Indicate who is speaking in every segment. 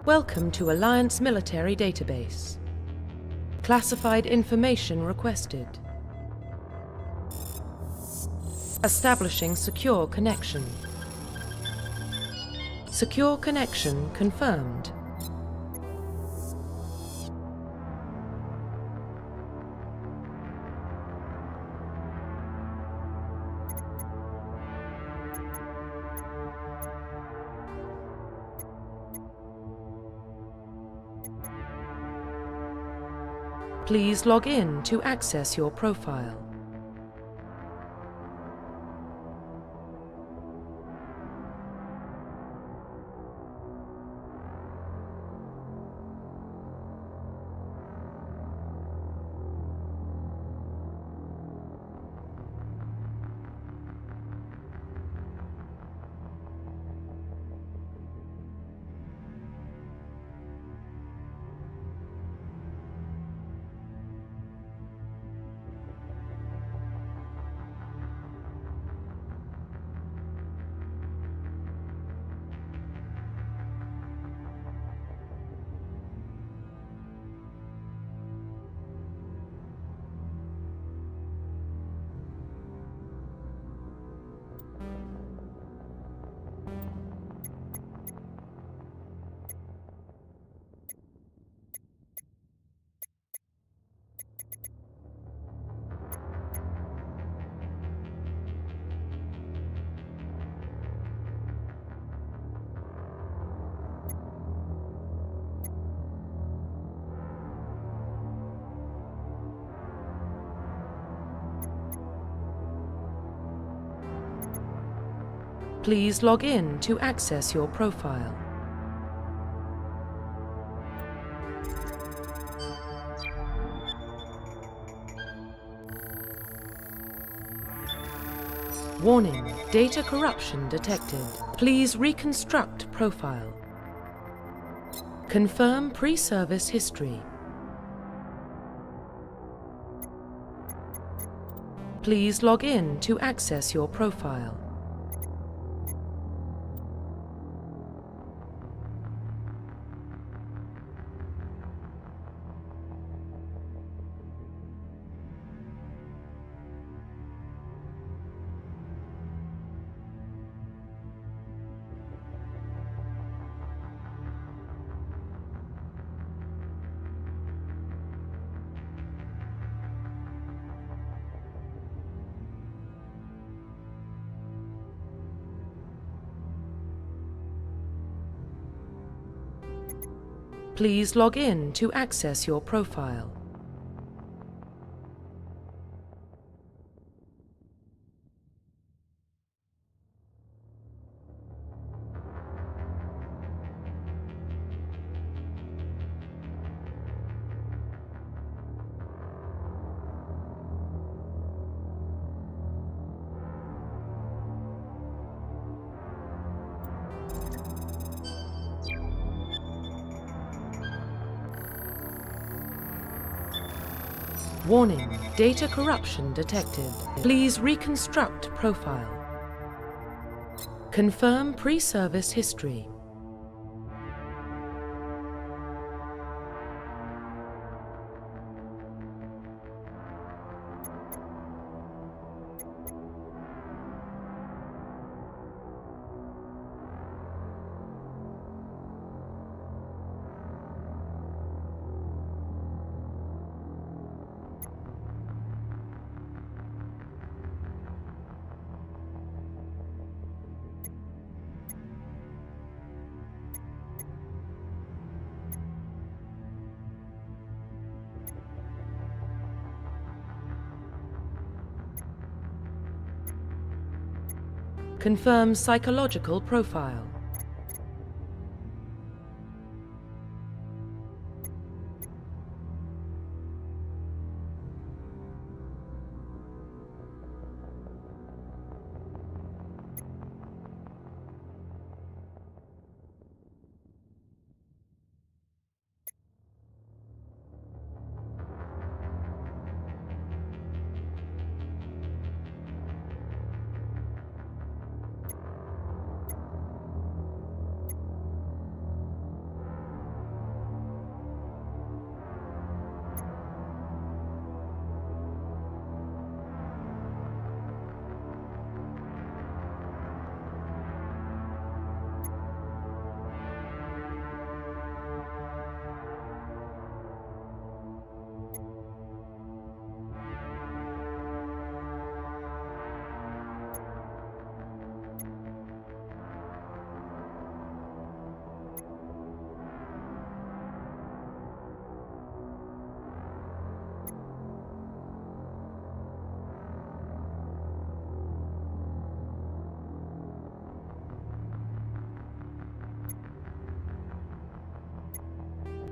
Speaker 1: Welcome to Alliance Military Database. Classified information requested. Establishing secure connection. Secure connection confirmed. Please log in to access your profile. Please log in to access your profile. Warning, data corruption detected. Please reconstruct profile. Confirm pre-service history. Please log in to access your profile. Please log in to access your profile. Warning, data corruption detected. Please reconstruct profile. Confirm pre-service history. Confirm psychological profile.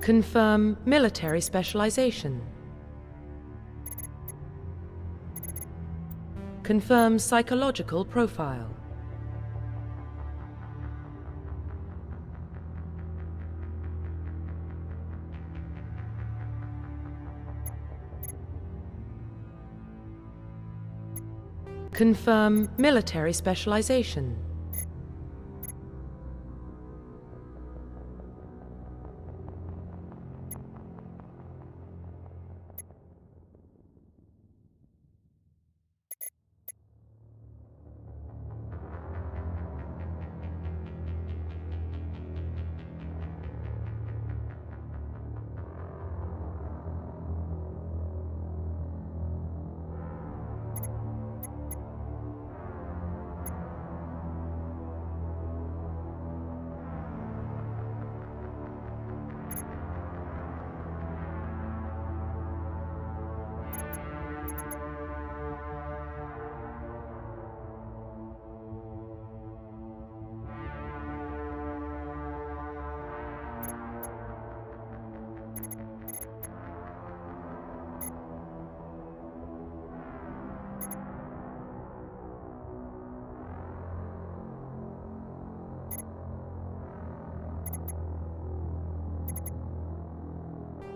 Speaker 1: Confirm military specialization. Confirm psychological profile. Confirm military specialization.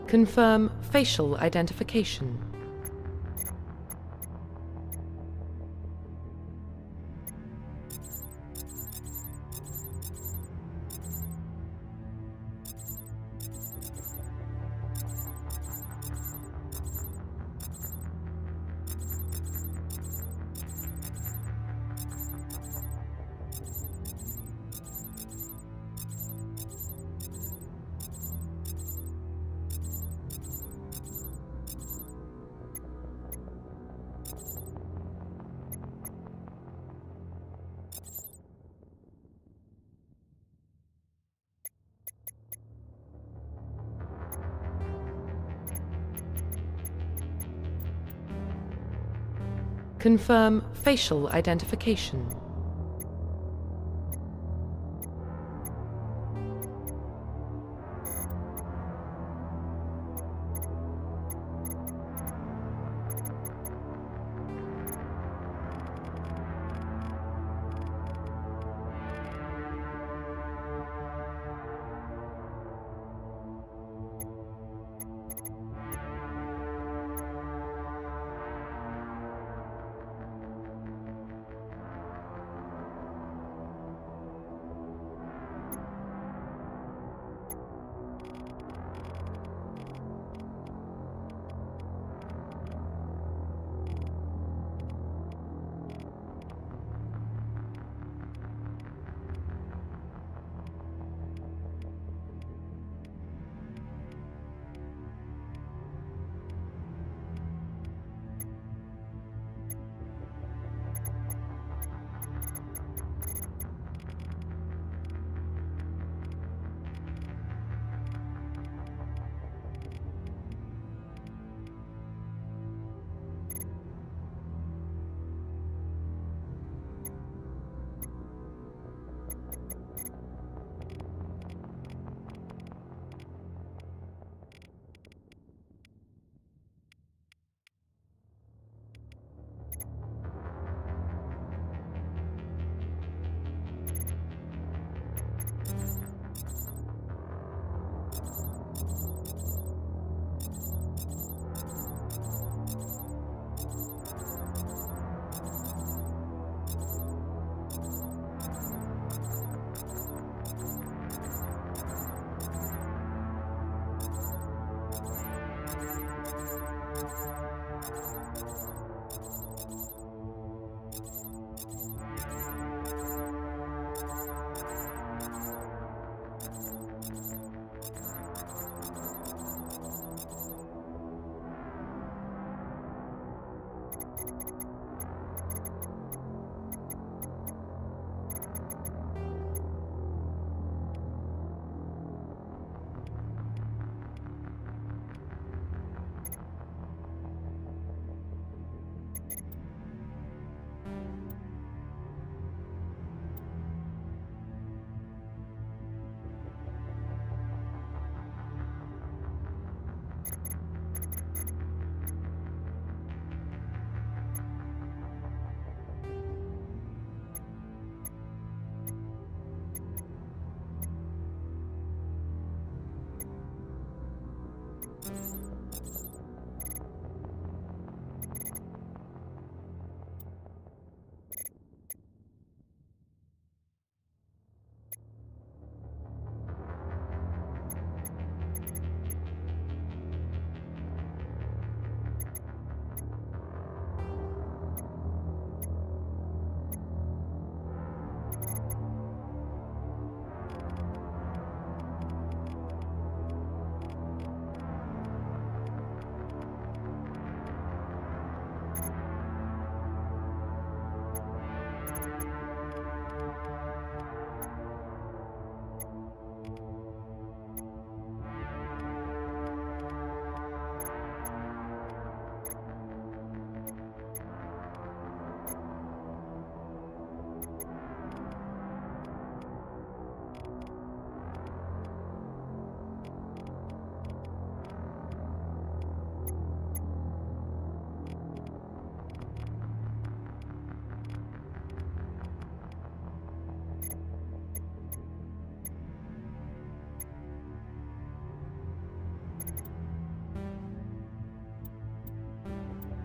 Speaker 1: Confirm facial identification. Confirm facial identification.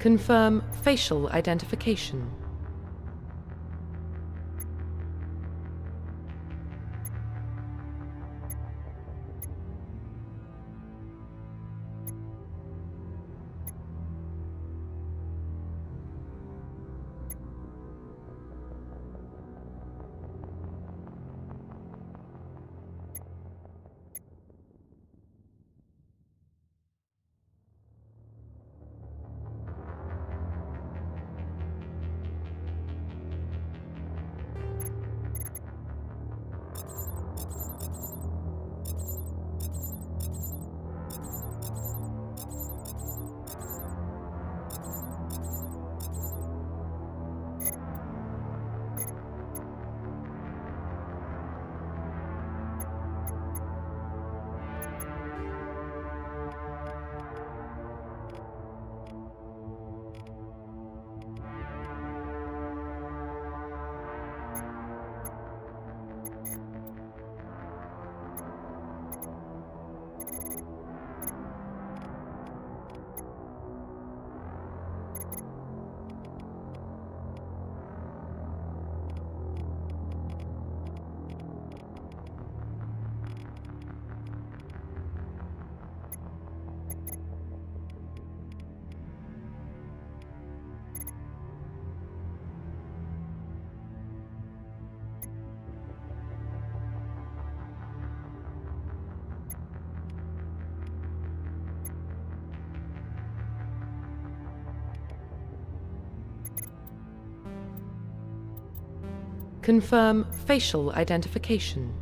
Speaker 1: Confirm facial identification. Confirm facial identification.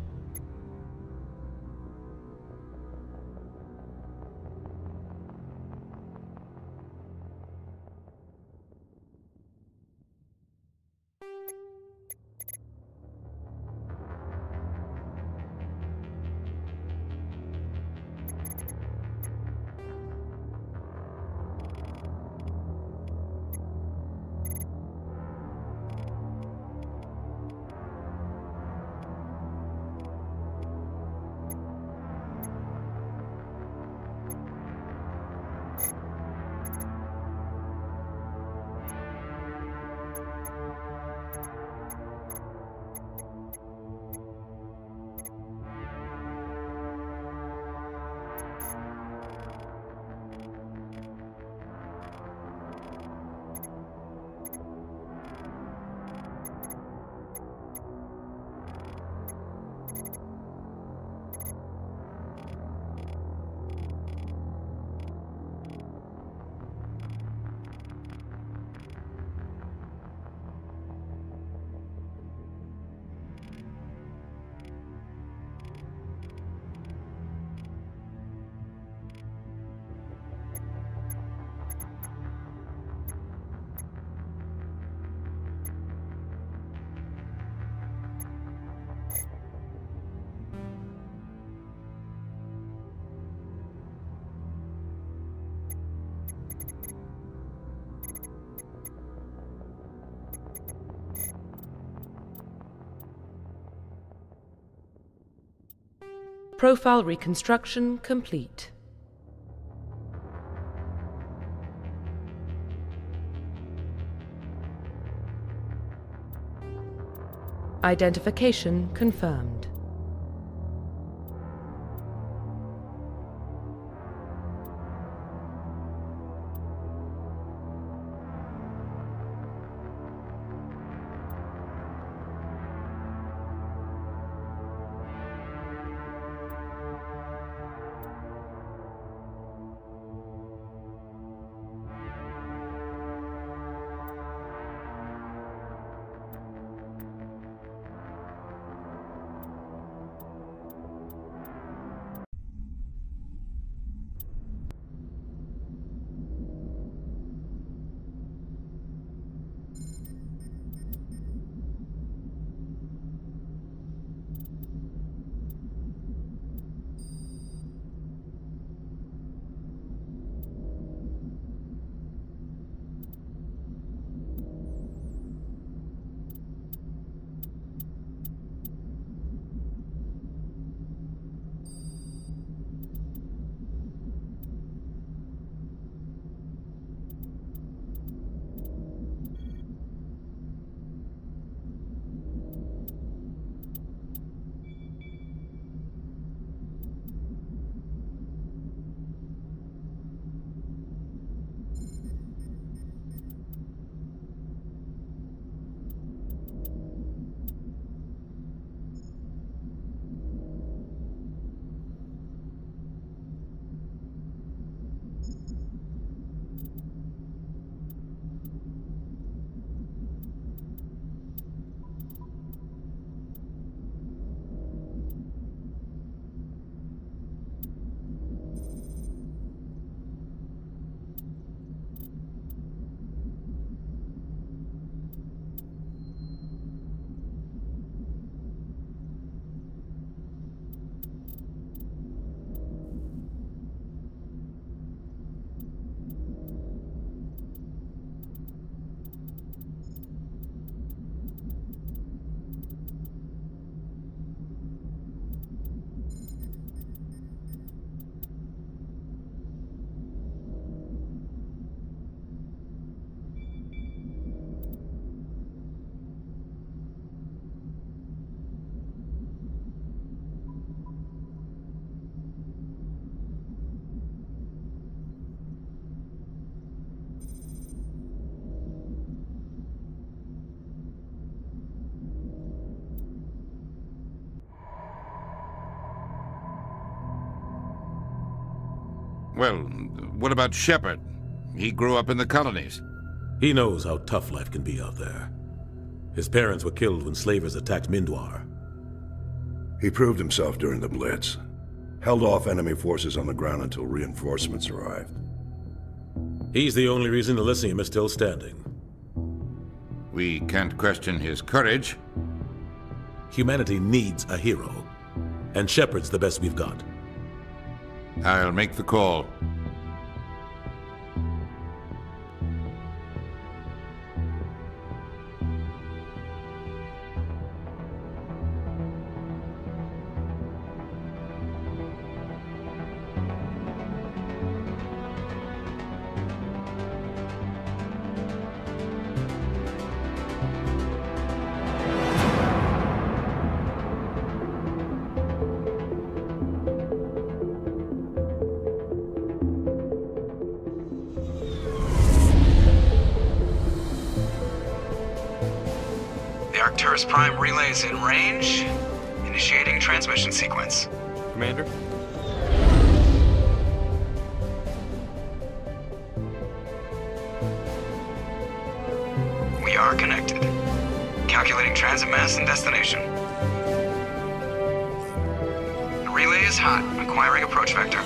Speaker 1: Profile reconstruction complete. Identification confirmed.
Speaker 2: Well, what about Shepard? He grew up in the colonies.
Speaker 3: He knows how tough life can be out there. His parents were killed when slavers attacked Mindwar.
Speaker 4: He proved himself during the Blitz. Held off enemy forces on the ground until reinforcements arrived.
Speaker 3: He's the only reason Elysium is still standing.
Speaker 2: We can't question his courage.
Speaker 3: Humanity needs a hero, and Shepard's the best we've got.
Speaker 2: I'll make the call.
Speaker 5: Arcturus Prime relays in range. Initiating transmission sequence.
Speaker 6: Commander?
Speaker 5: We are connected. Calculating transit mass and destination. The relay is hot. Acquiring approach vector.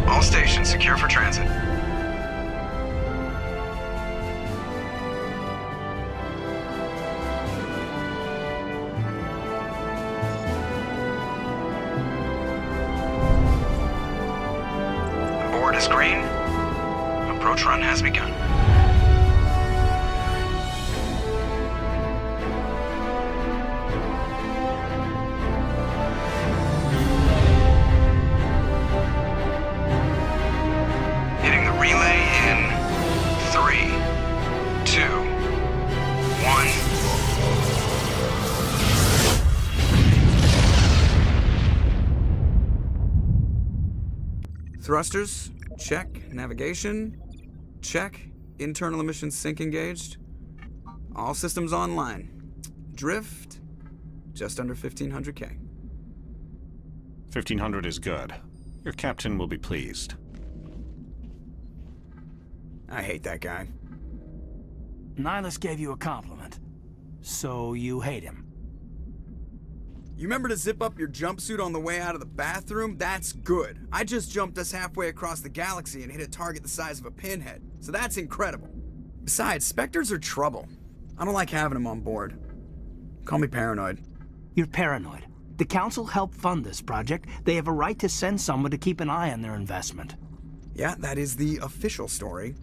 Speaker 5: All stations secure for transit. Board is green. Approach run has begun. Hitting the relay in 3, 2, 1. Thrusters, check. Navigation, check. Internal emissions sync engaged. All systems online. Drift, just under 1500K.
Speaker 6: 1500 is good. Your captain will be pleased.
Speaker 5: I hate that guy.
Speaker 7: Nihilus gave you a compliment. So you hate him.
Speaker 5: You remember to zip up your jumpsuit on the way out of the bathroom? That's good. I just jumped us halfway across the galaxy and hit a target the size of a pinhead. So that's incredible. Besides, Spectres are trouble. I don't like having them on board. Call me paranoid.
Speaker 7: You're paranoid. The Council helped fund this project. They have a right to send someone to keep an eye on their investment.
Speaker 5: Yeah, that is the official story.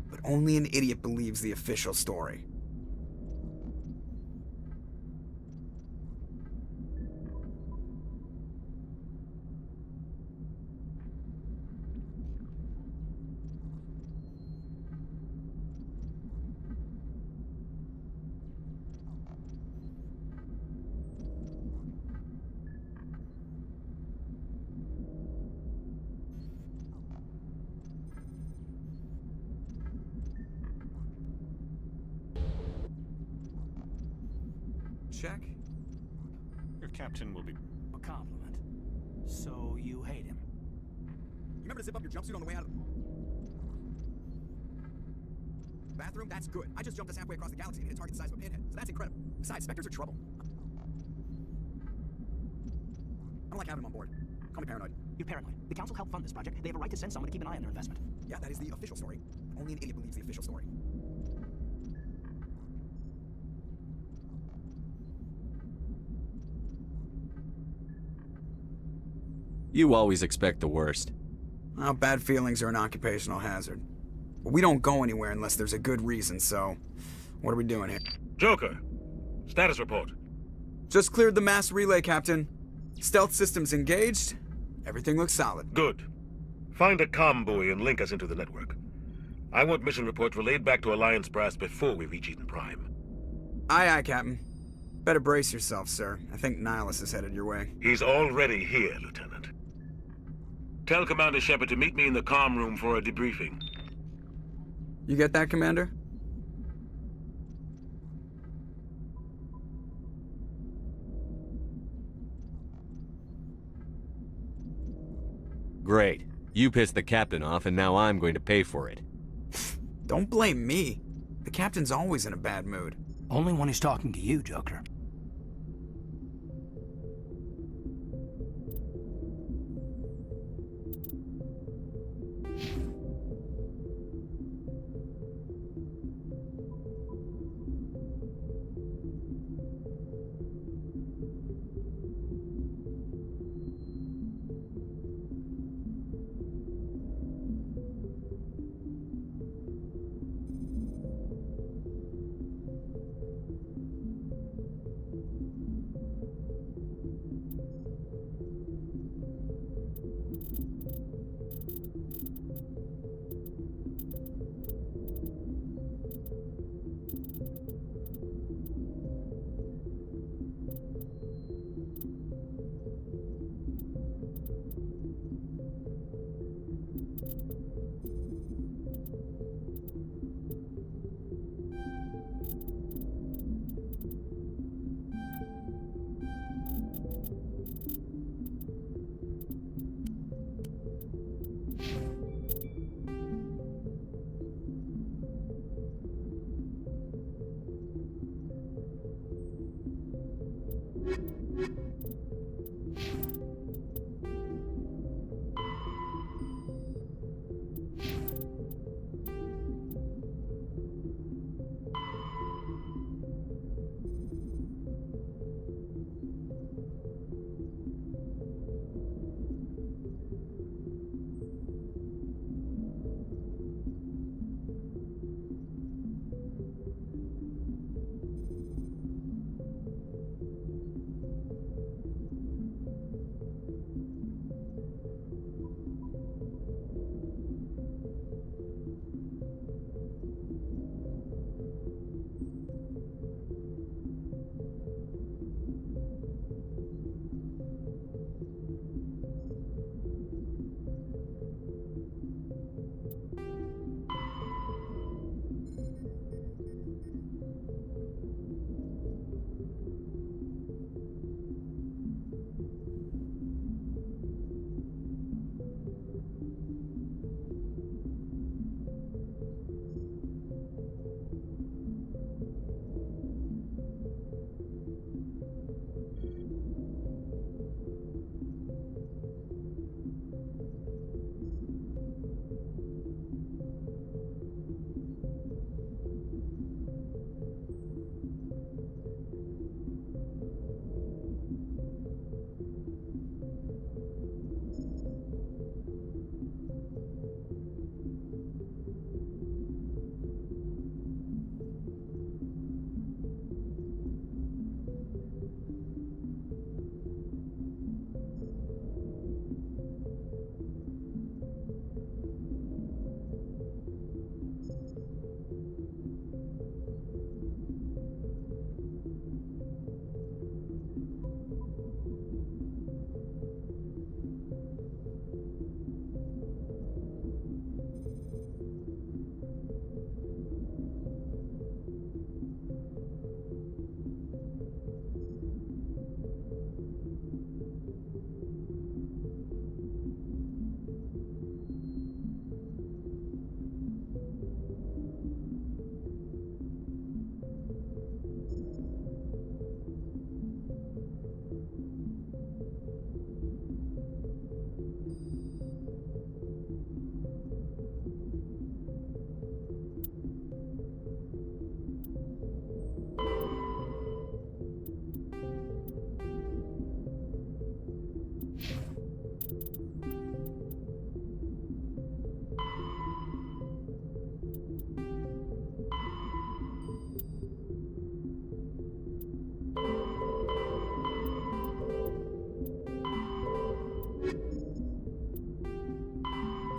Speaker 5: But only an idiot believes the official story. Check.
Speaker 6: Your captain will be...
Speaker 7: A compliment. So you hate him.
Speaker 5: You remember to zip up your jumpsuit on the way out of the bathroom? That's good. I just jumped us halfway across the galaxy and hit a target the size of a pinhead. So that's incredible. Besides, Spectres are trouble. I don't like having them on board. Call me paranoid.
Speaker 7: You're paranoid. The Council helped fund this project. They have a right to send someone to keep an eye on their investment.
Speaker 5: Yeah, that is the official story. Only an idiot believes the official story.
Speaker 8: You always expect the worst.
Speaker 5: Well, bad feelings are an occupational hazard. But we don't go anywhere unless there's a good reason, so... What are we doing here?
Speaker 3: Joker, status report.
Speaker 5: Just cleared the mass relay, Captain. Stealth systems engaged. Everything looks solid.
Speaker 3: Good. Find a comm buoy and link us into the network. I want mission reports relayed back to Alliance Brass before we reach Eden Prime.
Speaker 5: Aye, aye, Captain. Better brace yourself, sir. I think Nihilus is headed your way.
Speaker 3: He's already here, Lieutenant. Tell Commander Shepard to meet me in the comm room for a debriefing.
Speaker 5: You get that, Commander?
Speaker 8: Great. You pissed the captain off, and now I'm going to pay for it.
Speaker 5: Don't blame me. The Captain's always in a bad mood.
Speaker 7: Only when he's talking to you, Joker.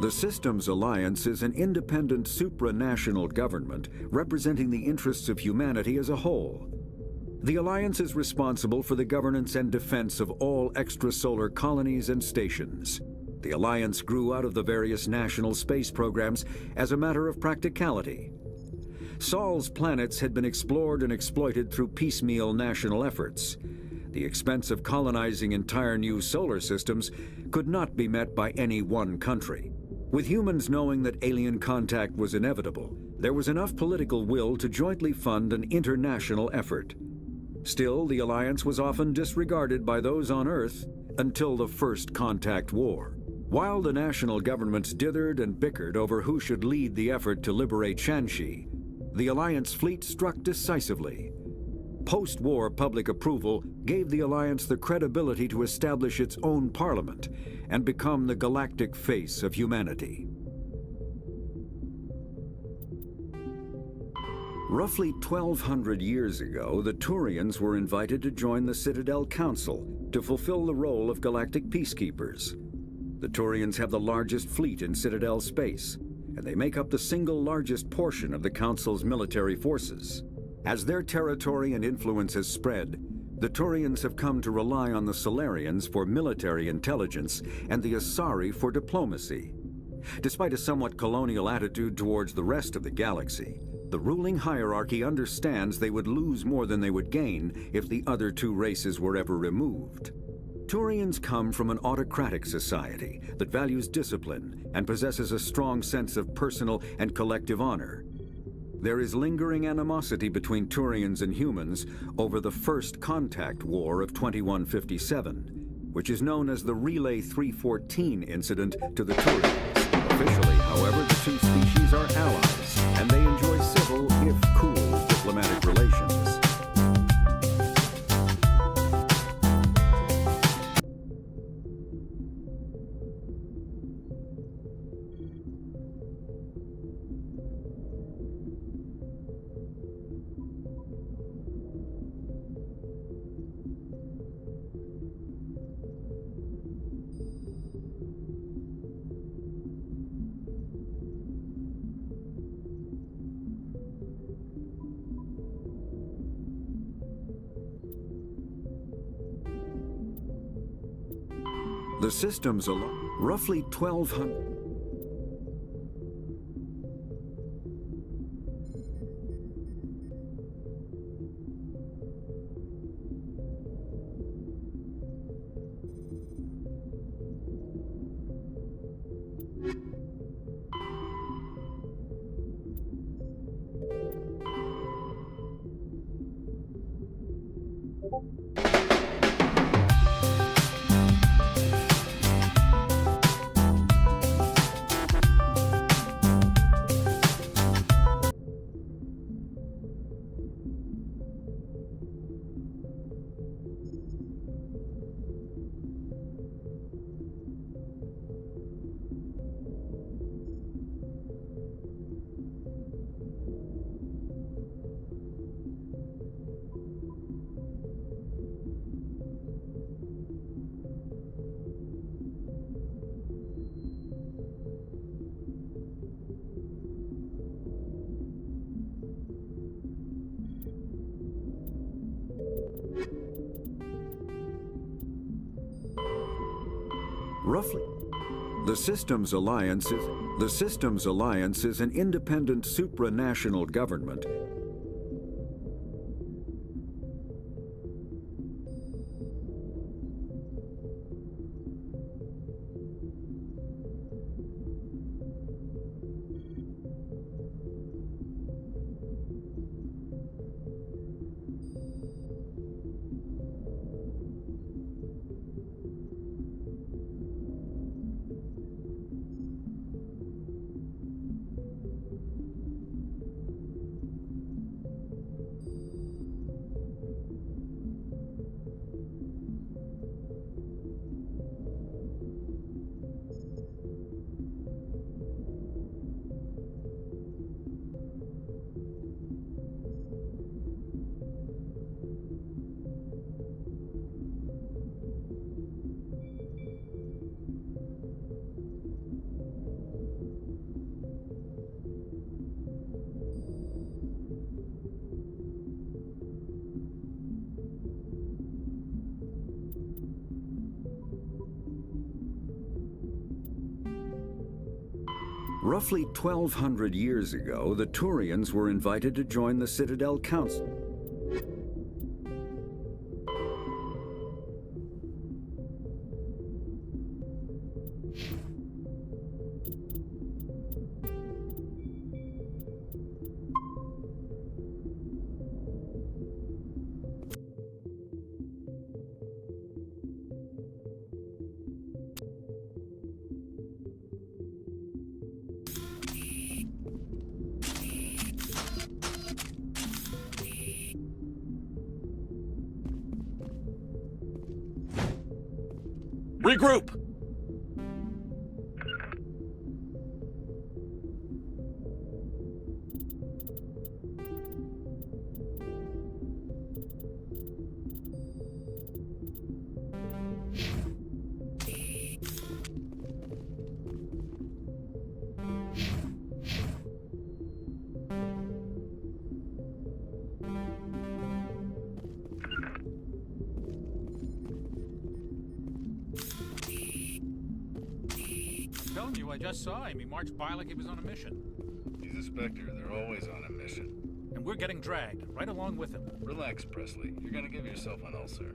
Speaker 9: The Systems Alliance is an independent supranational government representing the interests of humanity as a whole. The Alliance is responsible for the governance and defense of all extrasolar colonies and stations. The Alliance grew out of the various national space programs as a matter of practicality. Sol's planets had been explored and exploited through piecemeal national efforts. The expense of colonizing entire new solar systems could not be met by any one country. With humans knowing that alien contact was inevitable, there was enough political will to jointly fund an international effort. Still, the Alliance was often disregarded by those on Earth until the First Contact War. While the national governments dithered and bickered over who should lead the effort to liberate Shanxi, the Alliance fleet struck decisively. Post-war public approval gave the Alliance the credibility to establish its own parliament and become the galactic face of humanity. Roughly 1,200 years ago, the Turians were invited to join the Citadel Council to fulfill the role of galactic peacekeepers. The Turians have the largest fleet in Citadel space, and they make up the single largest portion of the Council's military forces. As their territory and influence has spread, the Turians have come to rely on the Solarians for military intelligence and the Asari for diplomacy. Despite a somewhat colonial attitude towards the rest of the galaxy, the ruling hierarchy understands they would lose more than they would gain if the other two races were ever removed. Turians come from an autocratic society that values discipline and possesses a strong sense of personal and collective honor. There is lingering animosity between Turians and humans over the First Contact War of 2157, which is known as the Relay 314 incident to the Turians. Officially, however, the two species are allies, and they enjoy civil, if cool, diplomatic relations. The systems alone, roughly 1,200. Roughly. The Systems Alliance is an independent supranational government Roughly 1,200 years ago, the Turians were invited to join the Citadel Council.
Speaker 3: Regroup!
Speaker 10: Telling you, I just saw him. He marched by like he was on a mission.
Speaker 11: He's a Spectre. They're always on a mission.
Speaker 10: And we're getting dragged, right along with him.
Speaker 11: Relax, Presley. You're gonna give yourself an ulcer.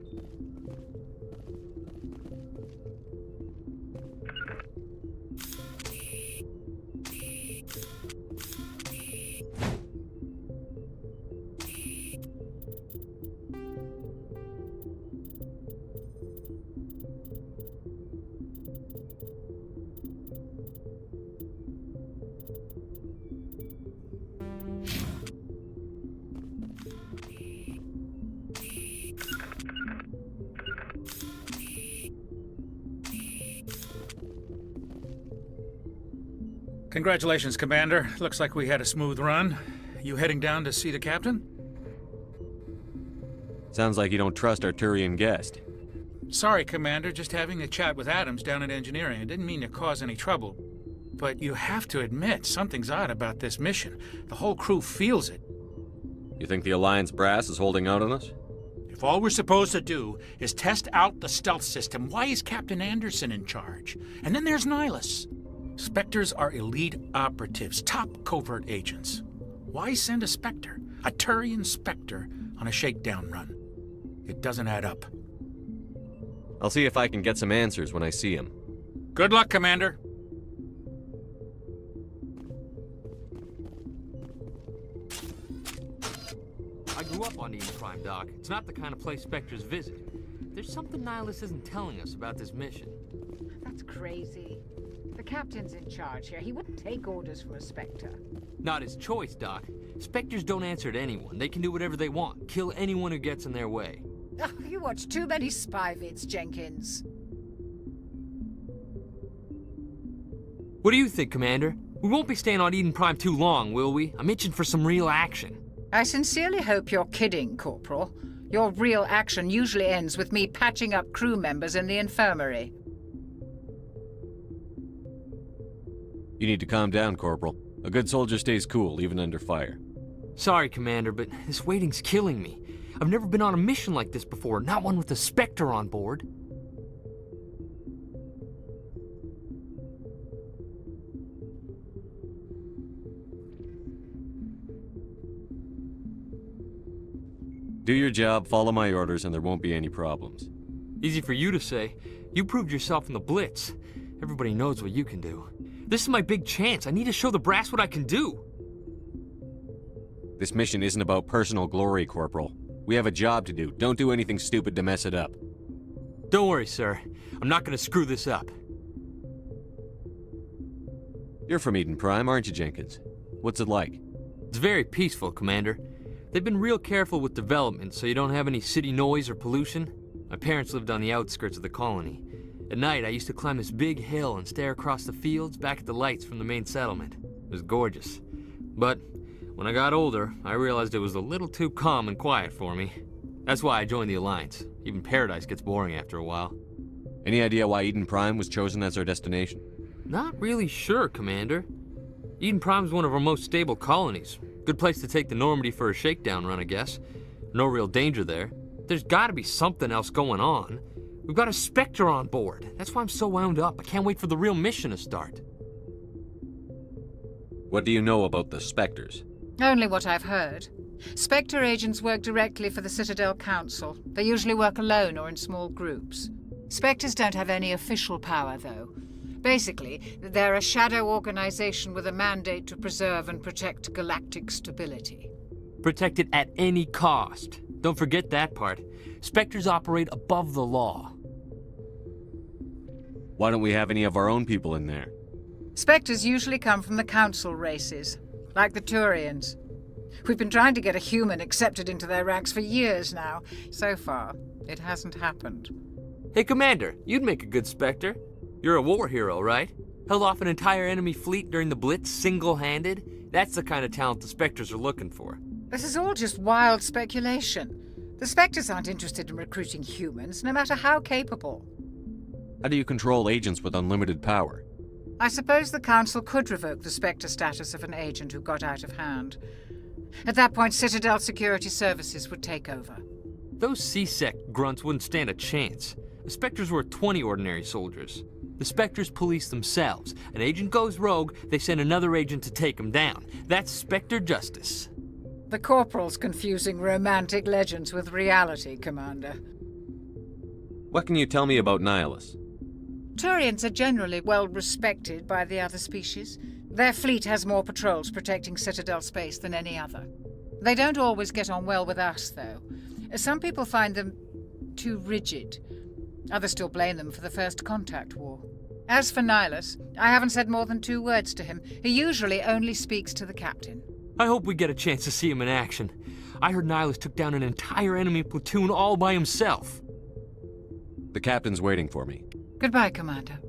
Speaker 10: Congratulations, Commander. Looks like we had a smooth run. You heading down to see the captain?
Speaker 8: Sounds like you don't trust our Turian guest.
Speaker 10: Sorry, Commander. Just having a chat with Adams down at engineering. I didn't mean to cause any trouble. But you have to admit, something's odd about this mission. The whole crew feels it.
Speaker 8: You think the Alliance brass is holding out on us?
Speaker 10: If all we're supposed to do is test out the stealth system, why is Captain Anderson in charge? And then there's Nihilus. Spectres are elite operatives, top covert agents. Why send a Spectre, a Turian Spectre, on a shakedown run? It doesn't add up.
Speaker 8: I'll see if I can get some answers when I see him.
Speaker 10: Good luck, Commander.
Speaker 12: I grew up on Eden Prime, Doc. It's not the kind of place Spectres visit. There's something Nihilus isn't telling us about this mission.
Speaker 13: That's crazy. The captain's in charge here. He wouldn't take orders from a Spectre.
Speaker 12: Not his choice, Doc. Spectres don't answer to anyone. They can do whatever they want. Kill anyone who gets in their way.
Speaker 13: Oh, you watch too many spy vids, Jenkins.
Speaker 12: What do you think, Commander? We won't be staying on Eden Prime too long, will we? I'm itching for some real action.
Speaker 13: I sincerely hope you're kidding, Corporal. Your real action usually ends with me patching up crew members in the infirmary.
Speaker 8: You need to calm down, Corporal. A good soldier stays cool, even under fire.
Speaker 12: Sorry, Commander, but this waiting's killing me. I've never been on a mission like this before, not one with a Spectre on board.
Speaker 8: Do your job, follow my orders, and there won't be any problems.
Speaker 12: Easy for you to say. You proved yourself in the Blitz. Everybody knows what you can do. This is my big chance. I need to show the brass what I can do.
Speaker 8: This mission isn't about personal glory, Corporal. We have a job to do. Don't do anything stupid to mess it up.
Speaker 12: Don't worry, sir. I'm not gonna screw this up.
Speaker 8: You're from Eden Prime, aren't you, Jenkins? What's it like?
Speaker 12: It's very peaceful, Commander. They've been real careful with development, so you don't have any city noise or pollution. My parents lived on the outskirts of the colony. At night, I used to climb this big hill and stare across the fields back at the lights from the main settlement. It was gorgeous. But when I got older, I realized it was a little too calm and quiet for me. That's why I joined the Alliance. Even Paradise gets boring after a while.
Speaker 8: Any idea why Eden Prime was chosen as our destination?
Speaker 12: Not really sure, Commander. Eden Prime's one of our most stable colonies. Good place to take the Normandy for a shakedown run, I guess. No real danger there. There's gotta be something else going on. We've got a Spectre on board. That's why I'm so wound up. I can't wait for the real mission to start.
Speaker 8: What do you know about the Spectres?
Speaker 13: Only what I've heard. Spectre agents work directly for the Citadel Council. They usually work alone or in small groups. Spectres don't have any official power, though. Basically, they're a shadow organization with a mandate to preserve and protect galactic stability.
Speaker 12: Protect it at any cost. Don't forget that part. Spectres operate above the law.
Speaker 8: Why don't we have any of our own people in there?
Speaker 13: Spectres usually come from the Council races, like the Turians. We've been trying to get a human accepted into their ranks for years now. So far, it hasn't happened.
Speaker 12: Hey, Commander, you'd make a good Spectre. You're a war hero, right? Held off an entire enemy fleet during the Blitz single-handed? That's the kind of talent the Spectres are looking for.
Speaker 13: This is all just wild speculation. The Spectres aren't interested in recruiting humans, no matter how capable.
Speaker 8: How do you control agents with unlimited power?
Speaker 13: I suppose the Council could revoke the Spectre status of an agent who got out of hand. At that point, Citadel Security Services would take over.
Speaker 12: Those C-Sec grunts wouldn't stand a chance. The Spectres were 20 ordinary soldiers. The Spectres police themselves. An agent goes rogue, they send another agent to take him down. That's Spectre justice.
Speaker 13: The Corporal's confusing romantic legends with reality, Commander.
Speaker 8: What can you tell me about Nihilus?
Speaker 13: Turians are generally well respected by the other species. Their fleet has more patrols protecting Citadel space than any other. They don't always get on well with us, though. Some people find them too rigid. Others still blame them for the First Contact War. As for Nihilus, I haven't said more than 2 words to him. He usually only speaks to the captain.
Speaker 12: I hope we get a chance to see him in action. I heard Nihilus took down an entire enemy platoon all by himself.
Speaker 8: The captain's waiting for me.
Speaker 13: Goodbye, Commander.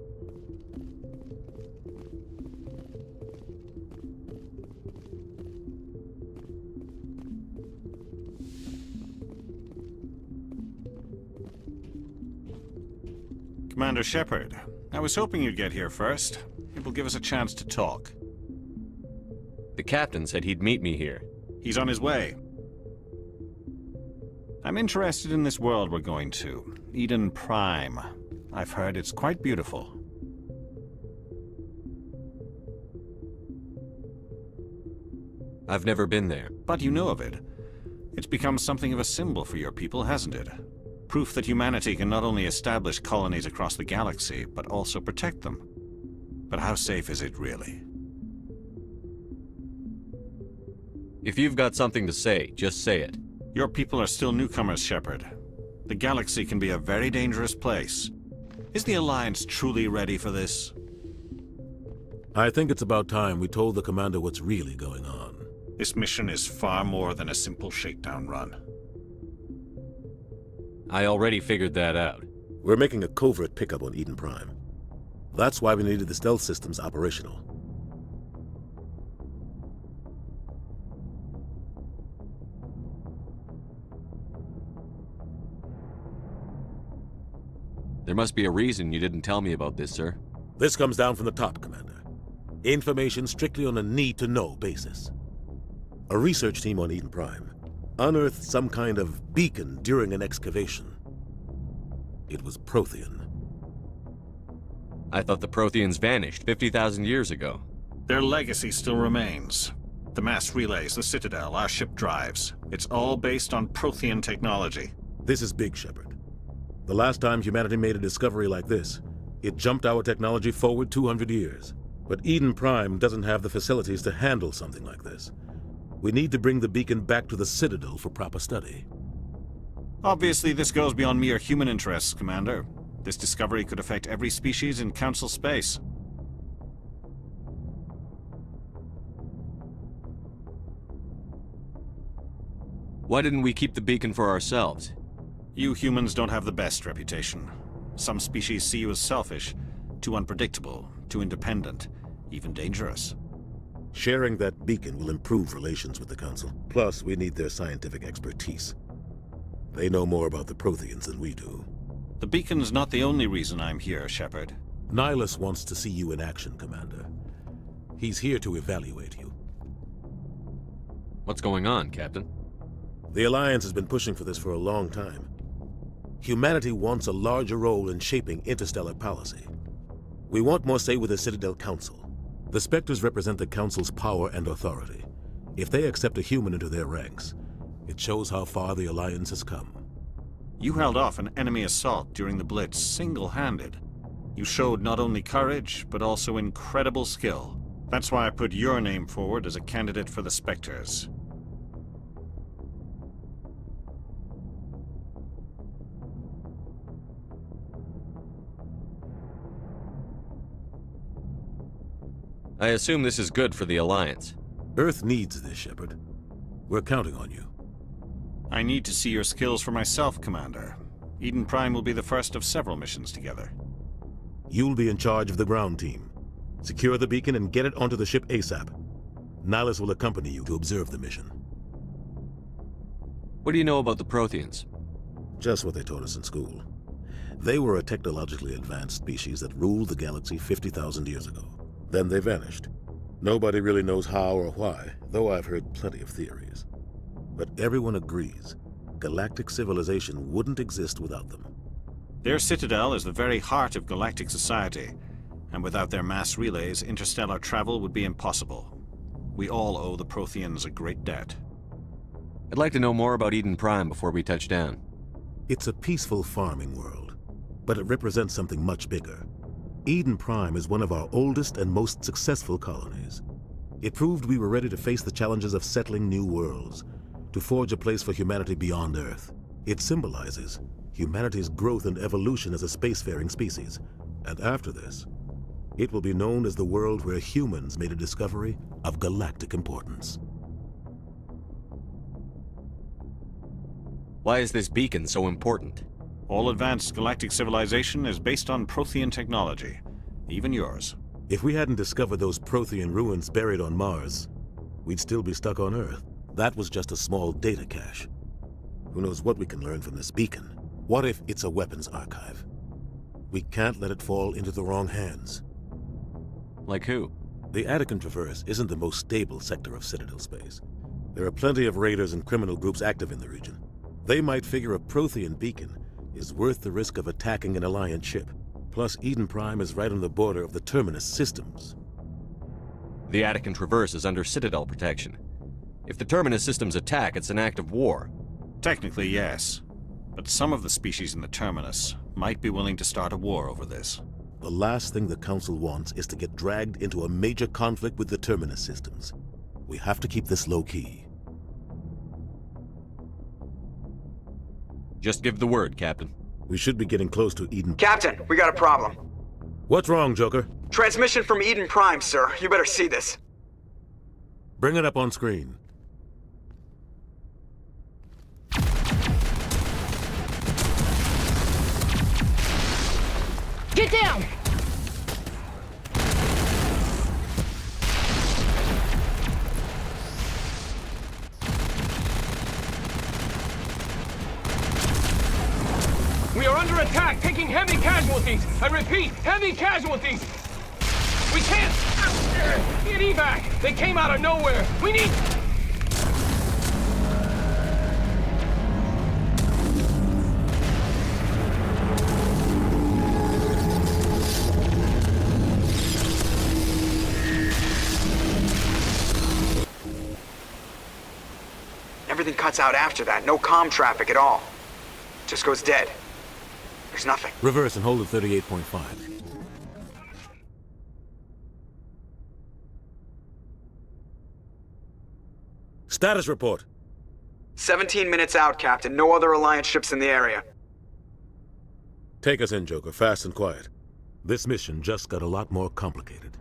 Speaker 6: Commander Shepard, I was hoping you'd get here first. It will give us a chance to talk.
Speaker 8: The captain said he'd meet me here.
Speaker 6: He's on his way. I'm interested in this world we're going to, Eden Prime. I've heard it's quite beautiful.
Speaker 8: I've never been there.
Speaker 6: But you know of it. It's become something of a symbol for your people, hasn't it? Proof that humanity can not only establish colonies across the galaxy, but also protect them. But how safe is it really?
Speaker 8: If you've got something to say, just say it.
Speaker 6: Your people are still newcomers, Shepard. The galaxy can be a very dangerous place. Is the Alliance truly ready for this?
Speaker 14: I think it's about time we told the Commander what's really going on.
Speaker 6: This mission is far more than a simple shakedown run.
Speaker 8: I already figured that out.
Speaker 14: We're making a covert pickup on Eden Prime. That's why we needed the stealth systems operational.
Speaker 8: There must be a reason you didn't tell me about this, sir.
Speaker 14: This comes down from the top, Commander. Information strictly on a need-to-know basis. A research team on Eden Prime unearthed some kind of beacon during an excavation. It was Prothean.
Speaker 8: I thought the Protheans vanished 50,000 years ago.
Speaker 6: Their legacy still remains. The mass relays, the Citadel, our ship drives. It's all based on Prothean technology.
Speaker 14: This is big, Shepard. The last time humanity made a discovery like this, it jumped our technology forward 200 years. But Eden Prime doesn't have the facilities to handle something like this. We need to bring the beacon back to the Citadel for proper study.
Speaker 6: Obviously, this goes beyond mere human interests, Commander. This discovery could affect every species in Council space.
Speaker 8: Why didn't we keep the beacon for ourselves?
Speaker 6: You humans don't have the best reputation. Some species see you as selfish, too unpredictable, too independent, even dangerous.
Speaker 14: Sharing that beacon will improve relations with the Council. Plus, we need their scientific expertise. They know more about the Protheans than we do.
Speaker 6: The beacon's not the only reason I'm here, Shepard.
Speaker 14: Nihilus wants to see you in action, Commander. He's here to evaluate you.
Speaker 8: What's going on, Captain?
Speaker 14: The Alliance has been pushing for this for a long time. Humanity wants a larger role in shaping interstellar policy. We want more say with the Citadel Council. The Spectres represent the Council's power and authority. If they accept a human into their ranks, it shows how far the Alliance has come.
Speaker 6: You held off an enemy assault during the Blitz single-handed. You showed not only courage, but also incredible skill. That's why I put your name forward as a candidate for the Spectres.
Speaker 8: I assume this is good for the Alliance.
Speaker 14: Earth needs this, Shepard. We're counting on you.
Speaker 6: I need to see your skills for myself, Commander. Eden Prime will be the first of several missions together.
Speaker 14: You'll be in charge of the ground team. Secure the beacon and get it onto the ship ASAP. Nihilus will accompany you to observe the mission.
Speaker 8: What do you know about the Protheans?
Speaker 14: Just what they taught us in school. They were a technologically advanced species that ruled the galaxy 50,000 years ago. Then they vanished. Nobody really knows how or why, though I've heard plenty of theories. But everyone agrees, galactic civilization wouldn't exist without them.
Speaker 6: Their citadel is the very heart of galactic society, and without their mass relays, interstellar travel would be impossible. We all owe the Protheans a great debt.
Speaker 8: I'd like to know more about Eden Prime before we touch down.
Speaker 14: It's a peaceful farming world, but it represents something much bigger. Eden Prime is one of our oldest and most successful colonies. It proved we were ready to face the challenges of settling new worlds, to forge a place for humanity beyond Earth. It symbolizes humanity's growth and evolution as a spacefaring species. And after this, it will be known as the world where humans made a discovery of galactic importance.
Speaker 8: Why is this beacon so important?
Speaker 6: All advanced galactic civilization is based on Prothean technology, even yours.
Speaker 14: If we hadn't discovered those Prothean ruins buried on Mars, we'd still be stuck on Earth. That was just a small data cache. Who knows what we can learn from this beacon? What if it's a weapons archive? We can't let it fall into the wrong hands.
Speaker 8: Like who?
Speaker 14: The Attican Traverse isn't the most stable sector of Citadel space. There are plenty of raiders and criminal groups active in the region. They might figure a Prothean beacon is worth the risk of attacking an Alliance ship. Plus, Eden Prime is right on the border of the Terminus systems.
Speaker 8: The Attican Traverse is under Citadel protection. If the Terminus systems attack, it's an act of war.
Speaker 6: Technically, yes. But some of the species in the Terminus might be willing to start a war over this.
Speaker 14: The last thing the Council wants is to get dragged into a major conflict with the Terminus systems. We have to keep this low-key.
Speaker 8: Just give the word, Captain.
Speaker 14: We should be getting close to Eden.
Speaker 5: Captain, we got a problem.
Speaker 14: What's wrong, Joker?
Speaker 5: Transmission from Eden Prime, sir. You better see this.
Speaker 14: Bring it up on screen.
Speaker 15: Get down!
Speaker 16: We are under attack, taking heavy casualties. I repeat, heavy casualties. We can't get evac. They came out of nowhere. We need...
Speaker 5: Everything cuts out after that. No comm traffic at all. Just goes dead. There's nothing.
Speaker 14: Reverse and hold at 38.5. Status report.
Speaker 5: 17 minutes out, Captain. No other Alliance ships in the area.
Speaker 14: Take us in, Joker, fast and quiet. This mission just got a lot more complicated.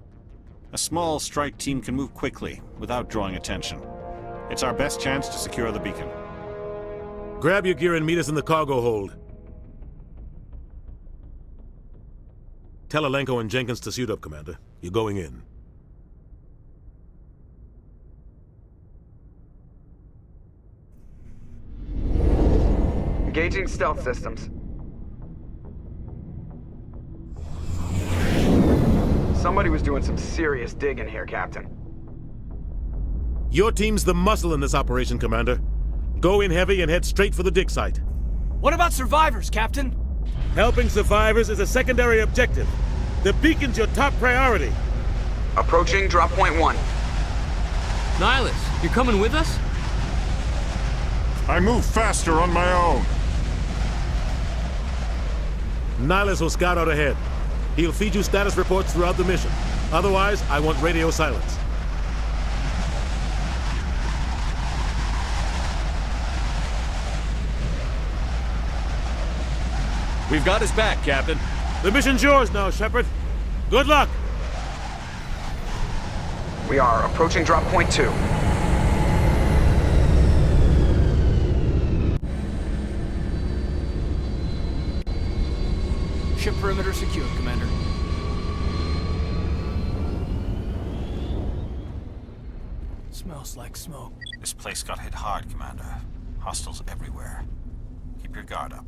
Speaker 6: A small strike team can move quickly, without drawing attention. It's our best chance to secure the beacon.
Speaker 14: Grab your gear and meet us in the cargo hold. Tell Alenko and Jenkins to suit up, Commander. You're going in.
Speaker 5: Engaging stealth systems. Somebody was doing some serious digging here, Captain.
Speaker 14: Your team's the muscle in this operation, Commander. Go in heavy and head straight for the dig site.
Speaker 7: What about survivors, Captain?
Speaker 14: Helping survivors is a secondary objective. The beacon's your top priority.
Speaker 5: Approaching drop point 1.
Speaker 12: Nihilus, you're coming with us?
Speaker 15: I move faster on my own.
Speaker 14: Nihilus will scout out ahead. He'll feed you status reports throughout the mission. Otherwise, I want radio silence.
Speaker 8: We've got his back, Captain.
Speaker 14: The mission's yours now, Shepard. Good luck!
Speaker 5: We are approaching drop point 2.
Speaker 7: Ship perimeter secured, Commander. Smells like smoke.
Speaker 6: This place got hit hard, Commander. Hostiles everywhere. Keep your guard up.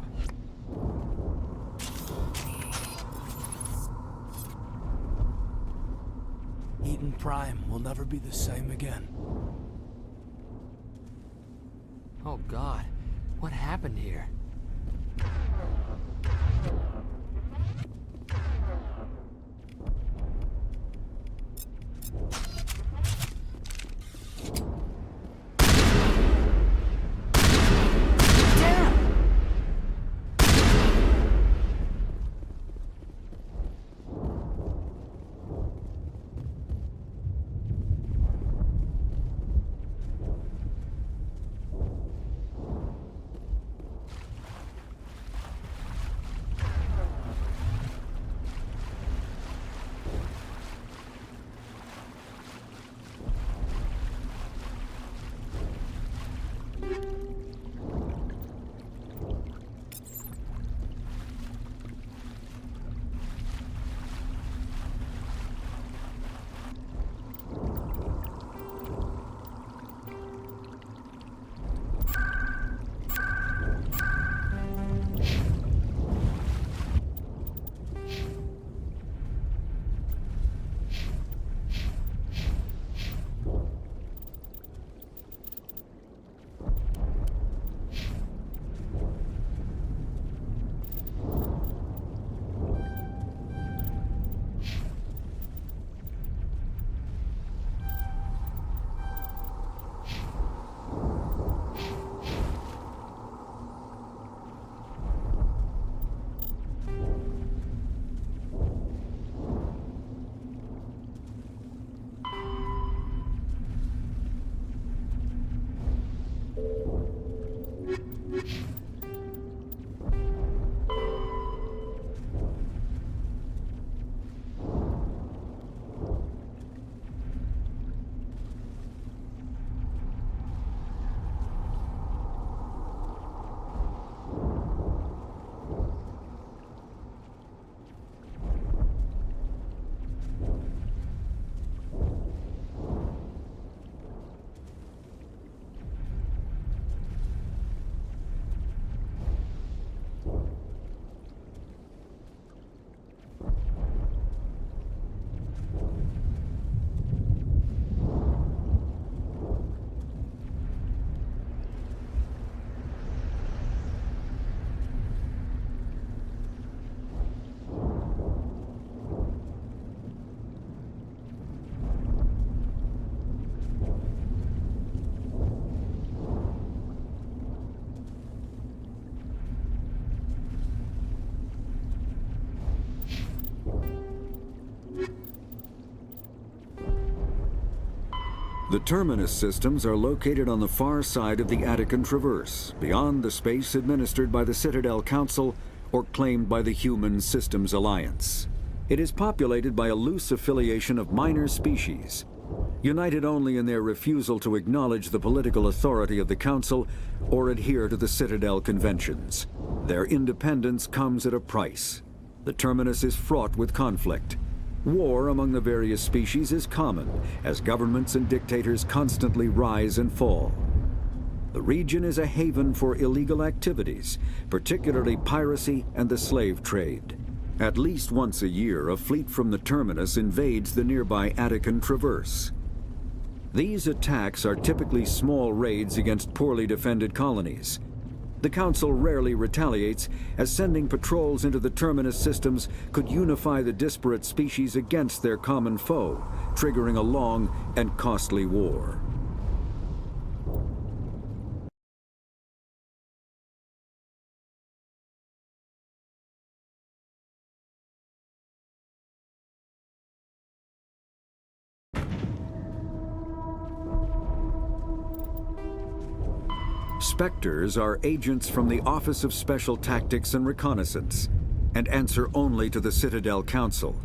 Speaker 7: Eden Prime will never be the same again.
Speaker 12: Oh God, what happened here?
Speaker 9: The Terminus systems are located on the far side of the Attican Traverse, beyond the space administered by the Citadel Council or claimed by the Human Systems Alliance. It is populated by a loose affiliation of minor species, united only in their refusal to acknowledge the political authority of the Council or adhere to the Citadel Conventions. Their independence comes at a price. The Terminus is fraught with conflict. War among the various species is common, as governments and dictators constantly rise and fall. The region is a haven for illegal activities, particularly piracy and the slave trade. At least once a year, a fleet from the Terminus invades the nearby Attican Traverse. These attacks are typically small raids against poorly defended colonies. The Council rarely retaliates, as sending patrols into the Terminus systems could unify the disparate species against their common foe, triggering a long and costly war. Spectres are agents from the Office of Special Tactics and Reconnaissance, and answer only to the Citadel Council.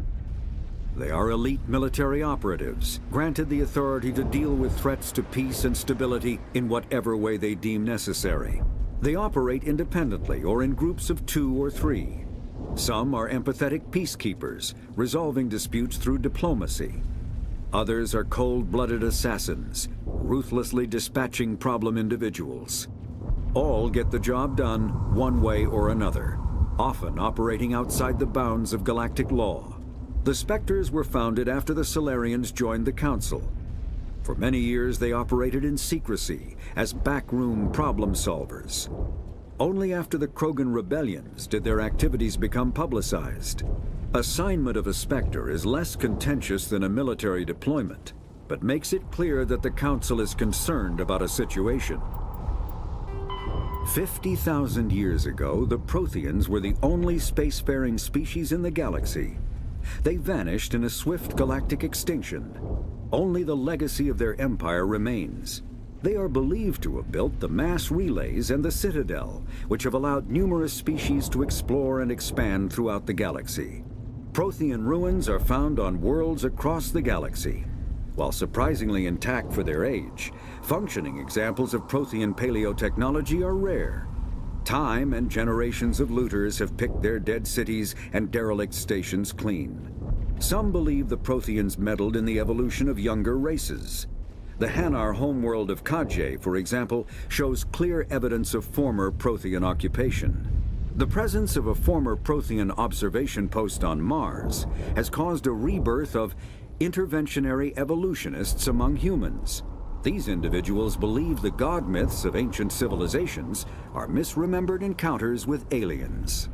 Speaker 9: They are elite military operatives, granted the authority to deal with threats to peace and stability in whatever way they deem necessary. They operate independently or in groups of 2 or 3. Some are empathetic peacekeepers, resolving disputes through diplomacy. Others are cold-blooded assassins, ruthlessly dispatching problem individuals. All get the job done one way or another, often operating outside the bounds of galactic law. The Spectres were founded after the Solarians joined the Council. For many years they operated in secrecy as backroom problem solvers. Only after the Krogan rebellions did their activities become publicized. Assignment of a Spectre is less contentious than a military deployment, but makes it clear that the Council is concerned about a situation. 50,000 years ago, the Protheans were the only spacefaring species in the galaxy. They vanished in a swift galactic extinction. Only the legacy of their empire remains. They are believed to have built the mass relays and the Citadel, which have allowed numerous species to explore and expand throughout the galaxy. Prothean ruins are found on worlds across the galaxy. While surprisingly intact for their age, functioning examples of Prothean paleotechnology are rare. Time and generations of looters have picked their dead cities and derelict stations clean. Some believe the Protheans meddled in the evolution of younger races. The Hanar homeworld of Kaje, for example, shows clear evidence of former Prothean occupation. The presence of a former Prothean observation post on Mars has caused a rebirth of interventionary evolutionists among humans. These individuals believe the god myths of ancient civilizations are misremembered encounters with aliens.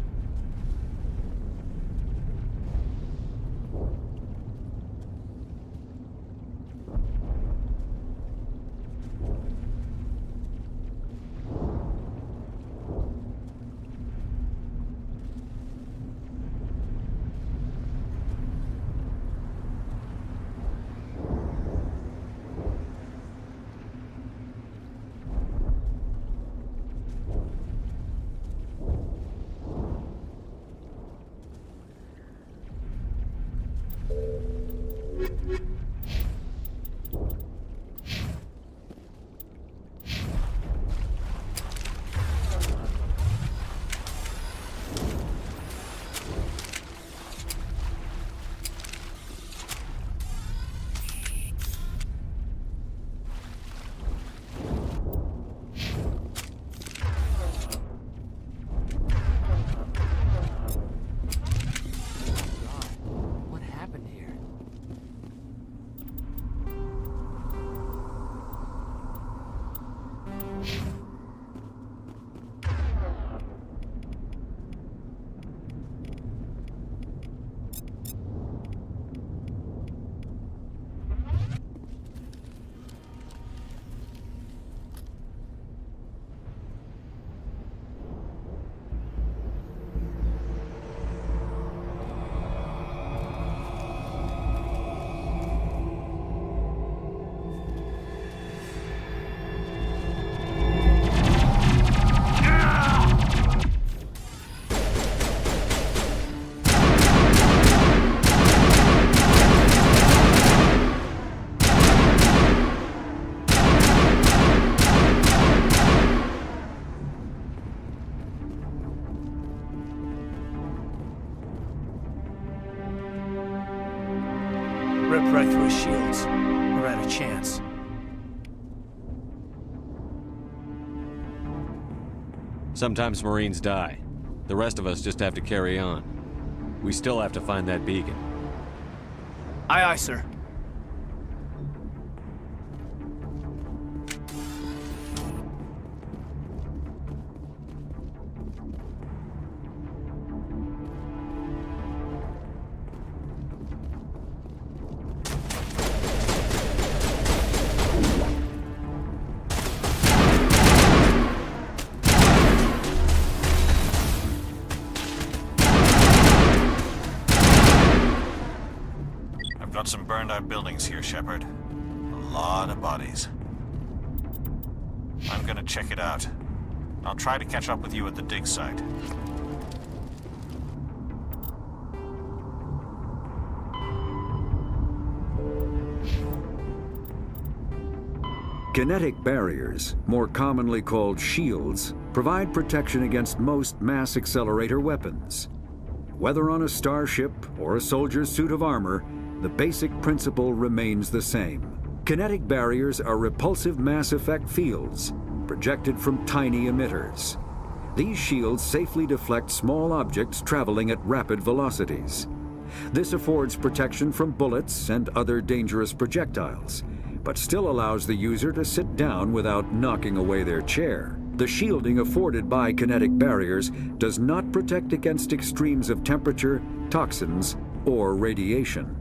Speaker 7: Rip right through his shields. We're out of chance.
Speaker 8: Sometimes Marines die. The rest of us just have to carry on. We still have to find that beacon.
Speaker 7: Aye, aye, sir.
Speaker 6: Got some burned-out buildings here, Shepard. A lot of bodies. I'm gonna check it out. I'll try to catch up with you at the dig site.
Speaker 9: Kinetic barriers, more commonly called shields, provide protection against most mass accelerator weapons. Whether on a starship or a soldier's suit of armor, the basic principle remains the same. Kinetic barriers are repulsive mass effect fields, projected from tiny emitters. These shields safely deflect small objects traveling at rapid velocities. This affords protection from bullets and other dangerous projectiles, but still allows the user to sit down without knocking away their chair. The shielding afforded by kinetic barriers does not protect against extremes of temperature, toxins, or radiation.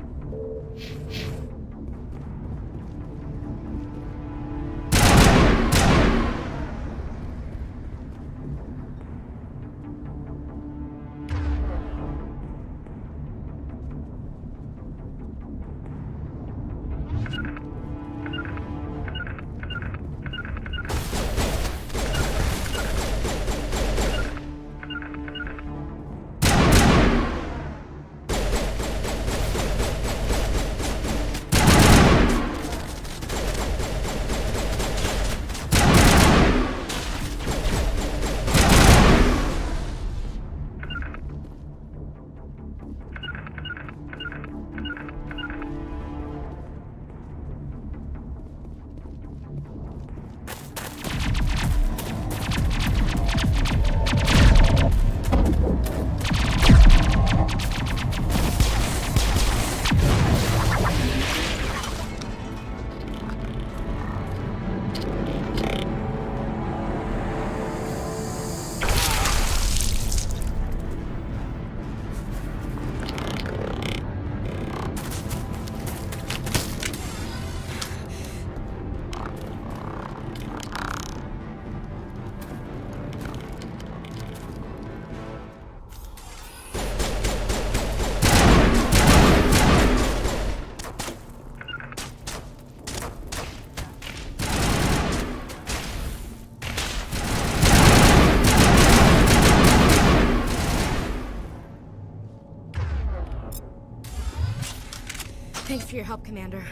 Speaker 17: Thanks for your help, Commander.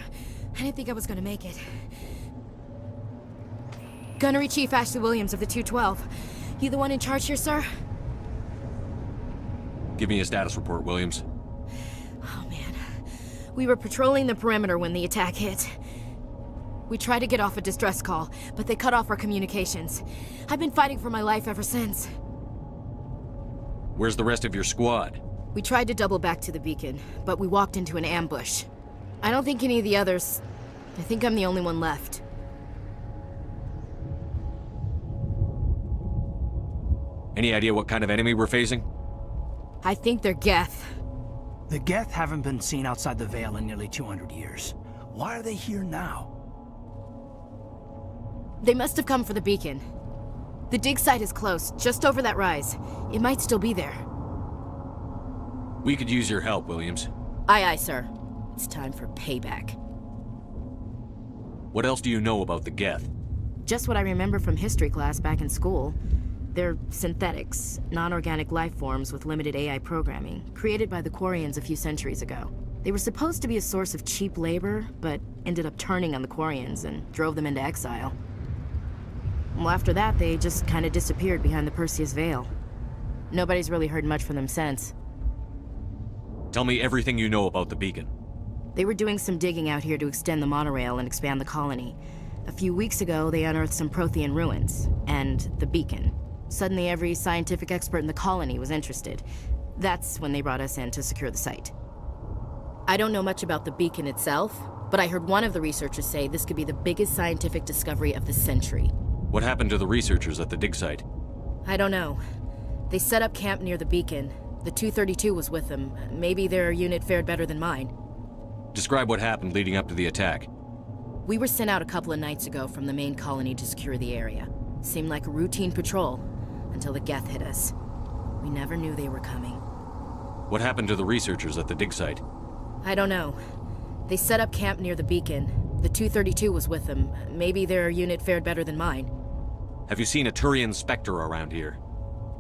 Speaker 17: I didn't think I was gonna make it. Gunnery Chief Ashley Williams of the 212. You the one in charge here, sir?
Speaker 8: Give me a status report, Williams.
Speaker 17: Oh, man. We were patrolling the perimeter when the attack hit. We tried to get off a distress call, but they cut off our communications. I've been fighting for my life ever since.
Speaker 8: Where's the rest of your squad?
Speaker 17: We tried to double back to the beacon, but we walked into an ambush. I don't think any of the others... I think I'm the only one left.
Speaker 8: Any idea what kind of enemy we're facing?
Speaker 17: I think they're Geth.
Speaker 7: The Geth haven't been seen outside the Veil in nearly 200 years. Why are they here now?
Speaker 17: They must have come for the beacon. The dig site is close, just over that rise. It might still be there.
Speaker 8: We could use your help, Williams.
Speaker 17: Aye, aye, sir. It's time for payback.
Speaker 8: What else do you know about the Geth?
Speaker 17: Just what I remember from history class back in school. They're synthetics, non-organic life forms with limited AI programming, created by the Quarians a few centuries ago. They were supposed to be a source of cheap labor, but ended up turning on the Quarians and drove them into exile. Well, after that, they just kind of disappeared behind the Perseus Veil. Nobody's really heard much from them since.
Speaker 8: Tell me everything you know about the beacon.
Speaker 17: They were doing some digging out here to extend the monorail and expand the colony. A few weeks ago, they unearthed some Prothean ruins, and the beacon. Suddenly, every scientific expert in the colony was interested. That's when they brought us in to secure the site. I don't know much about the beacon itself, but I heard one of the researchers say this could be the biggest scientific discovery of the century.
Speaker 8: What happened to the researchers at the dig site?
Speaker 17: I don't know. They set up camp near the beacon. The 232 was with them. Maybe their unit fared better than mine.
Speaker 8: Describe what happened leading up to the attack.
Speaker 17: We were sent out a couple of nights ago from the main colony to secure the area. Seemed like a routine patrol, until the Geth hit us. We never knew they were coming.
Speaker 8: What happened to the researchers at the dig site?
Speaker 17: I don't know. They set up camp near the beacon. The 232 was with them. Maybe their unit fared better than mine.
Speaker 8: Have you seen a Turian Spectre around here?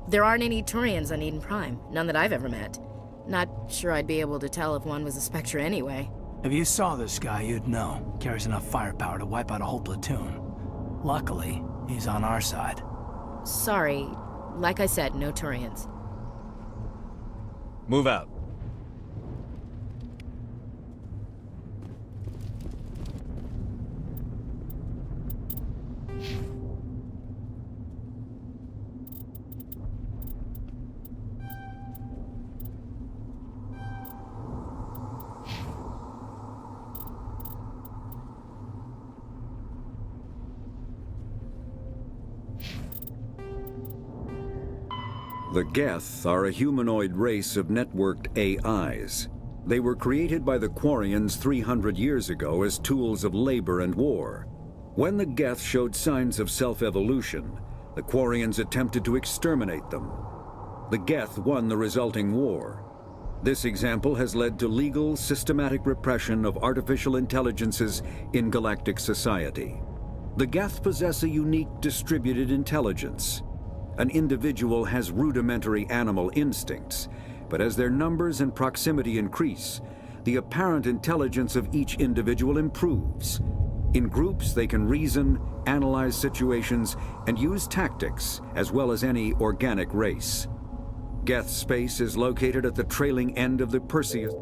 Speaker 17: There aren't any Turians on Eden Prime. None that I've ever met. Not sure I'd be able to tell if one was a Spectre anyway.
Speaker 7: If you saw this guy, you'd know. Carries enough firepower to wipe out a whole platoon. Luckily, he's on our side.
Speaker 17: Sorry. Like I said, no Turians.
Speaker 8: Move out.
Speaker 9: The Geth are a humanoid race of networked AIs. They were created by the Quarians 300 years ago as tools of labor and war. When the Geth showed signs of self-evolution, the Quarians attempted to exterminate them. The Geth won the resulting war. This example has led to legal, systematic repression of artificial intelligences in galactic society. The Geth possess a unique distributed intelligence. An individual has rudimentary animal instincts, but as their numbers and proximity increase, the apparent intelligence of each individual improves. In groups, they can reason, analyze situations, and use tactics, as well as any organic race. Geth space is located at the trailing end of the Perseus.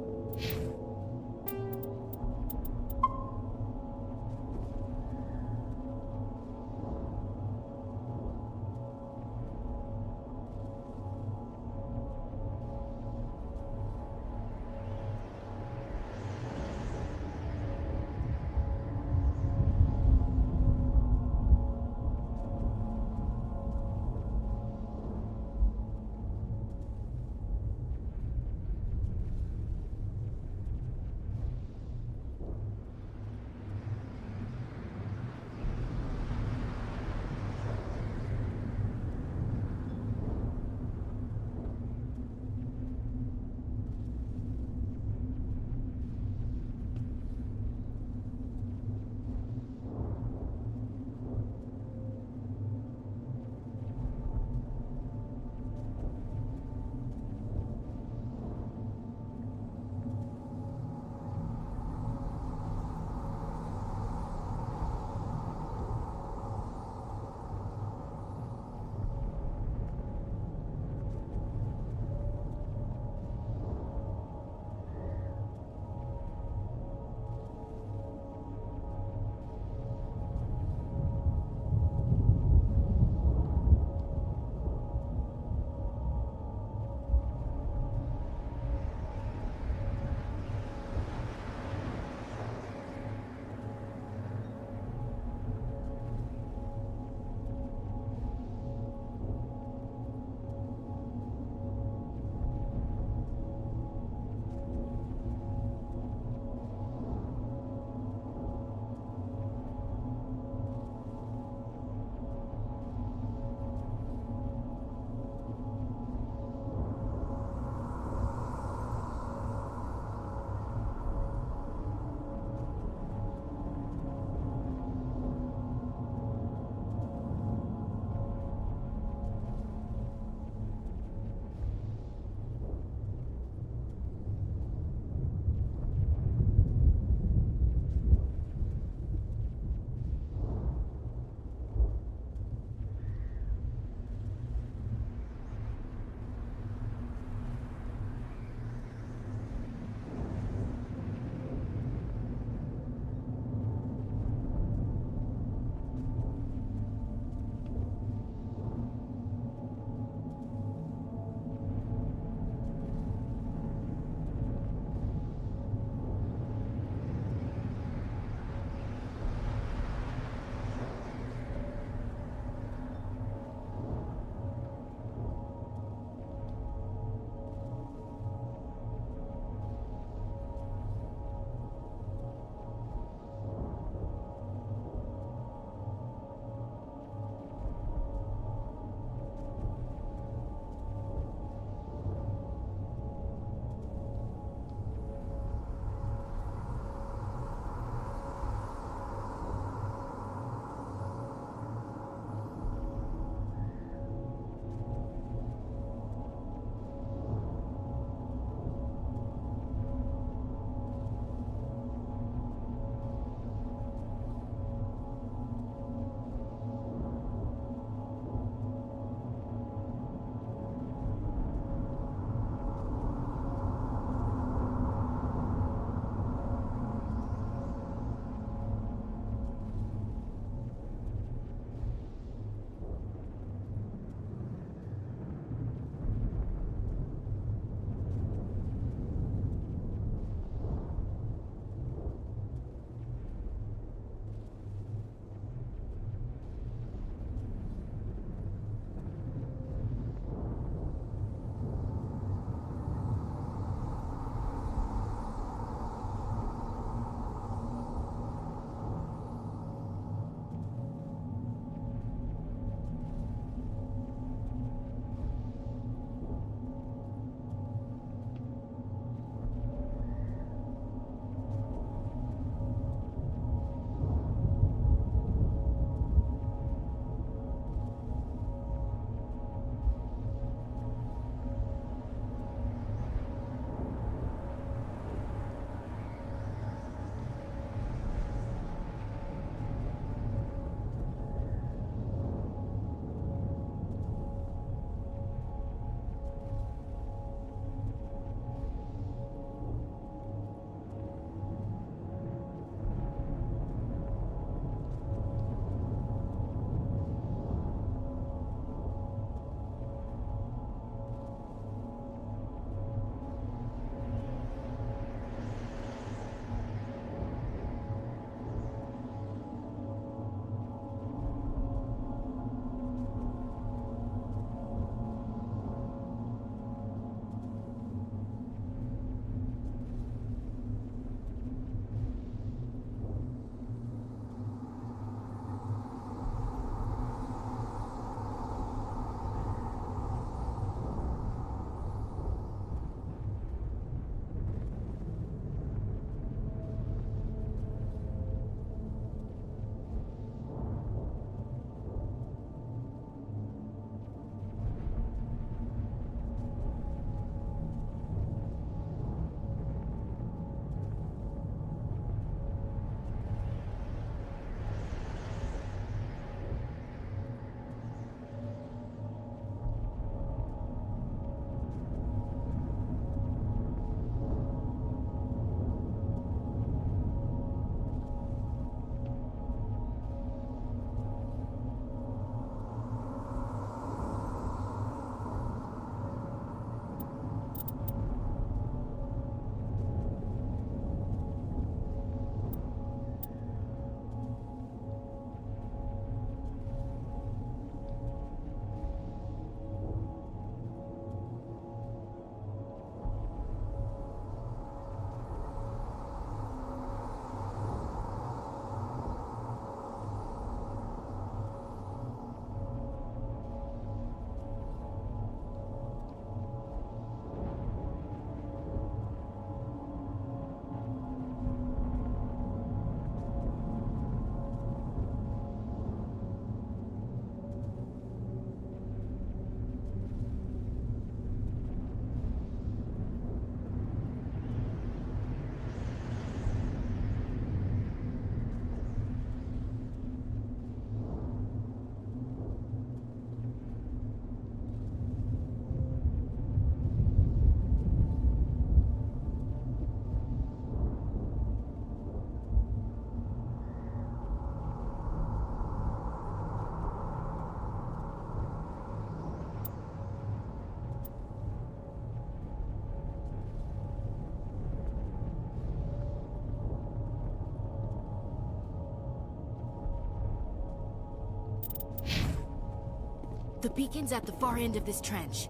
Speaker 17: The beacon's at the far end of this trench.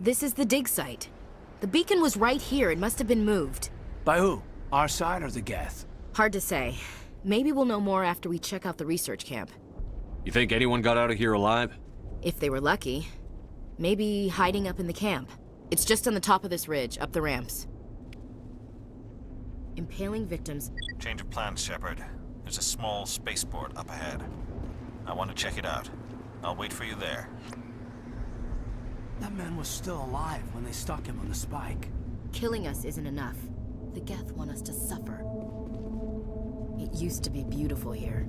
Speaker 17: This is the dig site. The beacon was right here. It must have been moved.
Speaker 7: By who? Our side or the Geth?
Speaker 17: Hard to say. Maybe we'll know more after we check out the research camp.
Speaker 8: You think anyone got out of here alive?
Speaker 17: If they were lucky. Maybe hiding up in the camp. It's just on the top of this ridge, up the ramps. Impaling victims.
Speaker 6: Change of plans, Shepard. There's a small spaceport up ahead. I want to check it out. I'll wait for you there.
Speaker 7: That man was still alive when they stuck him on the spike.
Speaker 17: Killing us isn't enough. The Geth want us to suffer. It used to be beautiful here.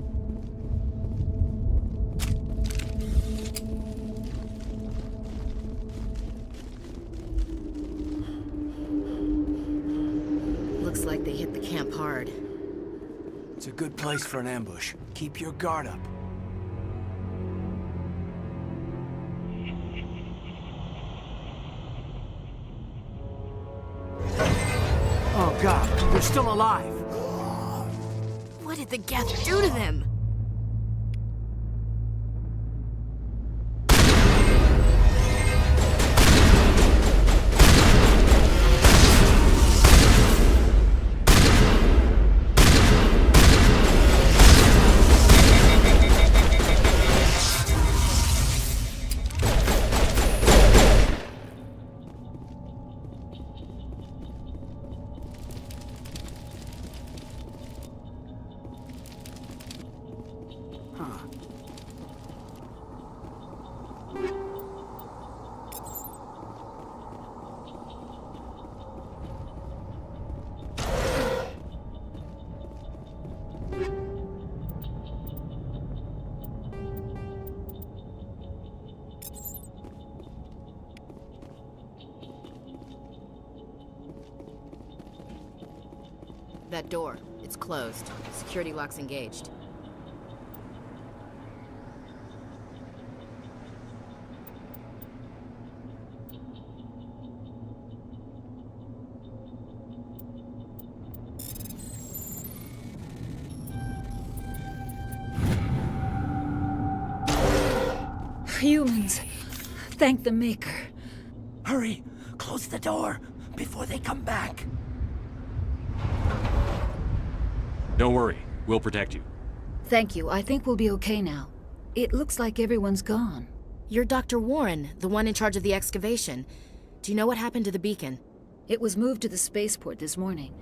Speaker 17: Looks like they hit the camp hard.
Speaker 7: It's a good place for an ambush. Keep your guard up. Oh God, they're still alive!
Speaker 17: What did the Geth do to them? That door, it's closed. Security lock's engaged.
Speaker 18: Humans. Thank the Maker.
Speaker 7: Hurry! Close the door before they come back.
Speaker 8: Don't worry. We'll protect you.
Speaker 18: Thank you. I think we'll be okay now. It looks like everyone's gone.
Speaker 17: You're Dr. Warren, the one in charge of the excavation. Do you know what happened to the beacon?
Speaker 18: It was moved to the spaceport this morning.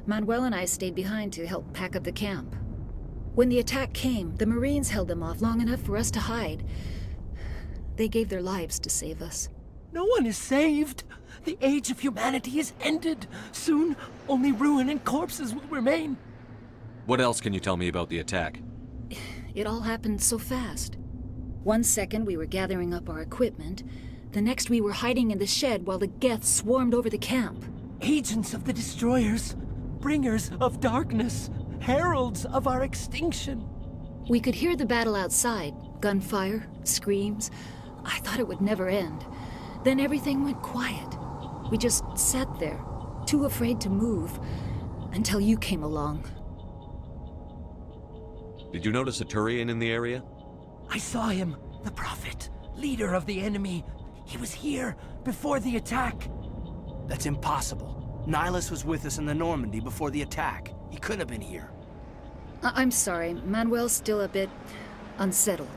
Speaker 18: Manuel and I stayed behind to help pack up the camp. When the attack came, the Marines held them off long enough for us to hide. They gave their lives to save us.
Speaker 7: No one is saved. The age of humanity is ended. Soon, only ruin and corpses will remain.
Speaker 8: What else can you tell me about the attack?
Speaker 18: It all happened so fast. 1 second we were gathering up our equipment. The next we were hiding in the shed while the Geth swarmed over the camp.
Speaker 7: Agents of the Destroyers, bringers of darkness, heralds of our extinction.
Speaker 18: We could hear the battle outside. Gunfire, screams. I thought it would never end. Then everything went quiet. We just sat there, too afraid to move, until you came along.
Speaker 8: Did you notice a Turian in the area?
Speaker 7: I saw him, the Prophet, leader of the enemy. He was here before the attack.
Speaker 19: That's impossible. Nihilus was with us in the Normandy before the attack. He couldn't have been here.
Speaker 18: I'm sorry. Manuel's still a bit unsettled.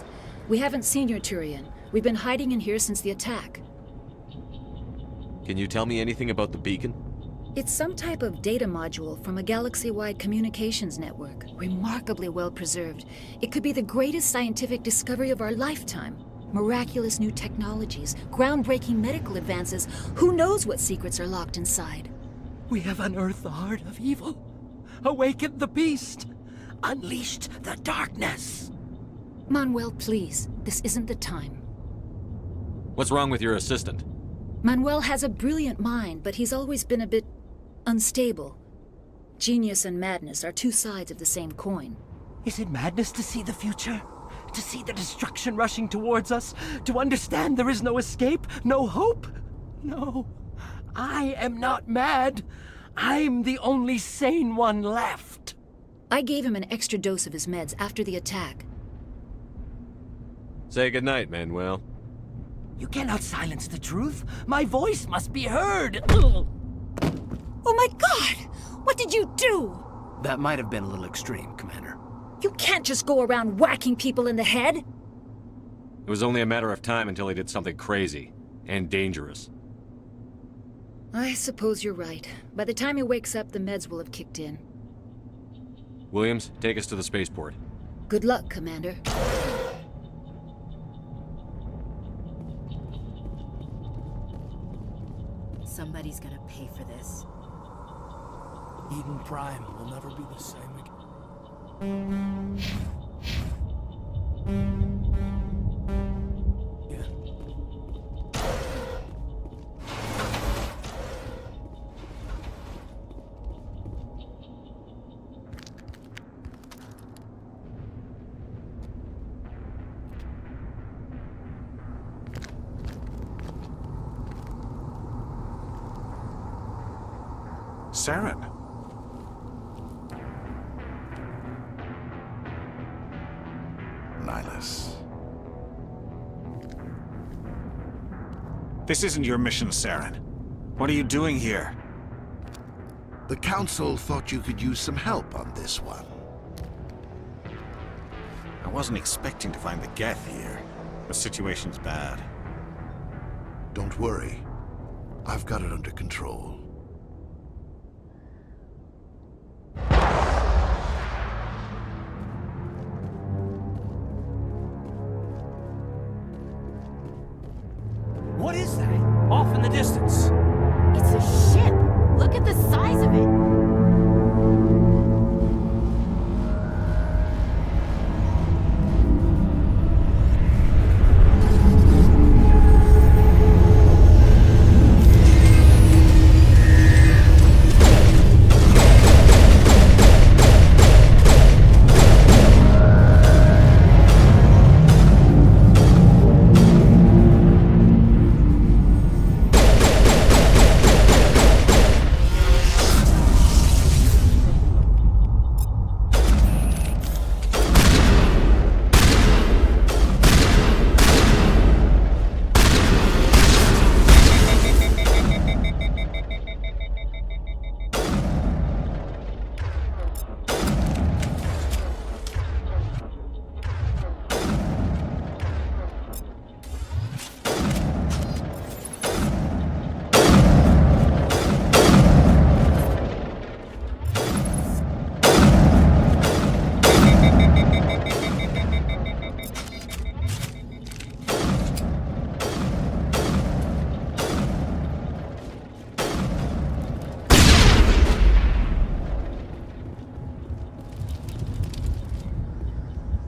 Speaker 18: We haven't seen your Turian. We've been hiding in here since the attack.
Speaker 8: Can you tell me anything about the beacon?
Speaker 18: It's some type of data module from a galaxy-wide communications network. Remarkably well preserved. It could be the greatest scientific discovery of our lifetime. Miraculous new technologies, groundbreaking medical advances. Who knows what secrets are locked inside?
Speaker 7: We have unearthed the heart of evil, awakened the beast, unleashed the darkness.
Speaker 18: Manuel, please. This isn't the time.
Speaker 8: What's wrong with your assistant?
Speaker 18: Manuel has a brilliant mind, but he's always been a bit unstable. Genius and madness are two sides of the same coin.
Speaker 7: Is it madness to see the future? To see the destruction rushing towards us? To understand there is no escape? No hope? No. I am not mad. I'm the only sane one left.
Speaker 18: I gave him an extra dose of his meds after the attack.
Speaker 8: Say goodnight, Manuel.
Speaker 7: You cannot silence the truth. My voice must be heard.
Speaker 18: Oh my God! What did you do?
Speaker 19: That might have been a little extreme, Commander.
Speaker 18: You can't just go around whacking people in the head.
Speaker 8: It was only a matter of time until he did something crazy and dangerous.
Speaker 18: I suppose you're right. By the time he wakes up, the meds will have kicked in.
Speaker 8: Williams, take us to the spaceport.
Speaker 18: Good luck, Commander.
Speaker 17: Somebody's gonna pay for this.
Speaker 19: Eden Prime will never be the same again.
Speaker 15: Saren.
Speaker 20: Nihilus.
Speaker 15: This isn't your mission, Saren. What are you doing here?
Speaker 20: The Council thought you could use some help on this one.
Speaker 15: I wasn't expecting to find the Geth here. The situation's bad.
Speaker 20: Don't worry. I've got it under control.
Speaker 19: What is that? Off in the distance.
Speaker 17: It's a ship! Look at the size of it!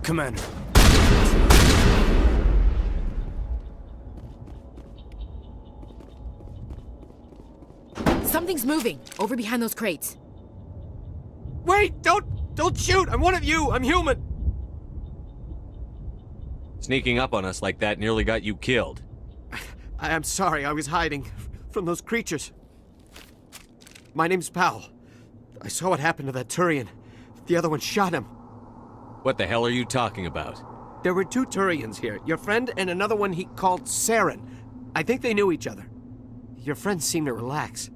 Speaker 19: Commander.
Speaker 17: Something's moving, over behind those crates.
Speaker 7: Wait! Don't shoot! I'm one of you! I'm human!
Speaker 8: Sneaking up on us like that nearly got you killed.
Speaker 7: I'm sorry, I was hiding from those creatures. My name's Powell. I saw what happened to that Turian. The other one shot him.
Speaker 8: What the hell are you talking about?
Speaker 7: There were 2 Turians here, your friend and another one he called Saren. I think they knew each other. Your friend seemed to relax.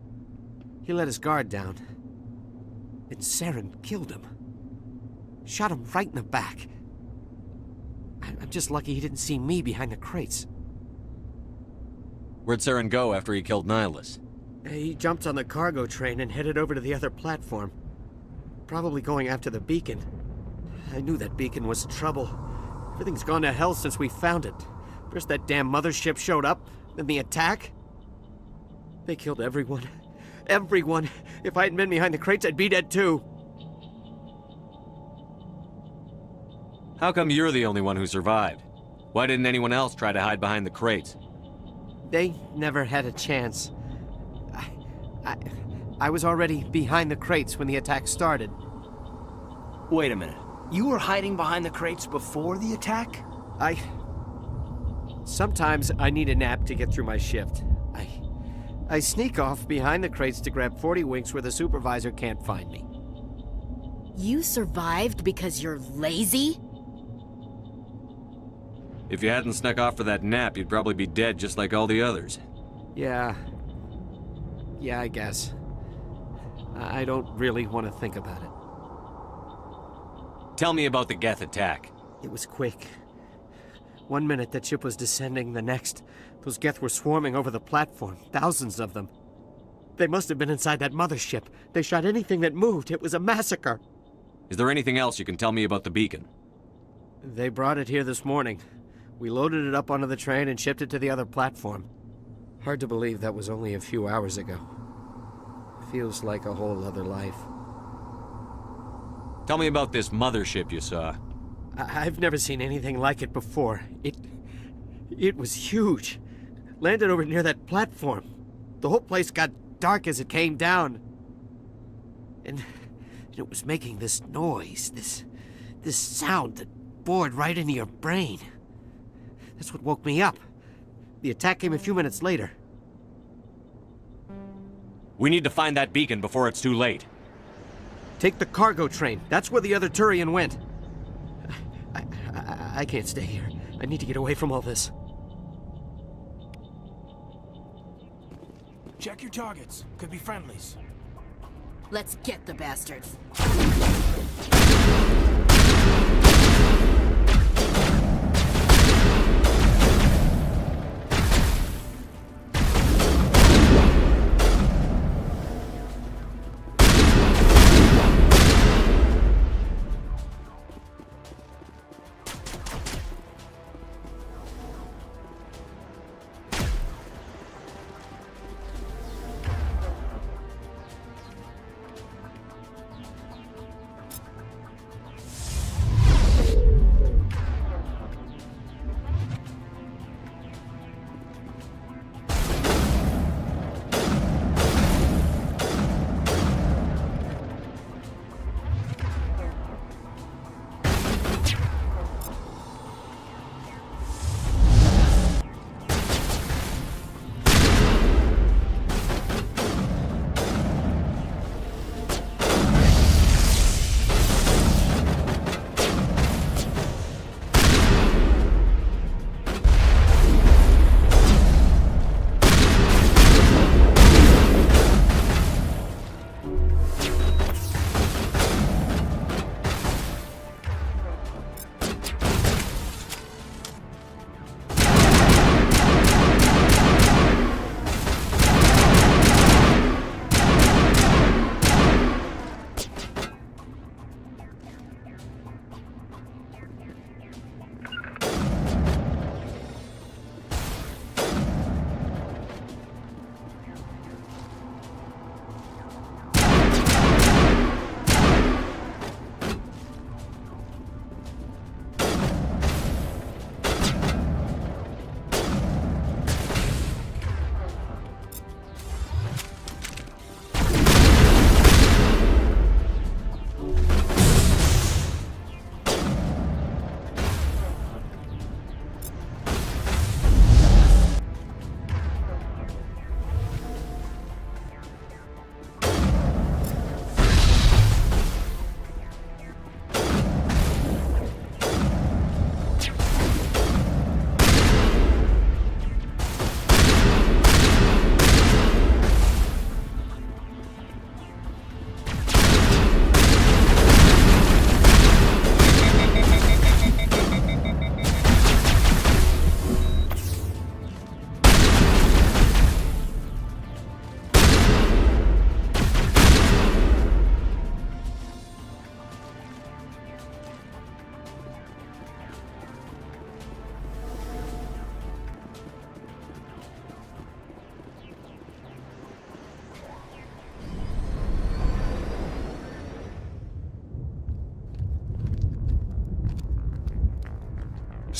Speaker 7: He let his guard down. And Saren killed him. Shot him right in the back. I'm just lucky he didn't see me behind the crates.
Speaker 8: Where'd Saren go after he killed Nihilus?
Speaker 7: He jumped on the cargo train and headed over to the other platform. Probably going after the beacon. I knew that beacon was trouble. Everything's gone to hell since we found it. First that damn mothership showed up, then the attack. They killed everyone. Everyone! If I hadn't been behind the crates, I'd be dead too.
Speaker 8: How come you're the only one who survived? Why didn't anyone else try to hide behind the crates?
Speaker 7: They never had a chance. I was already behind the crates when the attack started.
Speaker 19: Wait a minute. You were hiding behind the crates before the attack?
Speaker 7: Sometimes I need a nap to get through my shift. I sneak off behind the crates to grab 40 winks where the supervisor can't find me.
Speaker 17: You survived because you're lazy?
Speaker 8: If you hadn't snuck off for that nap, you'd probably be dead just like all the others.
Speaker 7: Yeah, I guess. I don't really want to think about it.
Speaker 8: Tell me about the Geth attack.
Speaker 7: It was quick. 1 minute that ship was descending, the next, those Geth were swarming over the platform, thousands of them. They must have been inside that mothership. They shot anything that moved. It was a massacre.
Speaker 8: Is there anything else you can tell me about the beacon?
Speaker 7: They brought it here this morning. We loaded it up onto the train and shipped it to the other platform. Hard to believe that was only a few hours ago. Feels like a whole other life.
Speaker 8: Tell me about this mothership you saw.
Speaker 7: I've never seen anything like it before. It was huge. Landed over near that platform. The whole place got dark as it came down. And it was making this noise, this sound that bored right into your brain. That's what woke me up. The attack came a few minutes later.
Speaker 8: We need to find that beacon before it's too late.
Speaker 7: Take the cargo train. That's where the other Turian went. I can't stay here. I need to get away from all this.
Speaker 19: Check your targets. Could be friendlies.
Speaker 17: Let's get the bastards.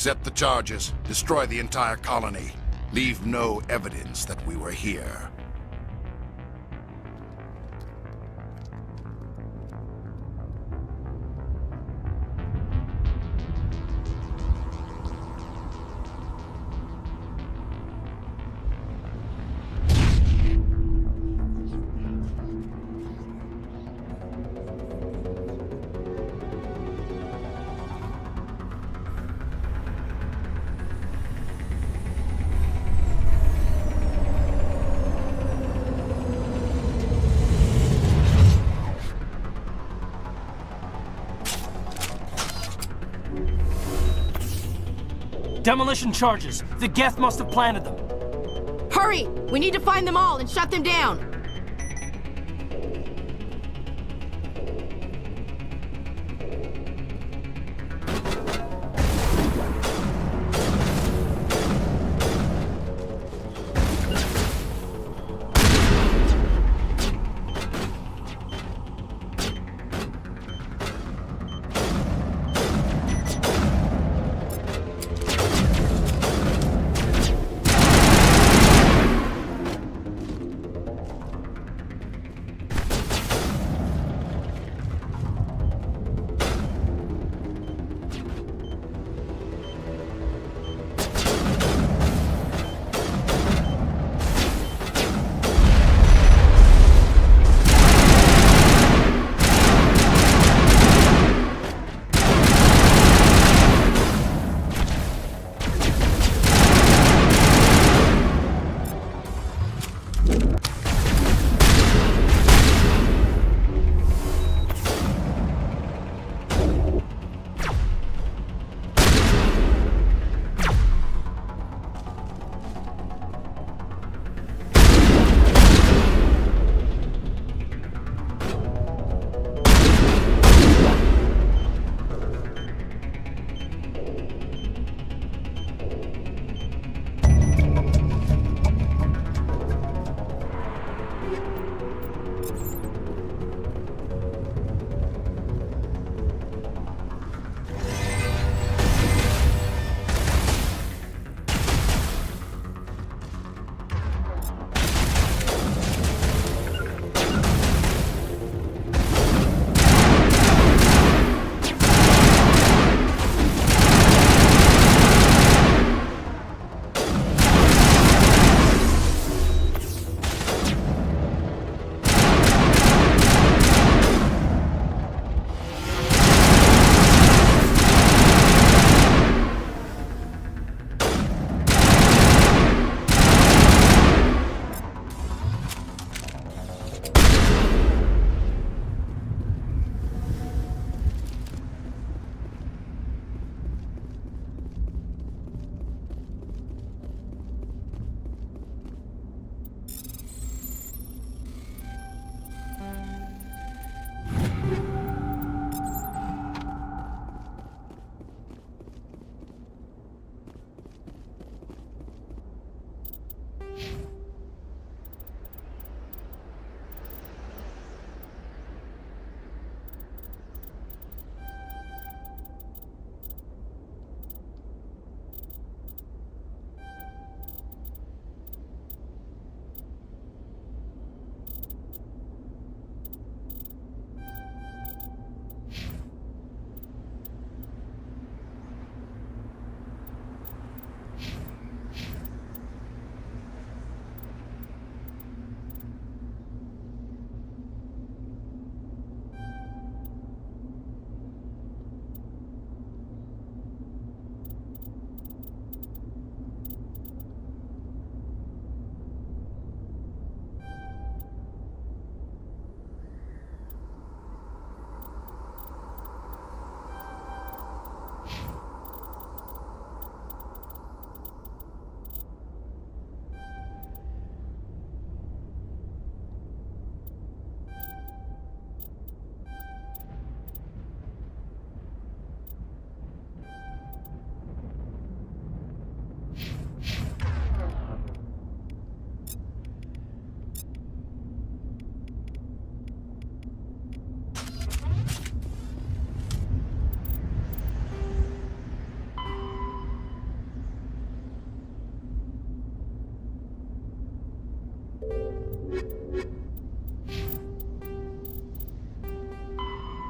Speaker 20: Set the charges. Destroy the entire colony. Leave no evidence that we were here.
Speaker 19: Demolition charges. The Geth must have planted them.
Speaker 17: Hurry! We need to find them all and shut them down!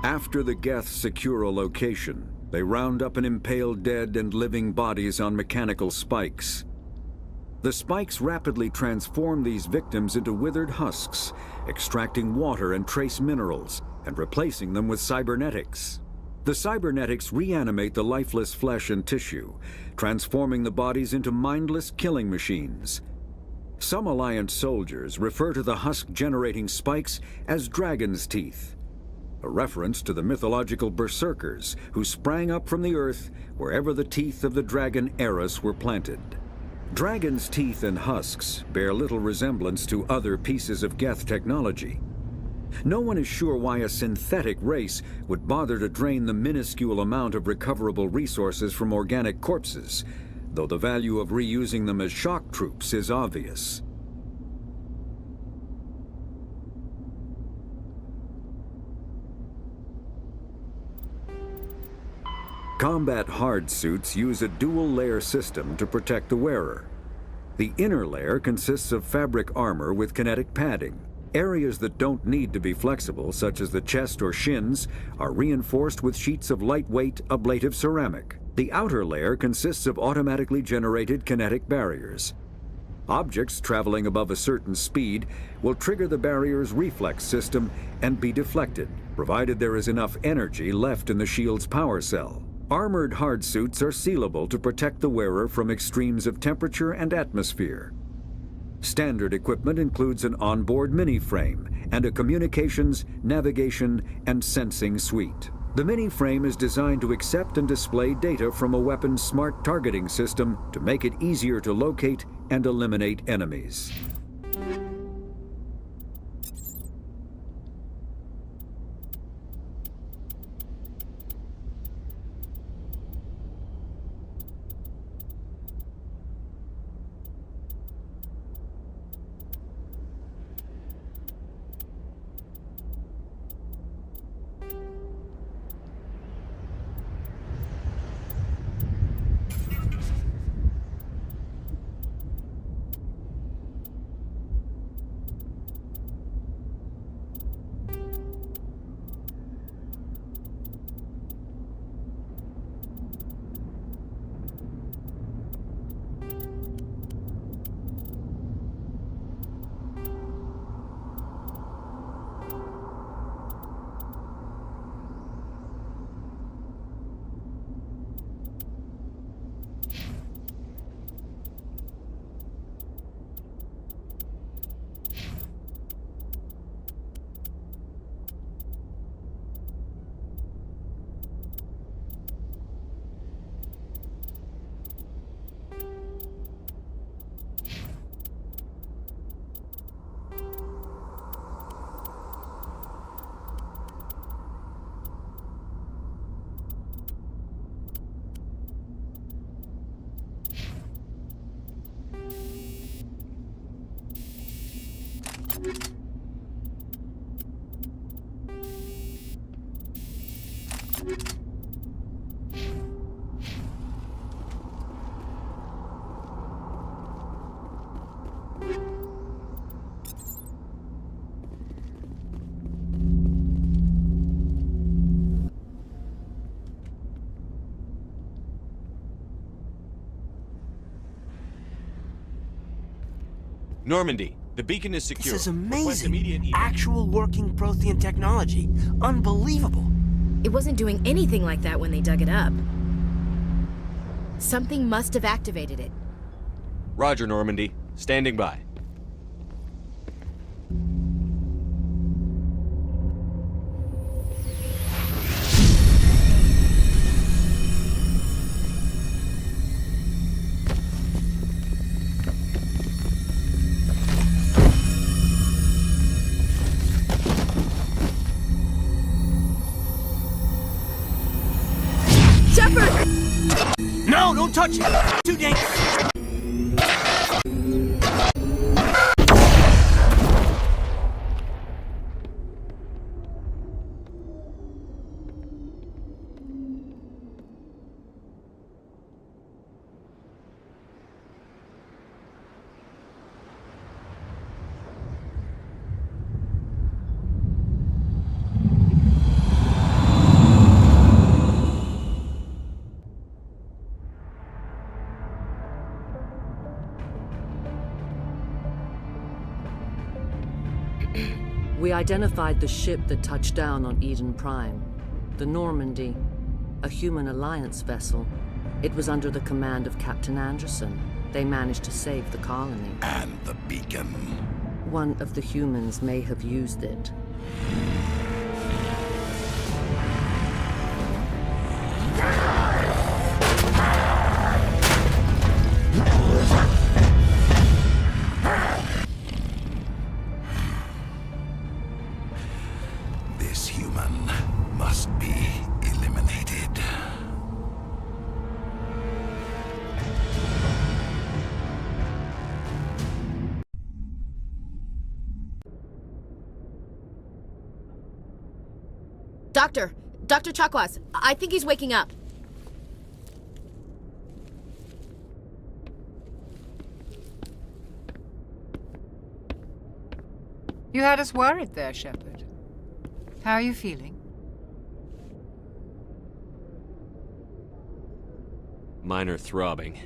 Speaker 9: After the Geth secure a location, they round up and impale dead and living bodies on mechanical spikes. The spikes rapidly transform these victims into withered husks, extracting water and trace minerals, and replacing them with cybernetics. The cybernetics reanimate the lifeless flesh and tissue, transforming the bodies into mindless killing machines. Some Alliance soldiers refer to the husk-generating spikes as dragon's teeth, a reference to the mythological berserkers who sprang up from the earth wherever the teeth of the dragon Eris were planted. Dragon's teeth and husks bear little resemblance to other pieces of Geth technology. No one is sure why a synthetic race would bother to drain the minuscule amount of recoverable resources from organic corpses, though the value of reusing them as shock troops is obvious. Combat hard suits use a dual-layer system to protect the wearer. The inner layer consists of fabric armor with kinetic padding. Areas that don't need to be flexible, such as the chest or shins, are reinforced with sheets of lightweight, ablative ceramic. The outer layer consists of automatically generated kinetic barriers. Objects traveling above a certain speed will trigger the barrier's reflex system and be deflected, provided there is enough energy left in the shield's power cell. Armored hard suits are sealable to protect the wearer from extremes of temperature and atmosphere. Standard equipment includes an onboard mini-frame and a communications, navigation, and sensing suite. The mini-frame is designed to accept and display data from a weapon's smart targeting system to make it easier to locate and eliminate enemies.
Speaker 8: Normandy, the beacon is secure.
Speaker 19: This is
Speaker 8: Request
Speaker 19: amazing.
Speaker 8: immediate
Speaker 19: Actual working Prothean technology. Unbelievable.
Speaker 17: It wasn't doing anything like that when they dug it up. Something must have activated it.
Speaker 8: Roger, Normandy. Standing by.
Speaker 19: No, don't touch it! Too dangerous!
Speaker 1: We identified the ship that touched down on Eden Prime. The Normandy. A human alliance vessel. It was under the command of Captain Anderson. They managed to save the colony.
Speaker 20: And the beacon.
Speaker 1: One of the humans may have used it.
Speaker 20: This human must be eliminated.
Speaker 17: Dr. Chakwas, I think he's waking up.
Speaker 13: You had us worried there, Shepard. How are you feeling?
Speaker 8: Minor throbbing.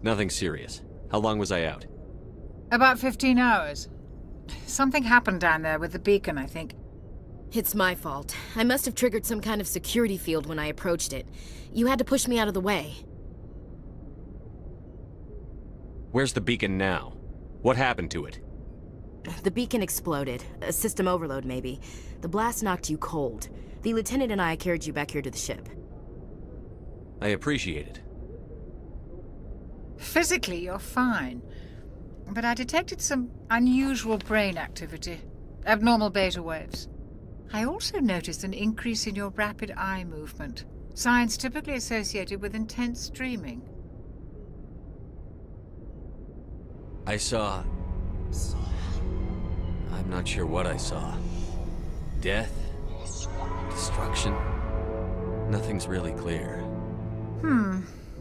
Speaker 8: Nothing serious. How long was I out?
Speaker 13: About 15 hours. Something happened down there with the beacon, I think.
Speaker 17: It's my fault. I must have triggered some kind of security field when I approached it. You had to push me out of the way.
Speaker 8: Where's the beacon now? What happened to it?
Speaker 17: The beacon exploded. A system overload, maybe. The blast knocked you cold. The lieutenant and I carried you back here to the ship.
Speaker 8: I appreciate it.
Speaker 13: Physically, you're fine. But I detected some unusual brain activity. Abnormal beta waves. I also noticed an increase in your rapid eye movement. Signs typically associated with intense dreaming.
Speaker 8: I saw... I'm not sure what I saw. Death? Destruction? Nothing's really clear.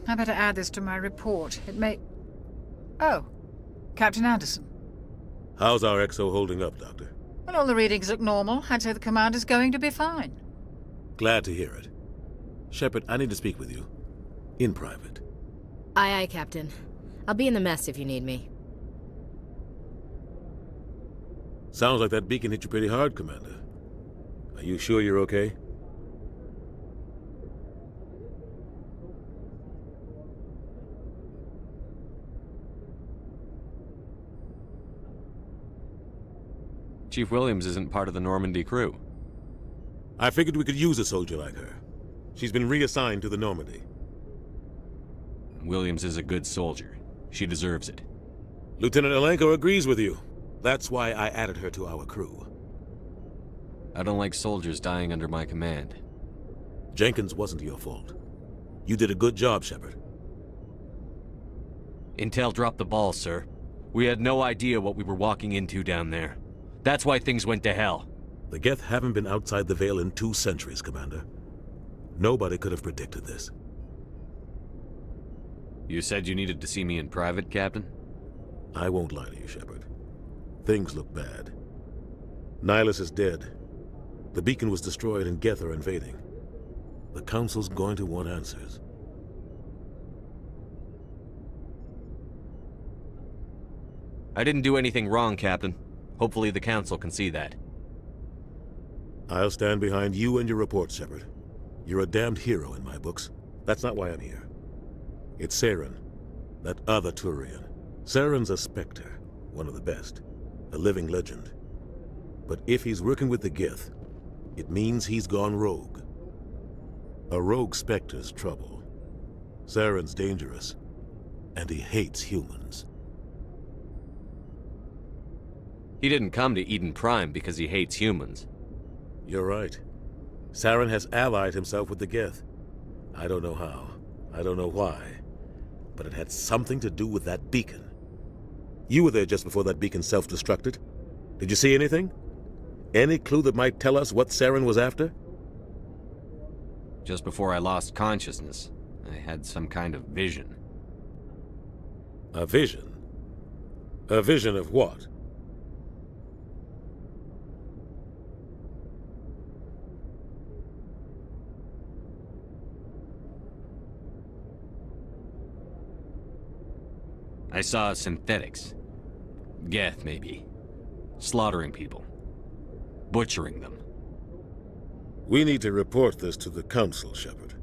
Speaker 13: I better add this to my report. It may... Oh, Captain Anderson.
Speaker 14: How's our XO holding up, Doctor?
Speaker 13: Well, all the readings look normal. I'd say the commander's going to be fine.
Speaker 14: Glad to hear it. Shepard, I need to speak with you. In private.
Speaker 17: Aye, aye, Captain. I'll be in the mess if you need me.
Speaker 14: Sounds like that beacon hit you pretty hard, Commander. Are you sure you're okay?
Speaker 8: Chief Williams isn't part of the Normandy crew.
Speaker 14: I figured we could use a soldier like her. She's been reassigned to the Normandy.
Speaker 8: Williams is a good soldier. She deserves it.
Speaker 14: Lieutenant Alenko agrees with you. That's why I added her to our crew.
Speaker 8: I don't like soldiers dying under my command.
Speaker 14: Jenkins wasn't your fault. You did a good job, Shepard.
Speaker 8: Intel dropped the ball, sir. We had no idea what we were walking into down there. That's why things went to hell.
Speaker 14: The Geth haven't been outside the Veil in 2 centuries, Commander. Nobody could have predicted this.
Speaker 8: You said you needed to see me in private, Captain?
Speaker 14: I won't lie to you, Shepard. Things look bad. Nihilus is dead. The beacon was destroyed and Geth are invading. The Council's going to want answers.
Speaker 8: I didn't do anything wrong, Captain. Hopefully the Council can see that.
Speaker 14: I'll stand behind you and your report, Shepard. You're a damned hero in my books. That's not why I'm here. It's Saren, that other Turian. Saren's a Spectre, one of the best. A living legend. But if he's working with the Geth, it means he's gone rogue. A rogue Spectre's trouble. Saren's dangerous, and he hates humans.
Speaker 8: He didn't come to Eden Prime because he hates humans.
Speaker 14: You're right. Saren has allied himself with the Geth. I don't know how. I don't know why. But it had something to do with that beacon. You were there just before that beacon self-destructed. Did you see anything? Any clue that might tell us what Saren was after?
Speaker 8: Just before I lost consciousness, I had some kind of vision.
Speaker 14: A vision? A vision of what?
Speaker 8: I saw synthetics. Geth, maybe. Slaughtering people. butchering them.
Speaker 14: We need to report this to the Council, Shepard.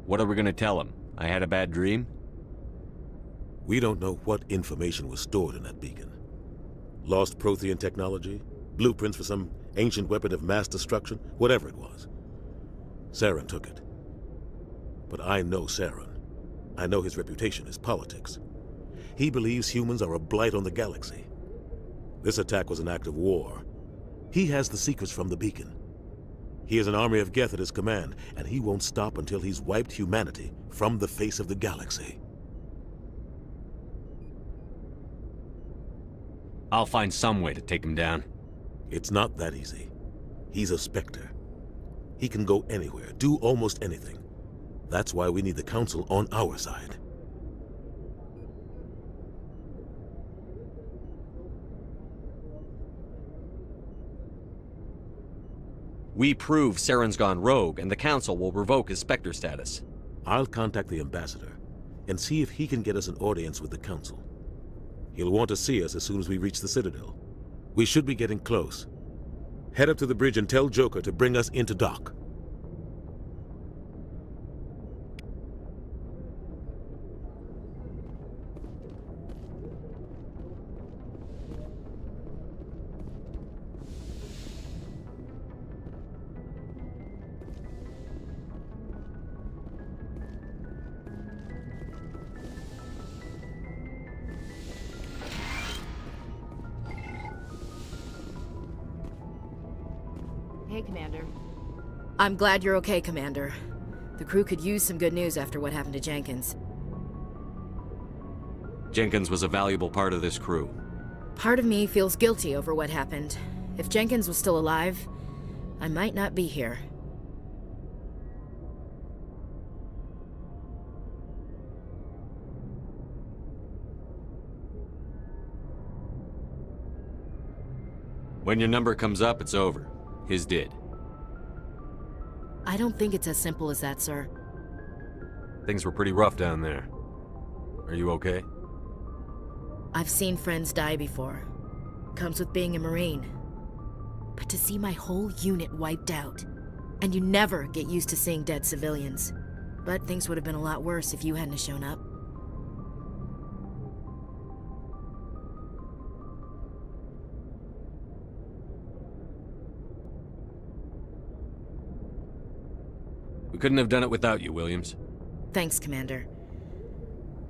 Speaker 8: What are we gonna tell them? I had a bad dream?
Speaker 14: We don't know what information was stored in that beacon. Lost Prothean technology? Blueprints for some ancient weapon of mass destruction? Whatever it was. Saren took it. But I know Saren. I know his reputation is politics. He believes humans are a blight on the galaxy. This attack was an act of war. He has the secrets from the beacon. He has an army of Geth at his command, and he won't stop until he's wiped humanity from the face of the galaxy.
Speaker 8: I'll find some way to take him down.
Speaker 14: It's not that easy. He's a Spectre. He can go anywhere, do almost anything. That's why we need the Council on our side.
Speaker 8: We prove Saren's gone rogue, and the Council will revoke his Spectre status.
Speaker 14: I'll contact the Ambassador and see if he can get us an audience with the Council. He'll want to see us as soon as we reach the Citadel. We should be getting close. Head up to the bridge and tell Joker to bring us into dock.
Speaker 17: Hey, Commander. I'm glad you're okay, Commander. The crew could use some good news after what happened to Jenkins.
Speaker 8: Jenkins was a valuable part of this crew.
Speaker 17: Part of me feels guilty over what happened. If Jenkins was still alive, I might not be here.
Speaker 8: When your number comes up, it's over. His did.
Speaker 17: I don't think it's as simple as that, sir.
Speaker 8: Things were pretty rough down there. Are you okay?
Speaker 17: I've seen friends die before. Comes with being a Marine. But to see my whole unit wiped out, and you never get used to seeing dead civilians. But things would have been a lot worse if you hadn't shown up.
Speaker 8: We couldn't have done it without you, Williams.
Speaker 17: Thanks, Commander.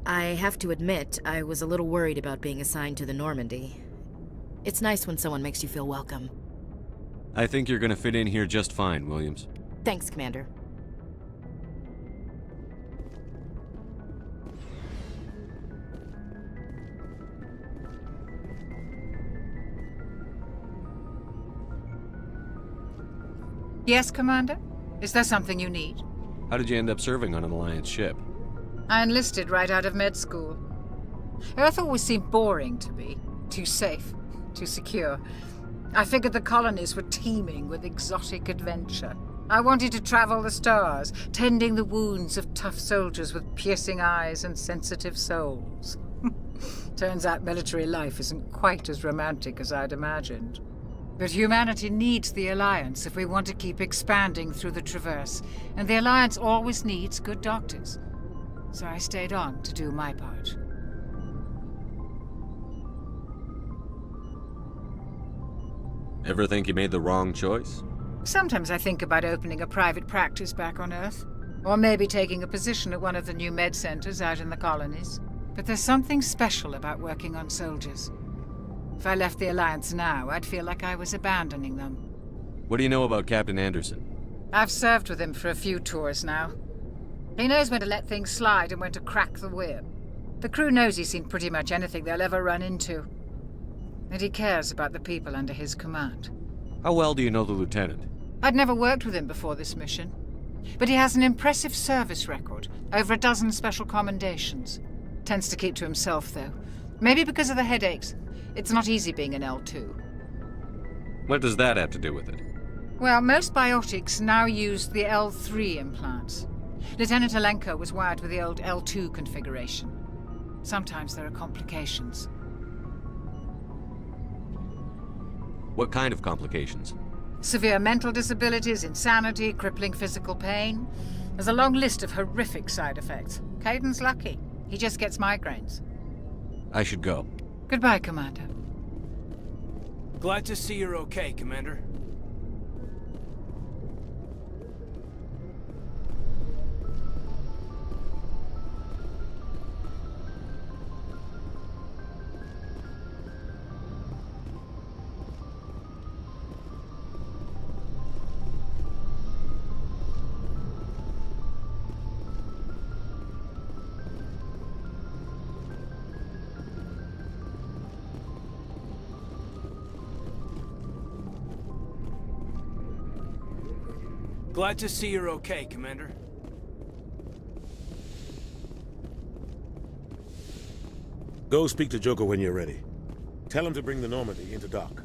Speaker 17: I have to admit, I was a little worried about being assigned to the Normandy. It's nice when someone makes you feel welcome.
Speaker 8: I think you're gonna fit in here just fine, Williams.
Speaker 17: Thanks, Commander.
Speaker 13: Yes, Commander? Is there something you need?
Speaker 8: How did you end up serving on an Alliance ship?
Speaker 13: I enlisted right out of med school. Earth always seemed boring to me. Too safe, too secure. I figured the colonies were teeming with exotic adventure. I wanted to travel the stars, tending the wounds of tough soldiers with piercing eyes and sensitive souls. Turns out military life isn't quite as romantic as I'd imagined. But humanity needs the Alliance if we want to keep expanding through the Traverse, and the Alliance always needs good doctors. So I stayed on to do my part.
Speaker 8: Ever think you made the wrong choice?
Speaker 13: Sometimes I think about opening a private practice back on Earth, or maybe taking a position at one of the new med centers out in the colonies. But there's something special about working on soldiers. If I left the Alliance now, I'd feel like I was abandoning them.
Speaker 8: What do you know about Captain Anderson?
Speaker 13: I've served with him for a few tours now. He knows when to let things slide and when to crack the whip. The crew knows he's seen pretty much anything they'll ever run into. And he cares about the people under his command.
Speaker 8: How well do you know the Lieutenant?
Speaker 13: I'd never worked with him before this mission. But he has an impressive service record, over a dozen special commendations. Tends to keep to himself, though. Maybe because of the headaches. It's not easy being an L2.
Speaker 8: What does that have to do with it?
Speaker 13: Well, most biotics now use the L3 implants. Lieutenant Alenko was wired with the old L2 configuration. Sometimes there are complications.
Speaker 8: What kind of complications?
Speaker 13: Severe mental disabilities, insanity, crippling physical pain. There's a long list of horrific side effects. Caden's lucky. He just gets migraines.
Speaker 8: I should go.
Speaker 13: Goodbye, Commander.
Speaker 19: Glad to see you're okay, Commander. Glad to see you're okay, Commander.
Speaker 14: Go speak to Joker when you're ready. Tell him to bring the Normandy into dock.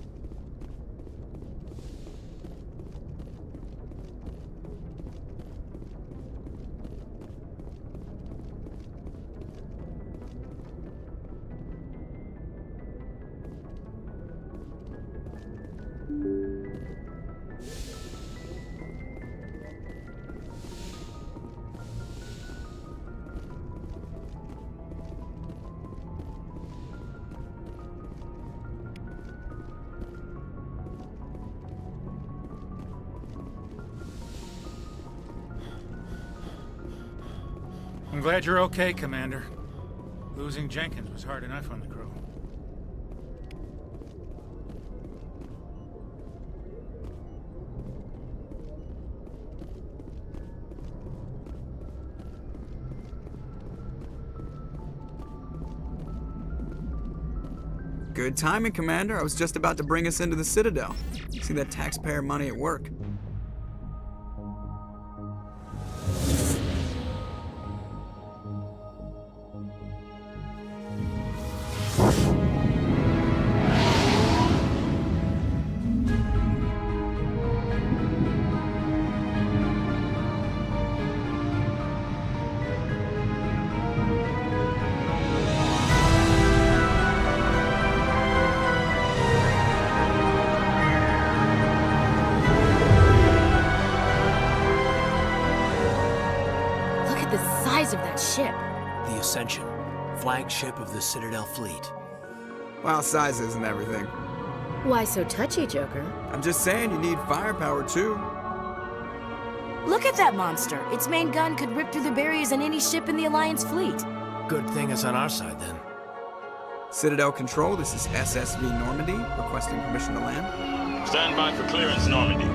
Speaker 10: I'm glad you're okay, Commander. Losing Jenkins was hard enough on the crew.
Speaker 5: Good timing, Commander. I was just about to bring us into the Citadel. See that taxpayer money at work.
Speaker 17: Of that ship.
Speaker 19: The Ascension, flagship of the Citadel fleet.
Speaker 5: Well, size isn't everything.
Speaker 17: Why so touchy, Joker?
Speaker 5: I'm just saying you need firepower too.
Speaker 17: Look at that monster. Its main gun could rip through the barriers in any ship in the Alliance fleet.
Speaker 19: Good thing it's on our side then.
Speaker 5: Citadel Control, this is SSV Normandy, requesting permission to land.
Speaker 21: Stand by for clearance, Normandy.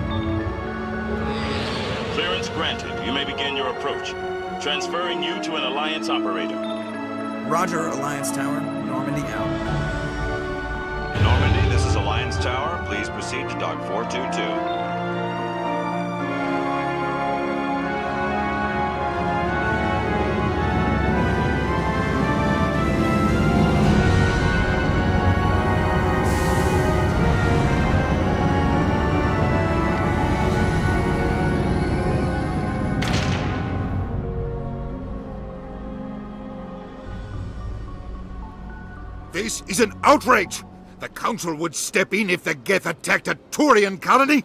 Speaker 21: Clearance granted. You may begin your approach. Transferring you to an Alliance operator.
Speaker 5: Roger, Alliance Tower. Normandy out.
Speaker 21: Normandy, this is Alliance Tower. Please proceed to Dock 422.
Speaker 2: This is an outrage! The Council would step in if the Geth attacked a Turian colony?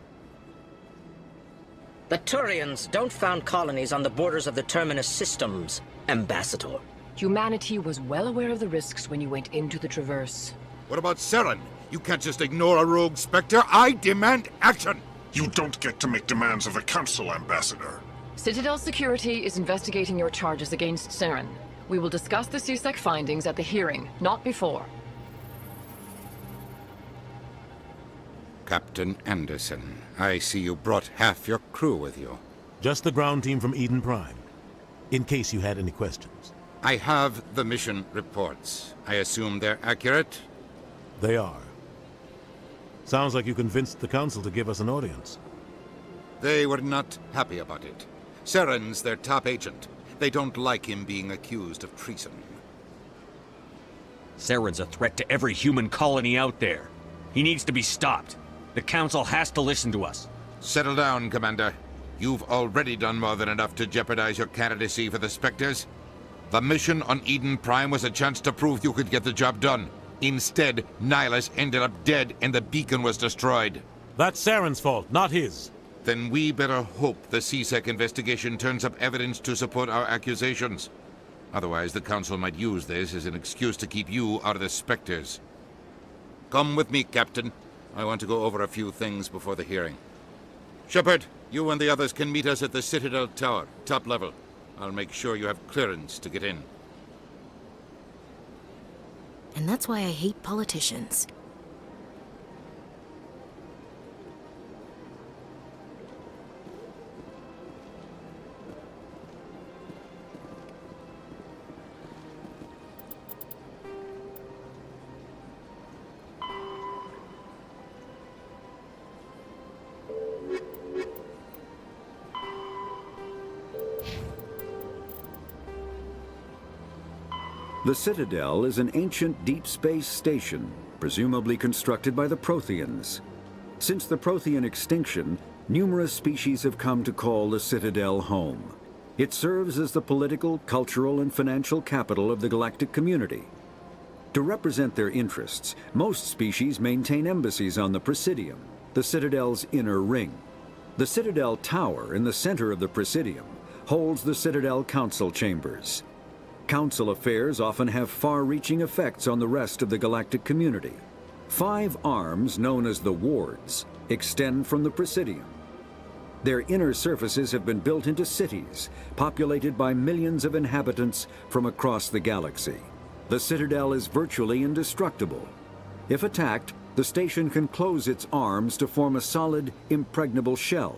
Speaker 22: The Turians don't found colonies on the borders of the Terminus systems, Ambassador.
Speaker 23: Humanity was well aware of the risks when you went into the Traverse.
Speaker 2: What about Saren? You can't just ignore a rogue Spectre. I demand action!
Speaker 24: You don't get to make demands of the Council, Ambassador.
Speaker 23: Citadel Security is investigating your charges against Saren. We will discuss the CSEC findings at the hearing, not before.
Speaker 2: Captain Anderson, I see you brought half your crew with you.
Speaker 14: Just the ground team from Eden Prime, in case you had any questions.
Speaker 2: I have the mission reports. I assume they're accurate?
Speaker 14: They are. Sounds like you convinced the Council to give us an audience.
Speaker 2: They were not happy about it. Saren's their top agent. They don't like him being accused of treason.
Speaker 25: Saren's a threat to every human colony out there. He needs to be stopped. The Council has to listen to us.
Speaker 2: Settle down, Commander. You've already done more than enough to jeopardize your candidacy for the Spectres. The mission on Eden Prime was a chance to prove you could get the job done. Instead, Nihilus ended up dead and the beacon was destroyed.
Speaker 14: That's Saren's fault, not his.
Speaker 2: Then we better hope the C-Sec investigation turns up evidence to support our accusations. Otherwise, the Council might use this as an excuse to keep you out of the Spectres. Come with me, Captain. I want to go over a few things before the hearing. Shepard, you and the others can meet us at the Citadel Tower, top level. I'll make sure you have clearance to get in.
Speaker 17: And that's why I hate politicians.
Speaker 9: The Citadel is an ancient deep space station, presumably constructed by the Protheans. Since the Prothean extinction, numerous species have come to call the Citadel home. It serves as the political, cultural, and financial capital of the galactic community. To represent their interests, most species maintain embassies on the Presidium, the Citadel's inner ring. The Citadel Tower in the center of the Presidium holds the Citadel Council chambers. Council affairs often have far-reaching effects on the rest of the galactic community. 5 arms, known as the Wards, extend from the Presidium. Their inner surfaces have been built into cities, populated by millions of inhabitants from across the galaxy. The Citadel is virtually indestructible. If attacked, the station can close its arms to form a solid, impregnable shell.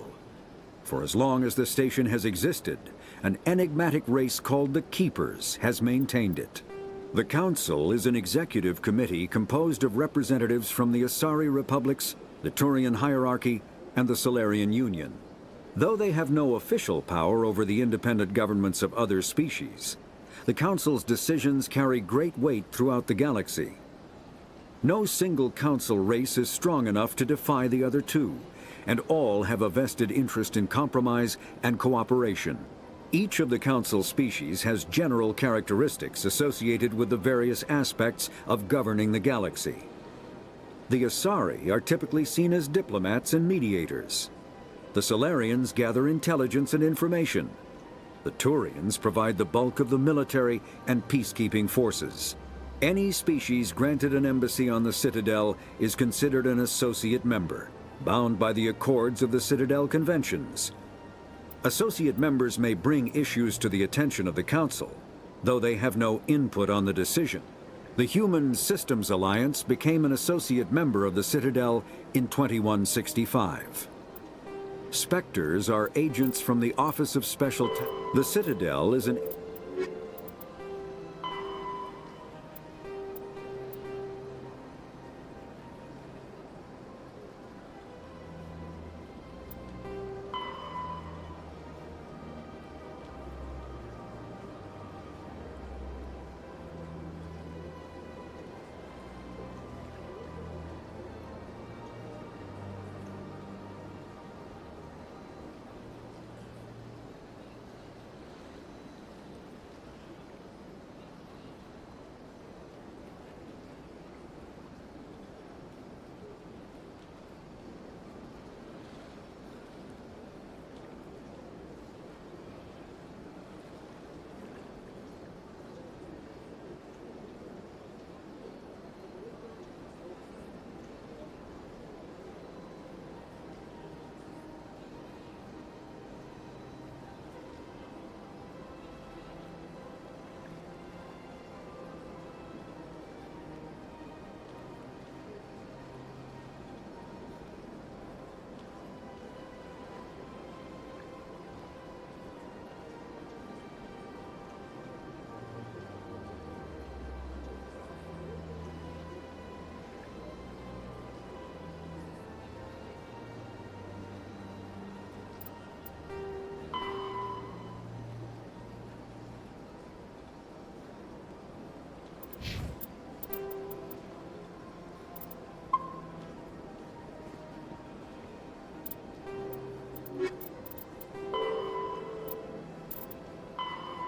Speaker 9: For as long as the station has existed, an enigmatic race called the Keepers has maintained it. The Council is an executive committee composed of representatives from the Asari Republics, the Turian Hierarchy, and the Solarian Union. Though they have no official power over the independent governments of other species, the Council's decisions carry great weight throughout the galaxy. No single Council race is strong enough to defy the other two, and all have a vested interest in compromise and cooperation. Each of the Council species has general characteristics associated with the various aspects of governing the galaxy. The Asari are typically seen as diplomats and mediators. The Solarians gather intelligence and information. The Turians provide the bulk of the military and peacekeeping forces. Any species granted an embassy on the Citadel is considered an associate member, bound by the accords of the Citadel Conventions. Associate members may bring issues to the attention of the Council, though they have no input on the decision. The Human Systems Alliance became an associate member of the Citadel in 2165. Spectres are agents from the Office of Special... The Citadel is an...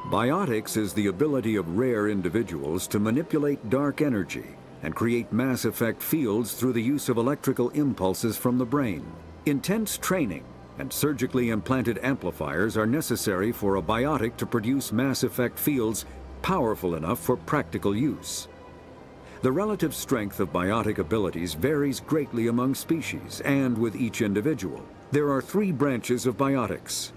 Speaker 9: Biotics is the ability of rare individuals to manipulate dark energy, and create mass effect fields through the use of electrical impulses from the brain. Intense training and surgically implanted amplifiers are necessary for a biotic to produce mass effect fields powerful enough for practical use. The relative strength of biotic abilities varies greatly among species and with each individual. There are 3 branches of biotics.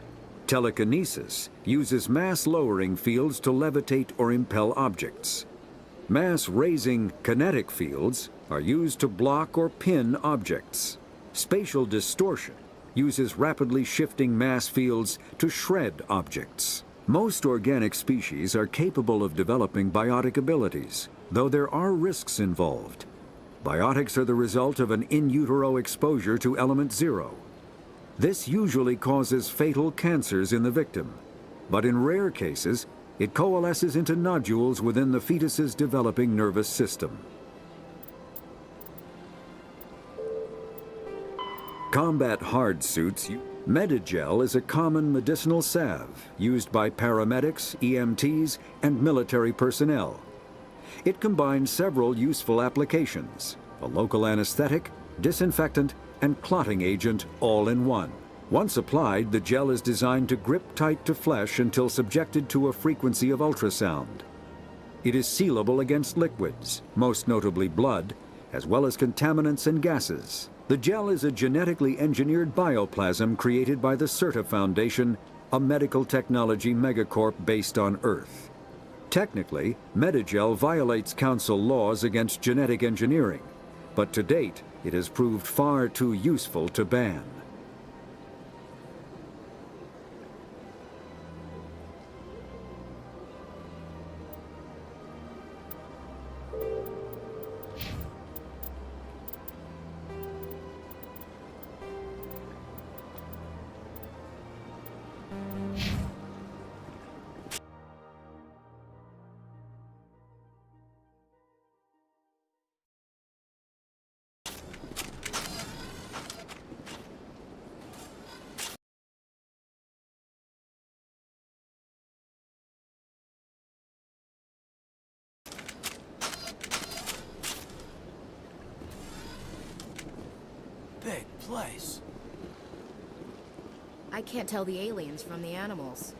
Speaker 9: Telekinesis uses mass-lowering fields to levitate or impel objects. Mass-raising kinetic fields are used to block or pin objects. Spatial distortion uses rapidly shifting mass fields to shred objects. Most organic species are capable of developing biotic abilities, though there are risks involved. Biotics are the result of an in utero exposure to element 0. This usually causes fatal cancers in the victim, but in rare cases, it coalesces into nodules within the fetus's developing nervous system. Combat hard suits. Medigel is a common medicinal salve used by paramedics, EMTs, and military personnel. It combines several useful applications: a local anesthetic, disinfectant, and clotting agent all in one. Once applied, the gel is designed to grip tight to flesh until subjected to a frequency of ultrasound. It is sealable against liquids, most notably blood, as well as contaminants and gases. The gel is a genetically engineered bioplasm created by the CERTA Foundation, a medical technology megacorp based on Earth. Technically, Medigel violates Council laws against genetic engineering, but to date, it has proved far too useful to ban.
Speaker 19: Big place.
Speaker 17: I can't tell the aliens from the animals.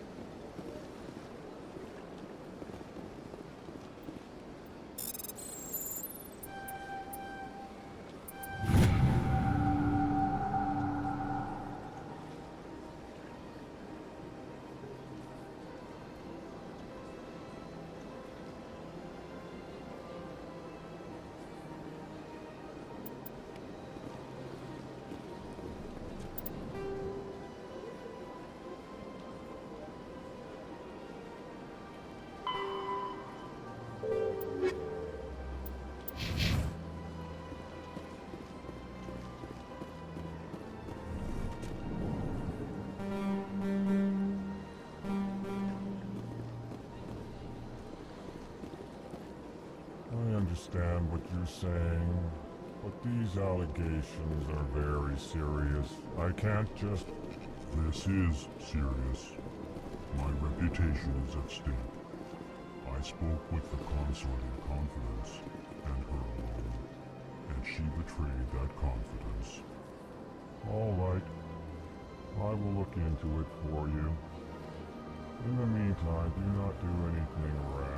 Speaker 3: I understand what you're saying, but these allegations are very serious. I can't just... This is serious. My reputation is at stake. I spoke with the consort in confidence, and her alone, and she betrayed that confidence. All right. I will look into it for you. In the meantime, do not do anything rash.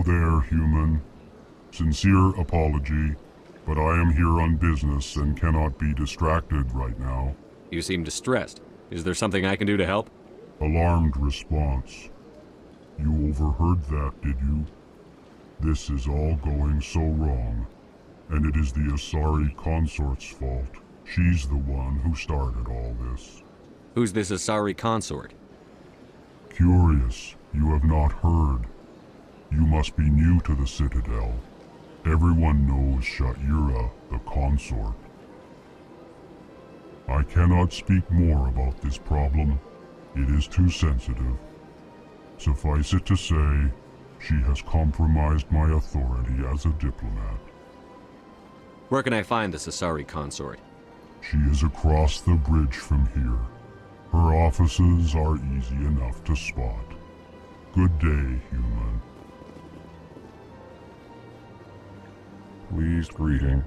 Speaker 3: Hello there, human. Sincere apology, but I am here on business and cannot be distracted right now.
Speaker 8: You seem distressed. Is there something I can do to help?
Speaker 3: Alarmed response. You overheard that, did you? This is all going so wrong, and it is the Asari consort's fault. She's the one who started all this.
Speaker 8: Who's this Asari consort?
Speaker 3: Curious, you have not heard. You must be new to the Citadel. Everyone knows Sha'ira, the consort. I cannot speak more about this problem. It is too sensitive. Suffice it to say, she has compromised my authority as a diplomat.
Speaker 8: Where can I find this Asari consort?
Speaker 3: She is across the bridge from here. Her offices are easy enough to spot. Good day, human. Pleased greeting.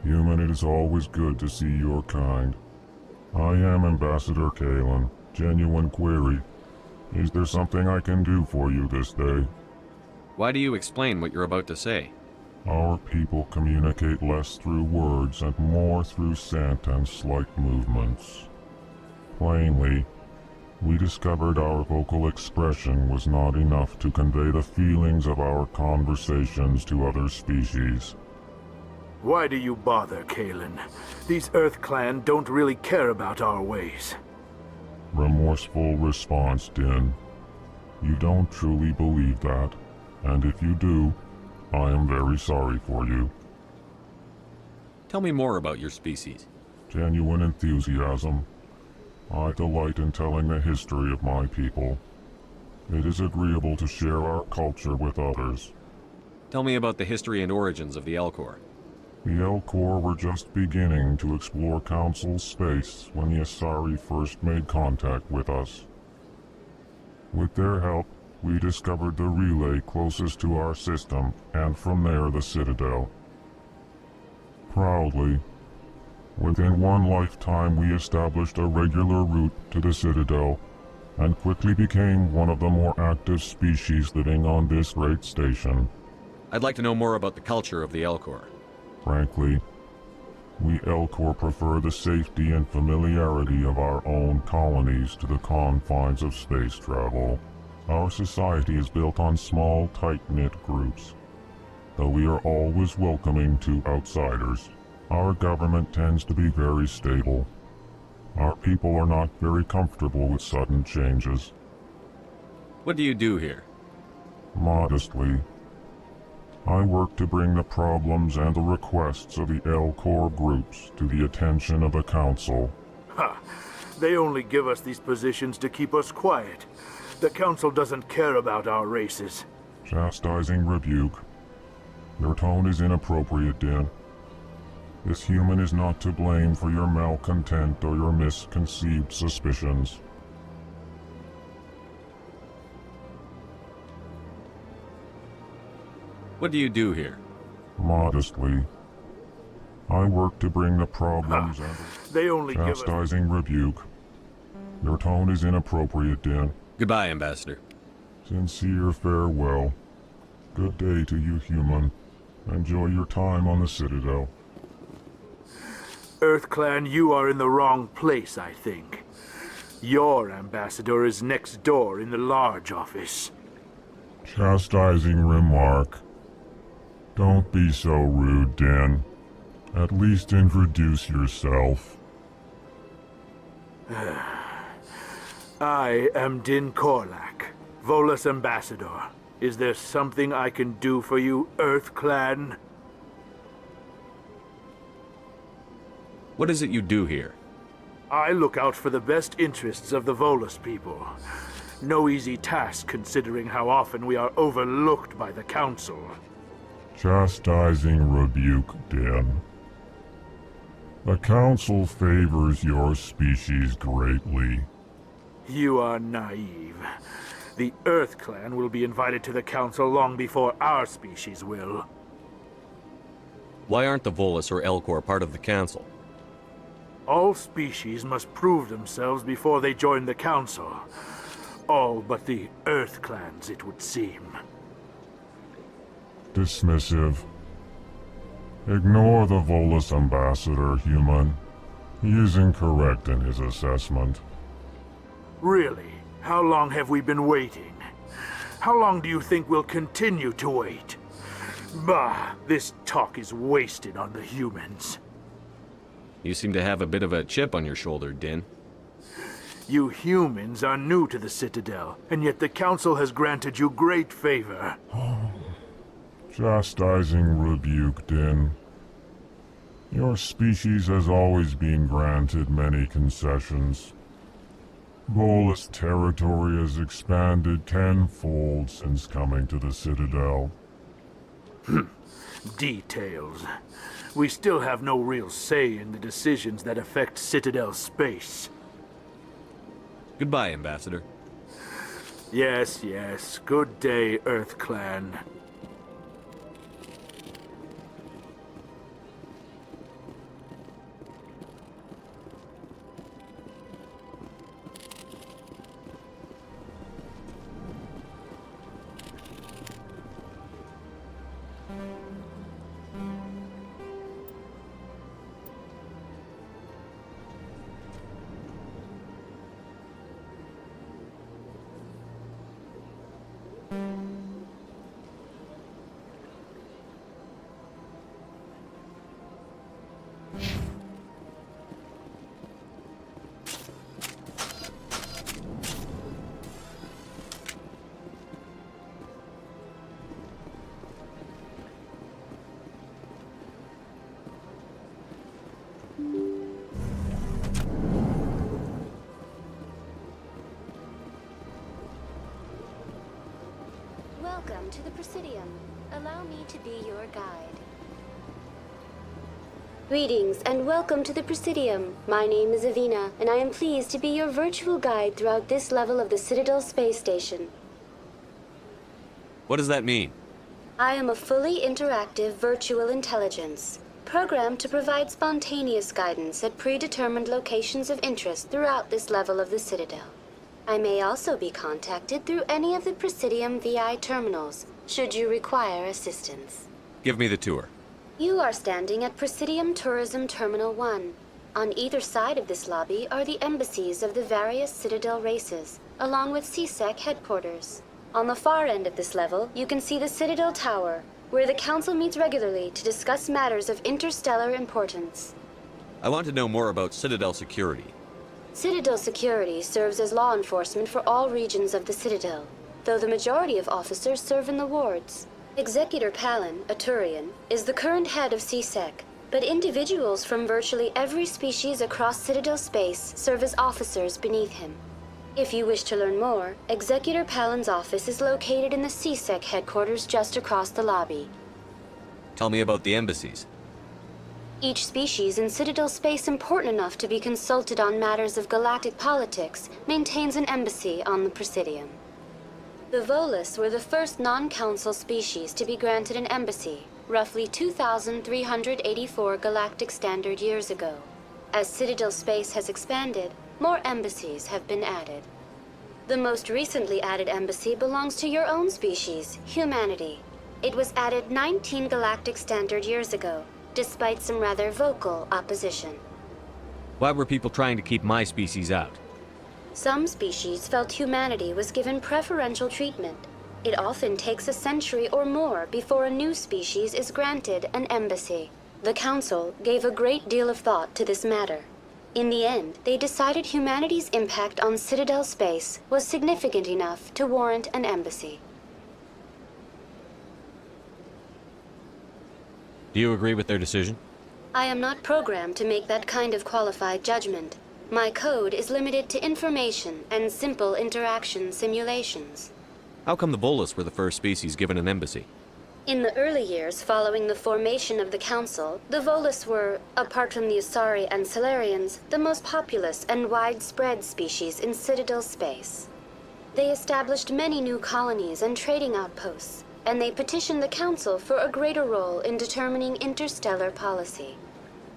Speaker 3: Human, it is always good to see your kind. I am Ambassador Kalen. Genuine query. Is there something I can do for you this day?
Speaker 8: Why do you explain what you're about to say?
Speaker 3: Our people communicate less through words and more through scent and slight movements. Plainly, we discovered our vocal expression was not enough to convey the feelings of our conversations to other species.
Speaker 4: Why do you bother, Kalen? These Earth Clan don't really care about our ways.
Speaker 3: Remorseful response, Din. You don't truly believe that, and if you do, I am very sorry for you.
Speaker 8: Tell me more about your species.
Speaker 3: Genuine enthusiasm. I delight in telling the history of my people. It is agreeable to share our culture with others.
Speaker 8: Tell me about the history and origins of the Elcor.
Speaker 3: The Elcor were just beginning to explore Council space when the Asari first made contact with us. With their help, we discovered the relay closest to our system, and from there the Citadel. Proudly, within one lifetime we established a regular route to the Citadel, and quickly became one of the more active species living on this great station.
Speaker 8: I'd like to know more about the culture of the Elcor.
Speaker 3: Frankly, we Elcor prefer the safety and familiarity of our own colonies to the confines of space travel. Our society is built on small, tight-knit groups. Though we are always welcoming to outsiders, our government tends to be very stable. Our people are not very comfortable with sudden changes.
Speaker 8: What do you do here?
Speaker 3: Modestly, I work to bring the problems and the requests of the Elcor groups to the attention of the Council.
Speaker 4: Ha! They only give us these positions to keep us quiet. The Council doesn't care about our races.
Speaker 3: Chastising rebuke. Your tone is inappropriate, Din. This human is not to blame for your malcontent or your misconceived suspicions.
Speaker 8: What do you do here?
Speaker 3: Modestly, I work to bring the problems and
Speaker 4: they only
Speaker 3: chastising rebuke. Your tone is inappropriate, Din.
Speaker 8: Goodbye, Ambassador.
Speaker 3: Sincere farewell. Good day to you, human. Enjoy your time on the Citadel.
Speaker 4: Earth Clan, you are in the wrong place, I think. Your ambassador is next door in the large office.
Speaker 3: Chastising remark. Don't be so rude, Din. At least introduce yourself.
Speaker 4: I am Din Korlak, Volus Ambassador. Is there something I can do for you, Earth Clan?
Speaker 8: What is it you do here?
Speaker 4: I look out for the best interests of the Volus people. No easy task considering how often we are overlooked by the Council.
Speaker 3: Chastising rebuke, Din. The Council favors your species greatly.
Speaker 4: You are naive. The Earth Clan will be invited to the Council long before our species will.
Speaker 8: Why aren't the Volus or Elcor part of the Council?
Speaker 4: All species must prove themselves before they join the Council. All but the Earth Clans, it would seem.
Speaker 3: dismissive. Ignore the Volus ambassador, human. He is incorrect in his assessment.
Speaker 4: Really? How long have we been waiting? How long do you think we'll continue to wait? Bah, this talk is wasted on the humans.
Speaker 8: You seem to have a bit of a chip on your shoulder, Din.
Speaker 4: You humans are new to the Citadel, and yet the Council has granted you great favor.
Speaker 3: Chastising rebuke, Din. Your species has always been granted many concessions. Volus territory has expanded tenfold since coming to the Citadel.
Speaker 4: Details. We still have no real say in the decisions that affect Citadel space.
Speaker 8: Goodbye, Ambassador.
Speaker 4: Yes, yes. Good day, Earth Clan.
Speaker 6: Welcome to the Presidium. Allow me to be your guide. Greetings and welcome to the Presidium. My name is Avina, and I am pleased to be your virtual guide throughout this level of the Citadel Space Station.
Speaker 8: What does that mean?
Speaker 6: I am a fully interactive virtual intelligence, programmed to provide spontaneous guidance at predetermined locations of interest throughout this level of the Citadel. I may also be contacted through any of the Presidium VI terminals, should you require assistance.
Speaker 8: Give me the tour.
Speaker 6: You are standing at Presidium Tourism Terminal 1. On either side of this lobby are the embassies of the various Citadel races, along with CSEC headquarters. On the far end of this level, you can see the Citadel Tower, where the Council meets regularly to discuss matters of interstellar importance.
Speaker 8: I want to know more about Citadel security.
Speaker 6: Citadel security serves as law enforcement for all regions of the Citadel, though the majority of officers serve in the wards. Executor Palin, a Turian, is the current head of CSEC, but individuals from virtually every species across Citadel space serve as officers beneath him. If you wish to learn more, Executor Palin's office is located in the CSEC headquarters just across the lobby.
Speaker 8: Tell me about the embassies.
Speaker 6: Each species in Citadel space important enough to be consulted on matters of galactic politics maintains an embassy on the Presidium. The Volus were the first non-council species to be granted an embassy, roughly 2,384 galactic standard years ago. As Citadel space has expanded, more embassies have been added. The most recently added embassy belongs to your own species, humanity. It was added 19 galactic standard years ago, despite some rather vocal opposition.
Speaker 8: Why were people trying to keep my species out?
Speaker 6: Some species felt humanity was given preferential treatment. It often takes a century or more before a new species is granted an embassy. The Council gave a great deal of thought to this matter. In the end, they decided humanity's impact on Citadel space was significant enough to warrant an embassy.
Speaker 8: Do you agree with their decision?
Speaker 6: I am not programmed to make that kind of qualified judgment. My code is limited to information and simple interaction simulations.
Speaker 8: How come the Volus were the first species given an embassy?
Speaker 6: In the early years following the formation of the Council, the Volus were, apart from the Asari and Salarians, the most populous and widespread species in Citadel space. They established many new colonies and trading outposts, and they petitioned the Council for a greater role in determining interstellar policy.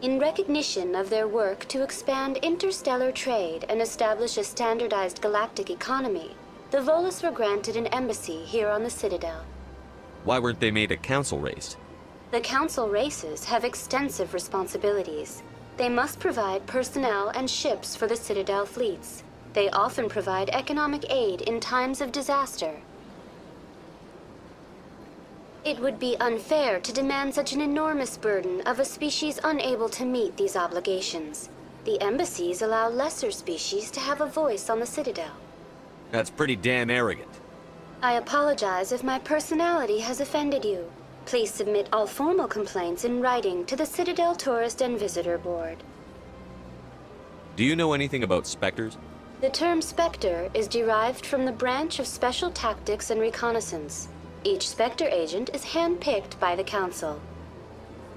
Speaker 6: In recognition of their work to expand interstellar trade and establish a standardized galactic economy, the Volus were granted an embassy here on the Citadel.
Speaker 8: Why weren't they made a council race?
Speaker 6: The council races have extensive responsibilities. They must provide personnel and ships for the Citadel fleets. They often provide economic aid in times of disaster. It would be unfair to demand such an enormous burden of a species unable to meet these obligations. The embassies allow lesser species to have a voice on the Citadel.
Speaker 8: That's pretty damn arrogant.
Speaker 6: I apologize if my personality has offended you. Please submit all formal complaints in writing to the Citadel Tourist and Visitor Board.
Speaker 8: Do you know anything about Spectres?
Speaker 6: The term Spectre is derived from the branch of Special Tactics and Reconnaissance. Each Spectre agent is handpicked by the Council.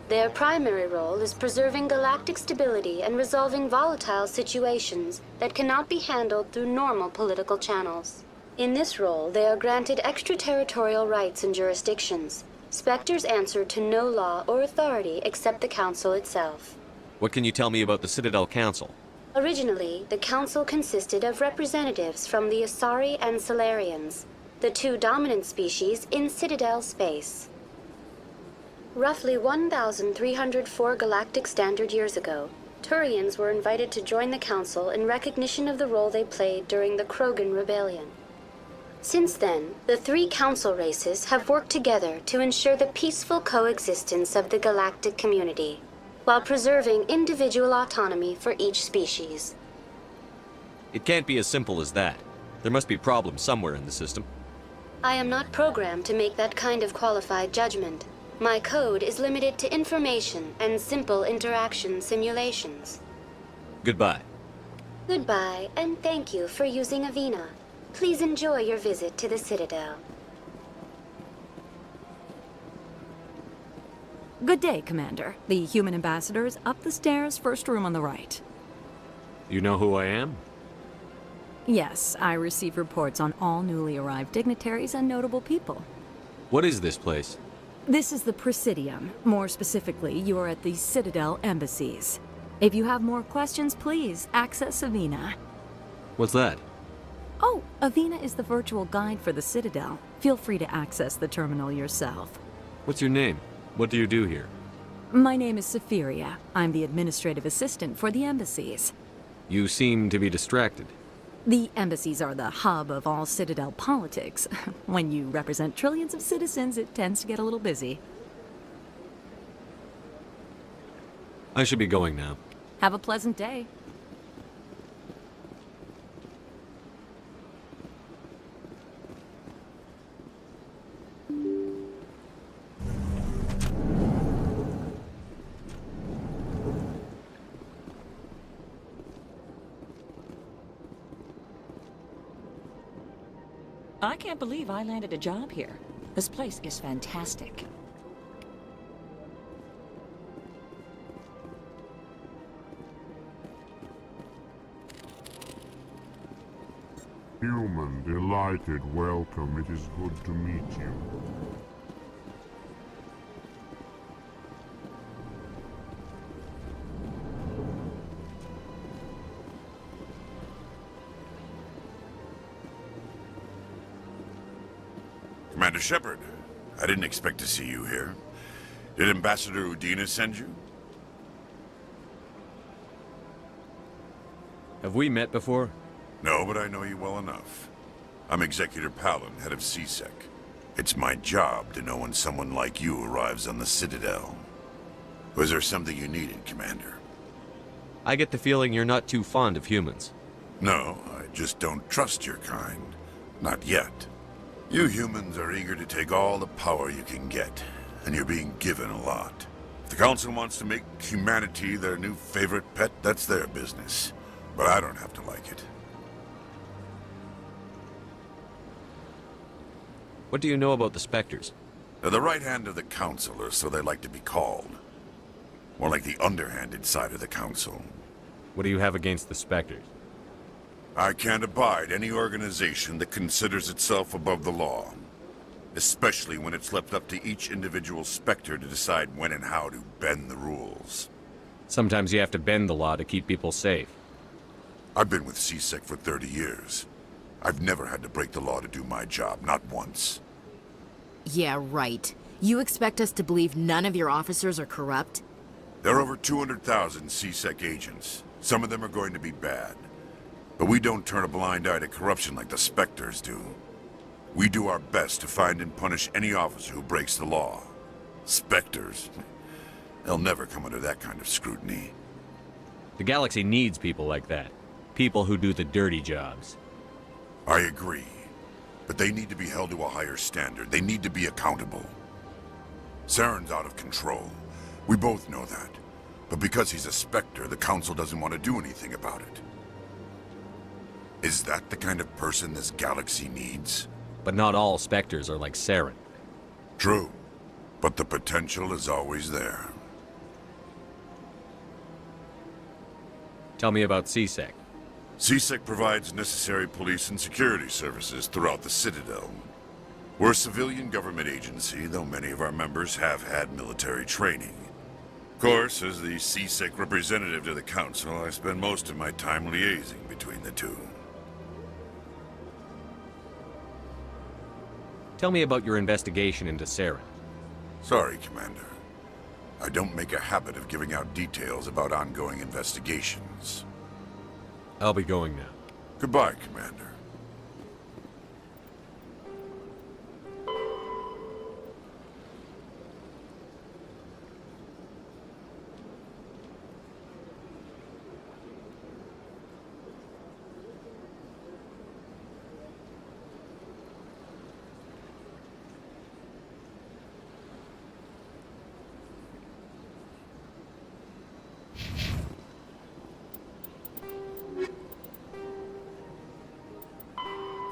Speaker 6: Their primary role is preserving galactic stability and resolving volatile situations that cannot be handled through normal political channels. In this role, they are granted extraterritorial rights and jurisdictions. Spectres answer to no law or authority except the Council itself.
Speaker 8: What can you tell me about the Citadel Council?
Speaker 6: Originally, the Council consisted of representatives from the Asari and Solarians, the two dominant species in Citadel space. Roughly 1,304 galactic standard years ago, Turians were invited to join the Council in recognition of the role they played during the Krogan Rebellion. Since then, the three Council races have worked together to ensure the peaceful coexistence of the galactic community, while preserving individual autonomy for each species.
Speaker 8: It can't be as simple as that. There must be problems somewhere in the system.
Speaker 6: I am not programmed to make that kind of qualified judgment. My code is limited to information and simple interaction simulations.
Speaker 8: Goodbye.
Speaker 6: Goodbye, and thank you for using Avina. Please enjoy your visit to the Citadel.
Speaker 11: Good day, Commander. The human ambassador is up the stairs, first room on the right.
Speaker 25: You know who I am?
Speaker 11: Yes, I receive reports on all newly arrived dignitaries and notable people.
Speaker 8: What is this place?
Speaker 11: This is the Presidium. More specifically, you are at the Citadel embassies. If you have more questions, please access Avina.
Speaker 8: What's that?
Speaker 11: Oh, Avina is the virtual guide for the Citadel. Feel free to access the terminal yourself.
Speaker 8: What's your name? What do you do here?
Speaker 11: My name is Safiria. I'm the administrative assistant for the embassies.
Speaker 8: You seem to be distracted.
Speaker 11: The embassies are the hub of all Citadel politics. When you represent trillions of citizens, it tends to get a little busy.
Speaker 8: I should be going now.
Speaker 11: Have a pleasant day.
Speaker 12: I can't believe I landed a job here. This place is fantastic.
Speaker 3: Human, delighted, welcome. It is good to meet you.
Speaker 24: Commander Shepard, I didn't expect to see you here. Did Ambassador Udina send you?
Speaker 8: Have we met before?
Speaker 24: No, but I know you well enough. I'm Executor Palin, head of CSEC. It's my job to know when someone like you arrives on the Citadel. Was there something you needed, Commander?
Speaker 8: I get the feeling you're not too fond of humans.
Speaker 24: No, I just don't trust your kind. Not yet. You humans are eager to take all the power you can get, and you're being given a lot. If the Council wants to make humanity their new favorite pet, that's their business. But I don't have to like it.
Speaker 8: What do you know about the Spectres?
Speaker 24: They're the right hand of the Council, or so they like to be called. More like the underhanded side of the Council.
Speaker 8: What do you have against the Spectres?
Speaker 24: I can't abide any organization that considers itself above the law. Especially when it's left up to each individual Spectre to decide when and how to bend the rules.
Speaker 8: Sometimes you have to bend the law to keep people safe.
Speaker 24: I've been with CSEC for 30 years. I've never had to break the law to do my job, not once.
Speaker 17: Yeah, right. You expect us to believe none of your officers are corrupt?
Speaker 24: There are over 200,000 C-Sec agents. Some of them are going to be bad. But we don't turn a blind eye to corruption like the Spectres do. We do our best to find and punish any officer who breaks the law. Spectres? They'll never come under that kind of scrutiny.
Speaker 25: The galaxy needs people like that. People who do the dirty jobs.
Speaker 24: I agree. But they need to be held to a higher standard. They need to be accountable. Saren's out of control. We both know that. But because he's a Spectre, the Council doesn't want to do anything about it. Is that the kind of person this galaxy needs?
Speaker 25: But not all Spectres are like Saren.
Speaker 24: True. But the potential is always there.
Speaker 25: Tell me about C-Sec.
Speaker 24: C-Sec provides necessary police and security services throughout the Citadel. We're a civilian government agency, though many of our members have had military training. Of course, as the C-Sec representative to the Council, I spend most of my time liaising between the two.
Speaker 25: Tell me about your investigation into Saren.
Speaker 24: Sorry, Commander. I don't make a habit of giving out details about ongoing investigations.
Speaker 25: I'll be going now.
Speaker 24: Goodbye, Commander.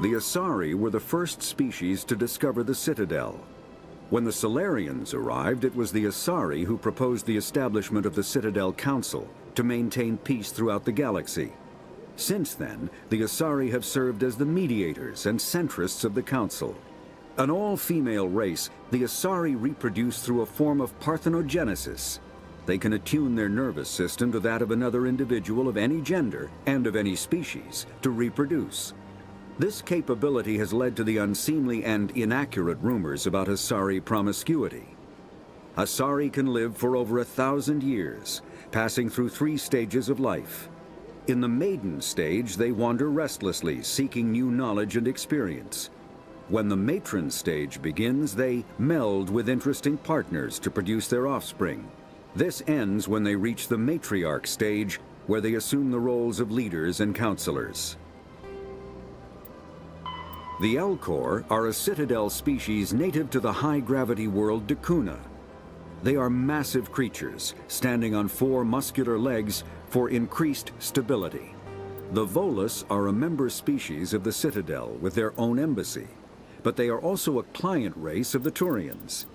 Speaker 9: The Asari were the first species to discover the Citadel. When the Solarians arrived, it was the Asari who proposed the establishment of the Citadel Council to maintain peace throughout the galaxy. Since then, the Asari have served as the mediators and centrists of the Council. An all-female race, the Asari reproduce through a form of parthenogenesis. They can attune their nervous system to that of another individual of any gender and of any species to reproduce. This capability has led to the unseemly and inaccurate rumors about Asari promiscuity. Asari can live for over 1,000 years, passing through 3 stages of life. In the maiden stage, they wander restlessly, seeking new knowledge and experience. When the matron stage begins, they meld with interesting partners to produce their offspring. This ends when they reach the matriarch stage, where they assume the roles of leaders and counselors. The Elcor are a Citadel species native to the high-gravity world D'Kuna. They are massive creatures, standing on 4 muscular legs for increased stability. The Volus are a member species of the Citadel with their own embassy, but they are also a client race of the Turians.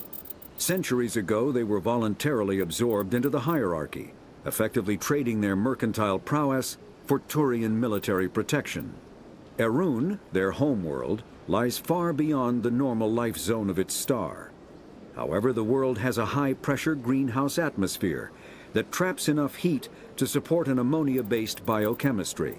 Speaker 9: Centuries ago, they were voluntarily absorbed into the hierarchy, effectively trading their mercantile prowess for Turian military protection. Erun, their homeworld, lies far beyond the normal life zone of its star. However, the world has a high-pressure greenhouse atmosphere that traps enough heat to support an ammonia-based biochemistry.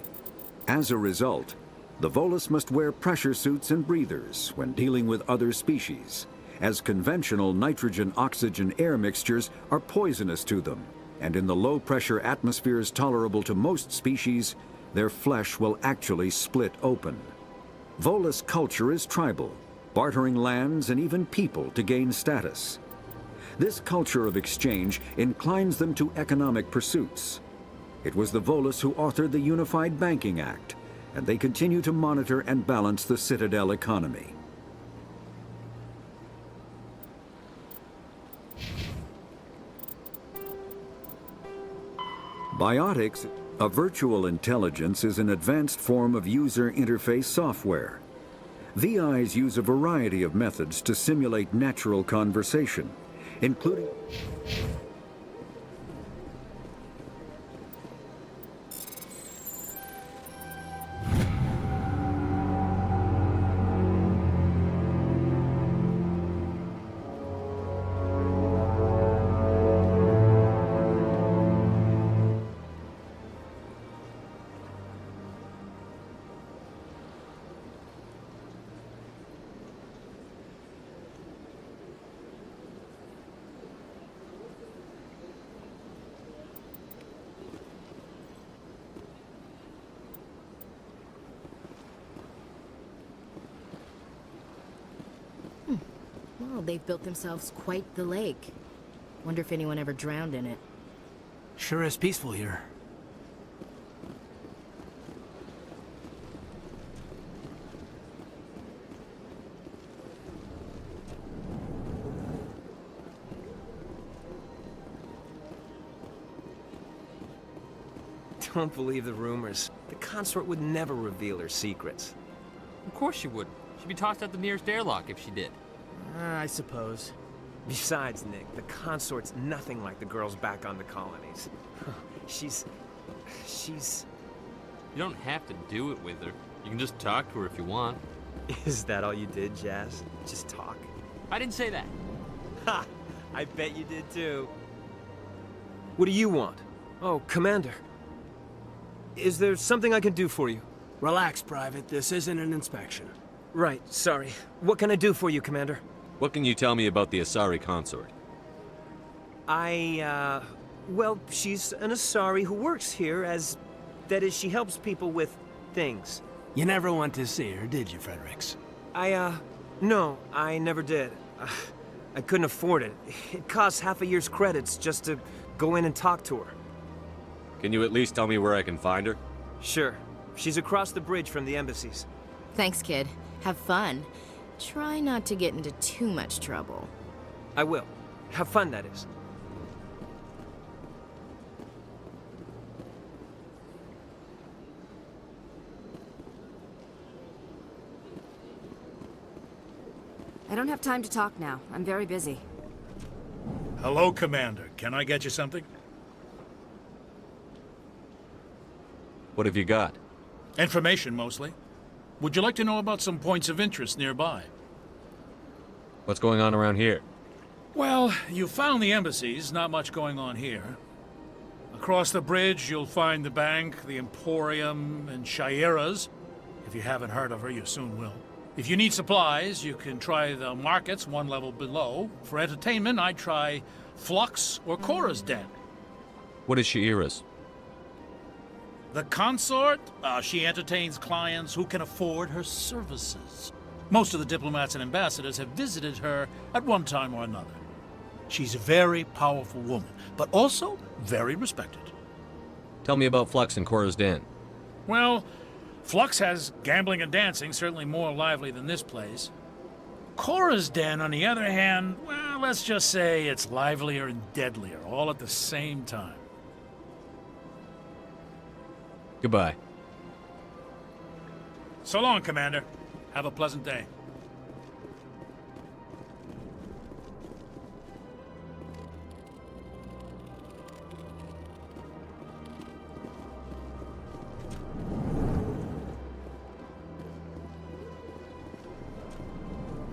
Speaker 9: As a result, the Volus must wear pressure suits and breathers when dealing with other species, as conventional nitrogen-oxygen-air mixtures are poisonous to them, and in the low-pressure atmospheres tolerable to most species, their flesh will actually split open. Volus culture is tribal, bartering lands and even people to gain status. This culture of exchange inclines them to economic pursuits. It was the Volus who authored the Unified Banking Act, and they continue to monitor and balance the Citadel economy. Biotics, a virtual intelligence, is an advanced form of user interface software. VIs use a variety of methods to simulate natural conversation, including
Speaker 17: Well, they've built themselves quite the lake. Wonder if anyone ever drowned in it.
Speaker 19: Sure is peaceful here.
Speaker 1: Don't believe the rumors. The consort would never reveal her secrets.
Speaker 8: Of course she would. She'd be tossed out the nearest airlock if she did.
Speaker 1: I suppose. Besides, Nick, the consort's nothing like the girls back on the colonies. She's...
Speaker 8: You don't have to do it with her. You can just talk to her if you want.
Speaker 1: Is that all you did, Jazz? Just talk?
Speaker 8: I didn't say that.
Speaker 1: Ha! I bet you did too. What do you want? Oh, Commander. Is there something I can do for you?
Speaker 19: Relax, Private. This isn't an inspection.
Speaker 1: Right, sorry. What can I do for you, Commander?
Speaker 8: What can you tell me about the Asari consort?
Speaker 1: Well, she's an Asari who works here as... That is, she helps people with things.
Speaker 19: You never went to see her, did you, Fredericks?
Speaker 1: No, I never did. I couldn't afford it. It costs half a year's credits just to go in and talk to her.
Speaker 8: Can you at least tell me where I can find her?
Speaker 1: Sure. She's across the bridge from the embassies.
Speaker 17: Thanks, kid. Have fun. Try not to get into too much trouble.
Speaker 1: I will. Have fun, that is.
Speaker 11: I don't have time to talk now. I'm very busy.
Speaker 10: Hello, Commander. Can I get you something?
Speaker 8: What have you got?
Speaker 10: Information, mostly. Would you like to know about some points of interest nearby?
Speaker 8: What's going on around here?
Speaker 10: Well, you found the embassies. Not much going on here. Across the bridge, you'll find the bank, the Emporium, and Shaira's. If you haven't heard of her, you soon will. If you need supplies, you can try the markets one level below. For entertainment, I'd try Flux or Cora's Den.
Speaker 8: What is Shaira's?
Speaker 10: The consort? She entertains clients who can afford her services. Most of the diplomats and ambassadors have visited her at one time or another. She's a very powerful woman, but also very respected.
Speaker 8: Tell me about Flux and Cora's Den.
Speaker 10: Well, Flux has gambling and dancing, certainly more lively than this place. Cora's Den, on the other hand, well, let's just say it's livelier and deadlier, all at the same time.
Speaker 8: Goodbye.
Speaker 10: So long, Commander. Have a pleasant day.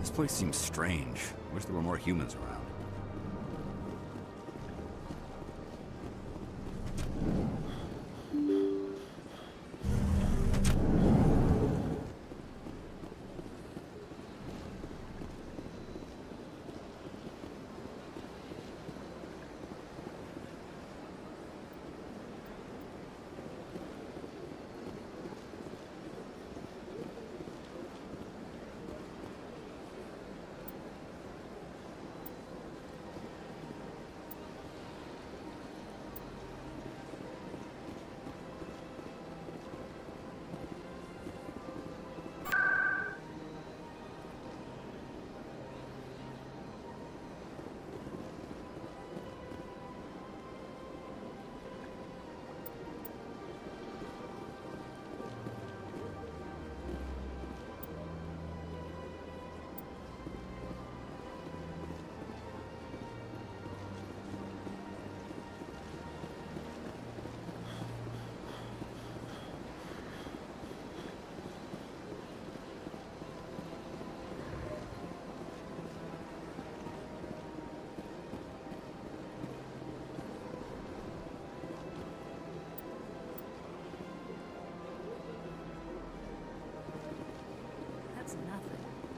Speaker 7: This place seems strange. Wish there were more humans around.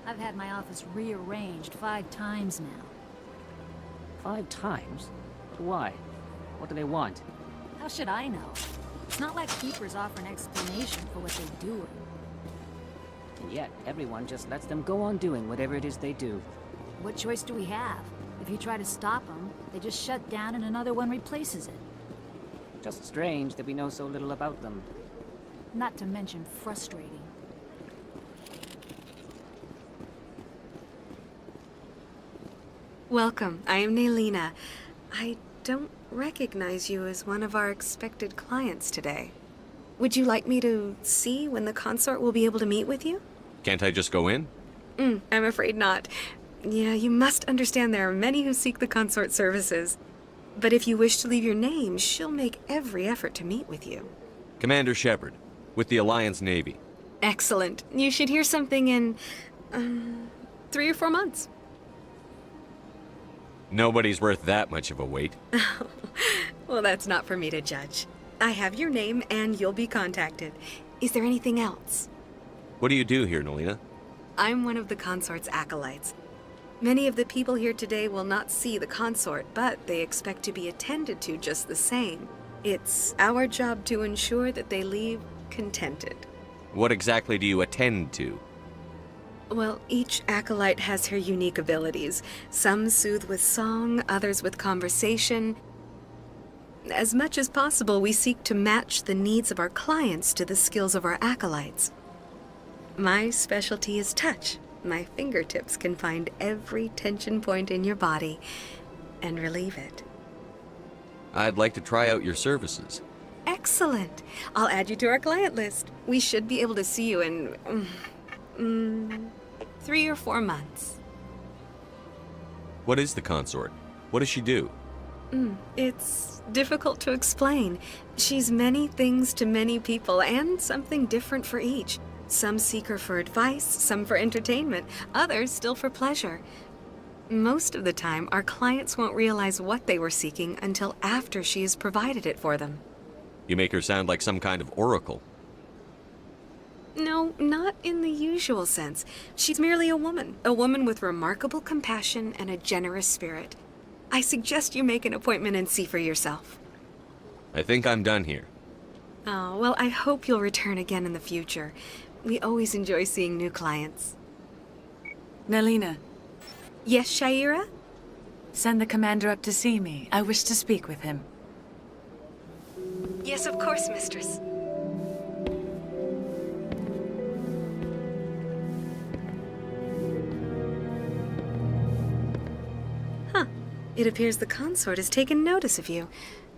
Speaker 15: I've had my office rearranged 5 times now.
Speaker 16: 5 times? Why? What do they want?
Speaker 15: How should I know? It's not like keepers offer an explanation for what they do.
Speaker 16: And yet, everyone just lets them go on doing whatever it is they do.
Speaker 15: What choice do we have? If you try to stop them, they just shut down and another one replaces it.
Speaker 16: Just strange that we know so little about them.
Speaker 15: Not to mention frustrating.
Speaker 5: Welcome. I am Nelina. I don't recognize you as one of our expected clients today. Would you like me to see when the consort will be able to meet with you?
Speaker 8: Can't I just go in?
Speaker 5: I'm afraid not. Yeah, you must understand there are many who seek the consort services. But if you wish to leave your name, she'll make every effort to meet with you.
Speaker 8: Commander Shepard, with the Alliance Navy.
Speaker 5: Excellent. You should hear something in 3 or 4 months.
Speaker 8: Nobody's worth that much of a wait.
Speaker 5: Well, that's not for me to judge. I have your name and you'll be contacted. Is there anything else?
Speaker 8: What do you do here, Nelina?
Speaker 5: I'm one of the consort's acolytes. Many of the people here today will not see the consort, but they expect to be attended to just the same. It's our job to ensure that they leave contented.
Speaker 8: What exactly do you attend to?
Speaker 5: Well, each acolyte has her unique abilities. Some soothe with song, others with conversation. As much as possible, we seek to match the needs of our clients to the skills of our acolytes. My specialty is touch. My fingertips can find every tension point in your body and relieve it.
Speaker 8: I'd like to try out your services.
Speaker 5: Excellent. I'll add you to our client list. We should be able to see you in 3 or 4 months.
Speaker 8: What is the consort? What does she do?
Speaker 5: It's difficult to explain. She's many things to many people and something different for each. Some seek her for advice, some for entertainment, others still for pleasure. Most of the time, our clients won't realize what they were seeking until after she has provided it for them.
Speaker 8: You make her sound like some kind of oracle.
Speaker 5: No, not in the usual sense. She's merely a woman with remarkable compassion and a generous spirit. I suggest you make an appointment and see for yourself.
Speaker 8: I think I'm done here.
Speaker 5: Oh, well, I hope you'll return again in the future. We always enjoy seeing new clients.
Speaker 11: Nelina.
Speaker 5: Yes, Shaira?
Speaker 11: Send the commander up to see me. I wish to speak with him.
Speaker 5: Yes, of course, mistress. Huh. It appears the consort has taken notice of you.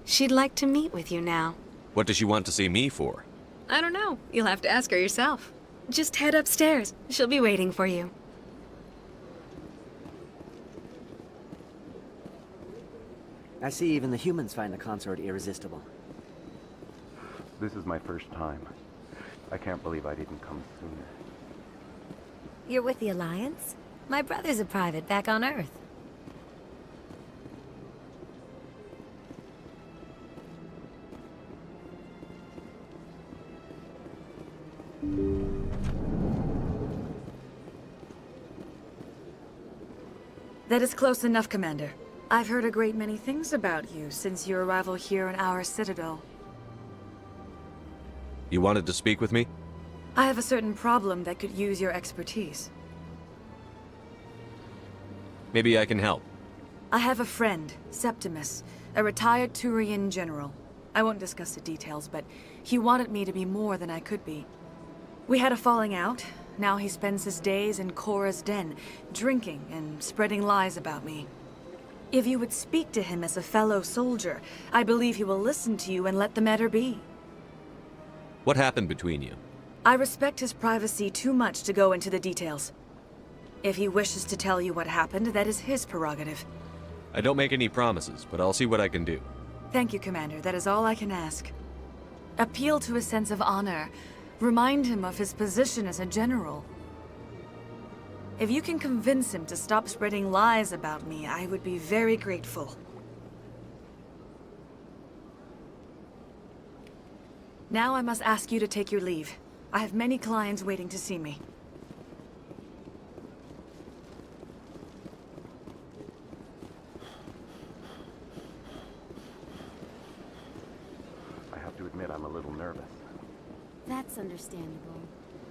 Speaker 5: She'd like to meet with you now.
Speaker 8: What does she want to see me for?
Speaker 5: I don't know. You'll have to ask her yourself. Just head upstairs. She'll be waiting for you.
Speaker 13: I see even the humans find the consort irresistible.
Speaker 18: This is my first time. I can't believe I didn't come sooner.
Speaker 15: You're with the Alliance? My brother's a private back on Earth.
Speaker 11: That is close enough, Commander. I've heard a great many things about you since your arrival here in our citadel.
Speaker 8: You wanted to speak with me?
Speaker 11: I have a certain problem that could use your expertise.
Speaker 8: Maybe I can help.
Speaker 11: I have a friend, Septimus, a retired Turian general. I won't discuss the details, but he wanted me to be more than I could be. We had a falling out. Now he spends his days in Korra's den, drinking and spreading lies about me. If you would speak to him as a fellow soldier, I believe he will listen to you and let the matter be.
Speaker 8: What happened between you?
Speaker 11: I respect his privacy too much to go into the details. If he wishes to tell you what happened, that is his prerogative.
Speaker 8: I don't make any promises, but I'll see what I can do.
Speaker 11: Thank you, Commander. That is all I can ask. Appeal to his sense of honor. Remind him of his position as a general. If you can convince him to stop spreading lies about me, I would be very grateful. Now I must ask you to take your leave. I have many clients waiting to see me.
Speaker 18: I have to admit I'm a little nervous.
Speaker 15: That's understandable.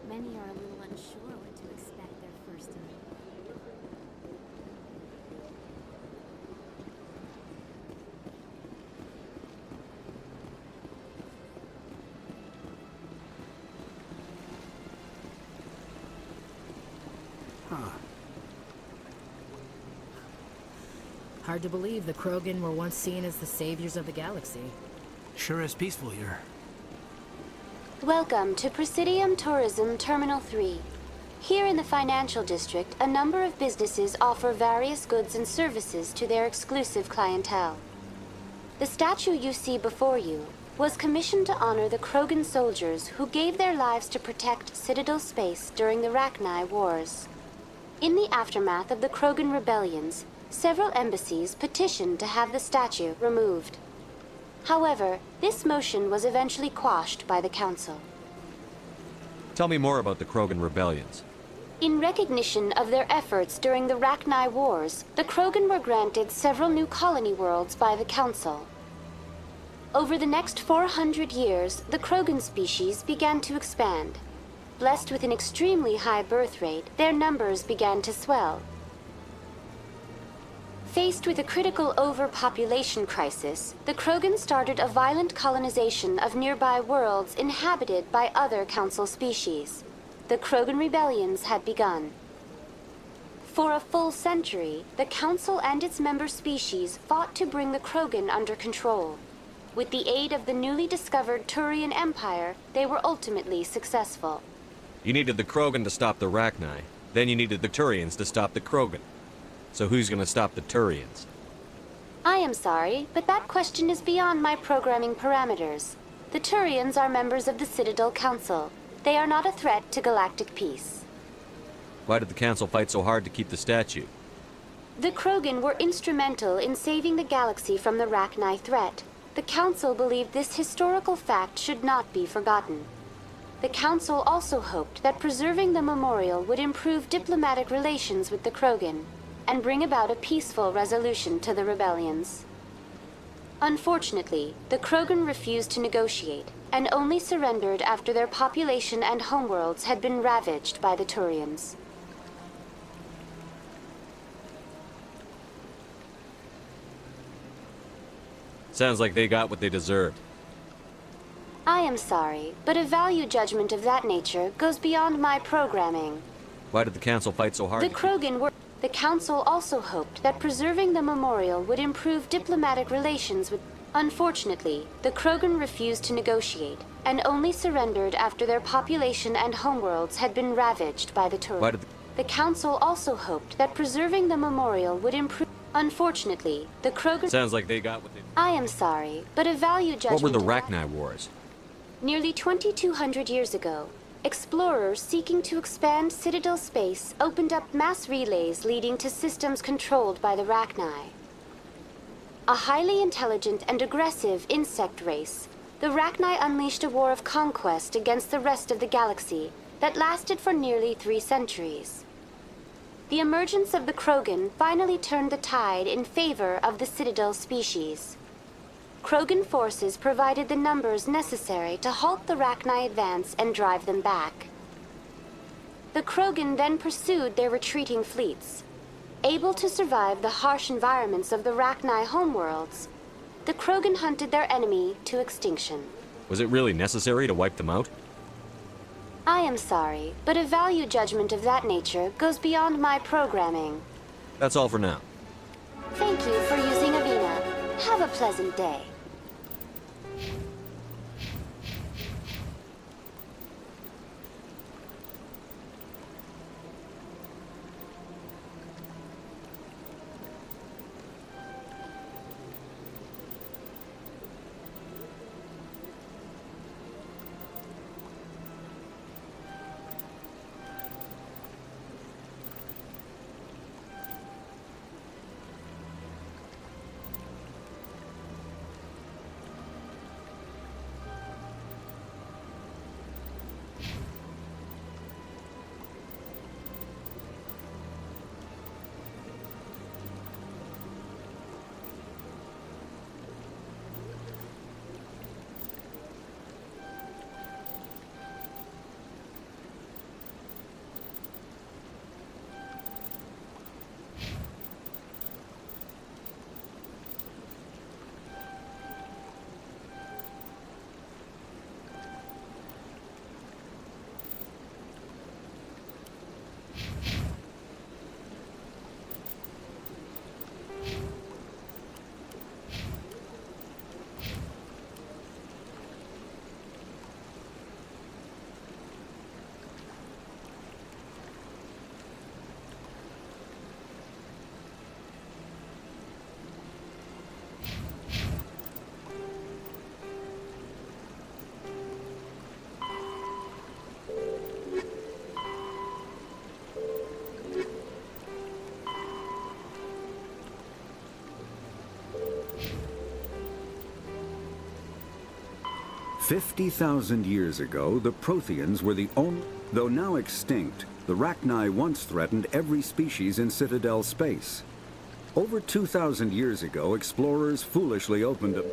Speaker 15: Many are a little unsure what to expect their first time.
Speaker 17: Hard to believe the Krogan were once seen as the saviors of the galaxy.
Speaker 19: Sure is peaceful here.
Speaker 6: Welcome to Presidium Tourism Terminal 3. Here in the financial district, a number of businesses offer various goods and services to their exclusive clientele. The statue you see before you was commissioned to honor the Krogan soldiers who gave their lives to protect Citadel space during the Rachni Wars. In the aftermath of the Krogan rebellions, several embassies petitioned to have the statue removed. However, this motion was eventually quashed by the Council.
Speaker 8: Tell me more about the Krogan rebellions.
Speaker 6: In recognition of their efforts during the Rachni Wars, the Krogan were granted several new colony worlds by the Council. Over the next 400 years, the Krogan species began to expand. Blessed with an extremely high birth rate, their numbers began to swell. Faced with a critical overpopulation crisis, the Krogan started a violent colonization of nearby worlds inhabited by other Council species. The Krogan rebellions had begun. For a full century, the Council and its member species fought to bring the Krogan under control. With the aid of the newly discovered Turian Empire, they were ultimately successful.
Speaker 8: You needed the Krogan to stop the Rachni, then you needed the Turians to stop the Krogan. So who's gonna stop the Turians?
Speaker 6: I am sorry, but that question is beyond my programming parameters. The Turians are members of the Citadel Council. They are not a threat to galactic peace.
Speaker 8: Why did the Council fight so hard to keep the statue?
Speaker 6: The Krogan were instrumental in saving the galaxy from the Rachni threat. The Council believed this historical fact should not be forgotten. The Council also hoped that preserving the memorial would improve diplomatic relations with the Krogan and bring about a peaceful resolution to the rebellions. Unfortunately, the Krogan refused to negotiate and only surrendered after their population and homeworlds had been ravaged by the Turians.
Speaker 8: Sounds like they got what they deserved.
Speaker 6: I am sorry, but a value judgment of that nature goes beyond my programming.
Speaker 8: Why did the Council fight so hard?
Speaker 6: The Krogan were... The Council also hoped that preserving the memorial would improve diplomatic relations with... Unfortunately, the Krogan refused to negotiate and only surrendered after their population and homeworlds had been ravaged by the Turians. The Council also hoped that preserving the memorial would improve... Unfortunately, the Krogan...
Speaker 8: Sounds like they got what they...
Speaker 6: I am sorry, but a value judgment...
Speaker 8: What were the Rachni Wars?
Speaker 6: Nearly 2,200 years ago, explorers seeking to expand Citadel space opened up mass relays leading to systems controlled by the Rachni. A highly intelligent and aggressive insect race, the Rachni unleashed a war of conquest against the rest of the galaxy that lasted for nearly 3 centuries. The emergence of the Krogan finally turned the tide in favor of the Citadel species. Krogan forces provided the numbers necessary to halt the Rachni advance and drive them back. The Krogan then pursued their retreating fleets. Able to survive the harsh environments of the Rachni homeworlds, the Krogan hunted their enemy to extinction.
Speaker 8: Was it really necessary to wipe them out?
Speaker 6: I am sorry, but a value judgment of that nature goes beyond my programming.
Speaker 8: That's all for now.
Speaker 6: Thank you for using Avina. Have a pleasant day.
Speaker 9: 50,000 years ago, the Protheans were the only... Though now extinct, the Rachni once threatened every species in Citadel space. Over 2,000 years ago, explorers foolishly opened a...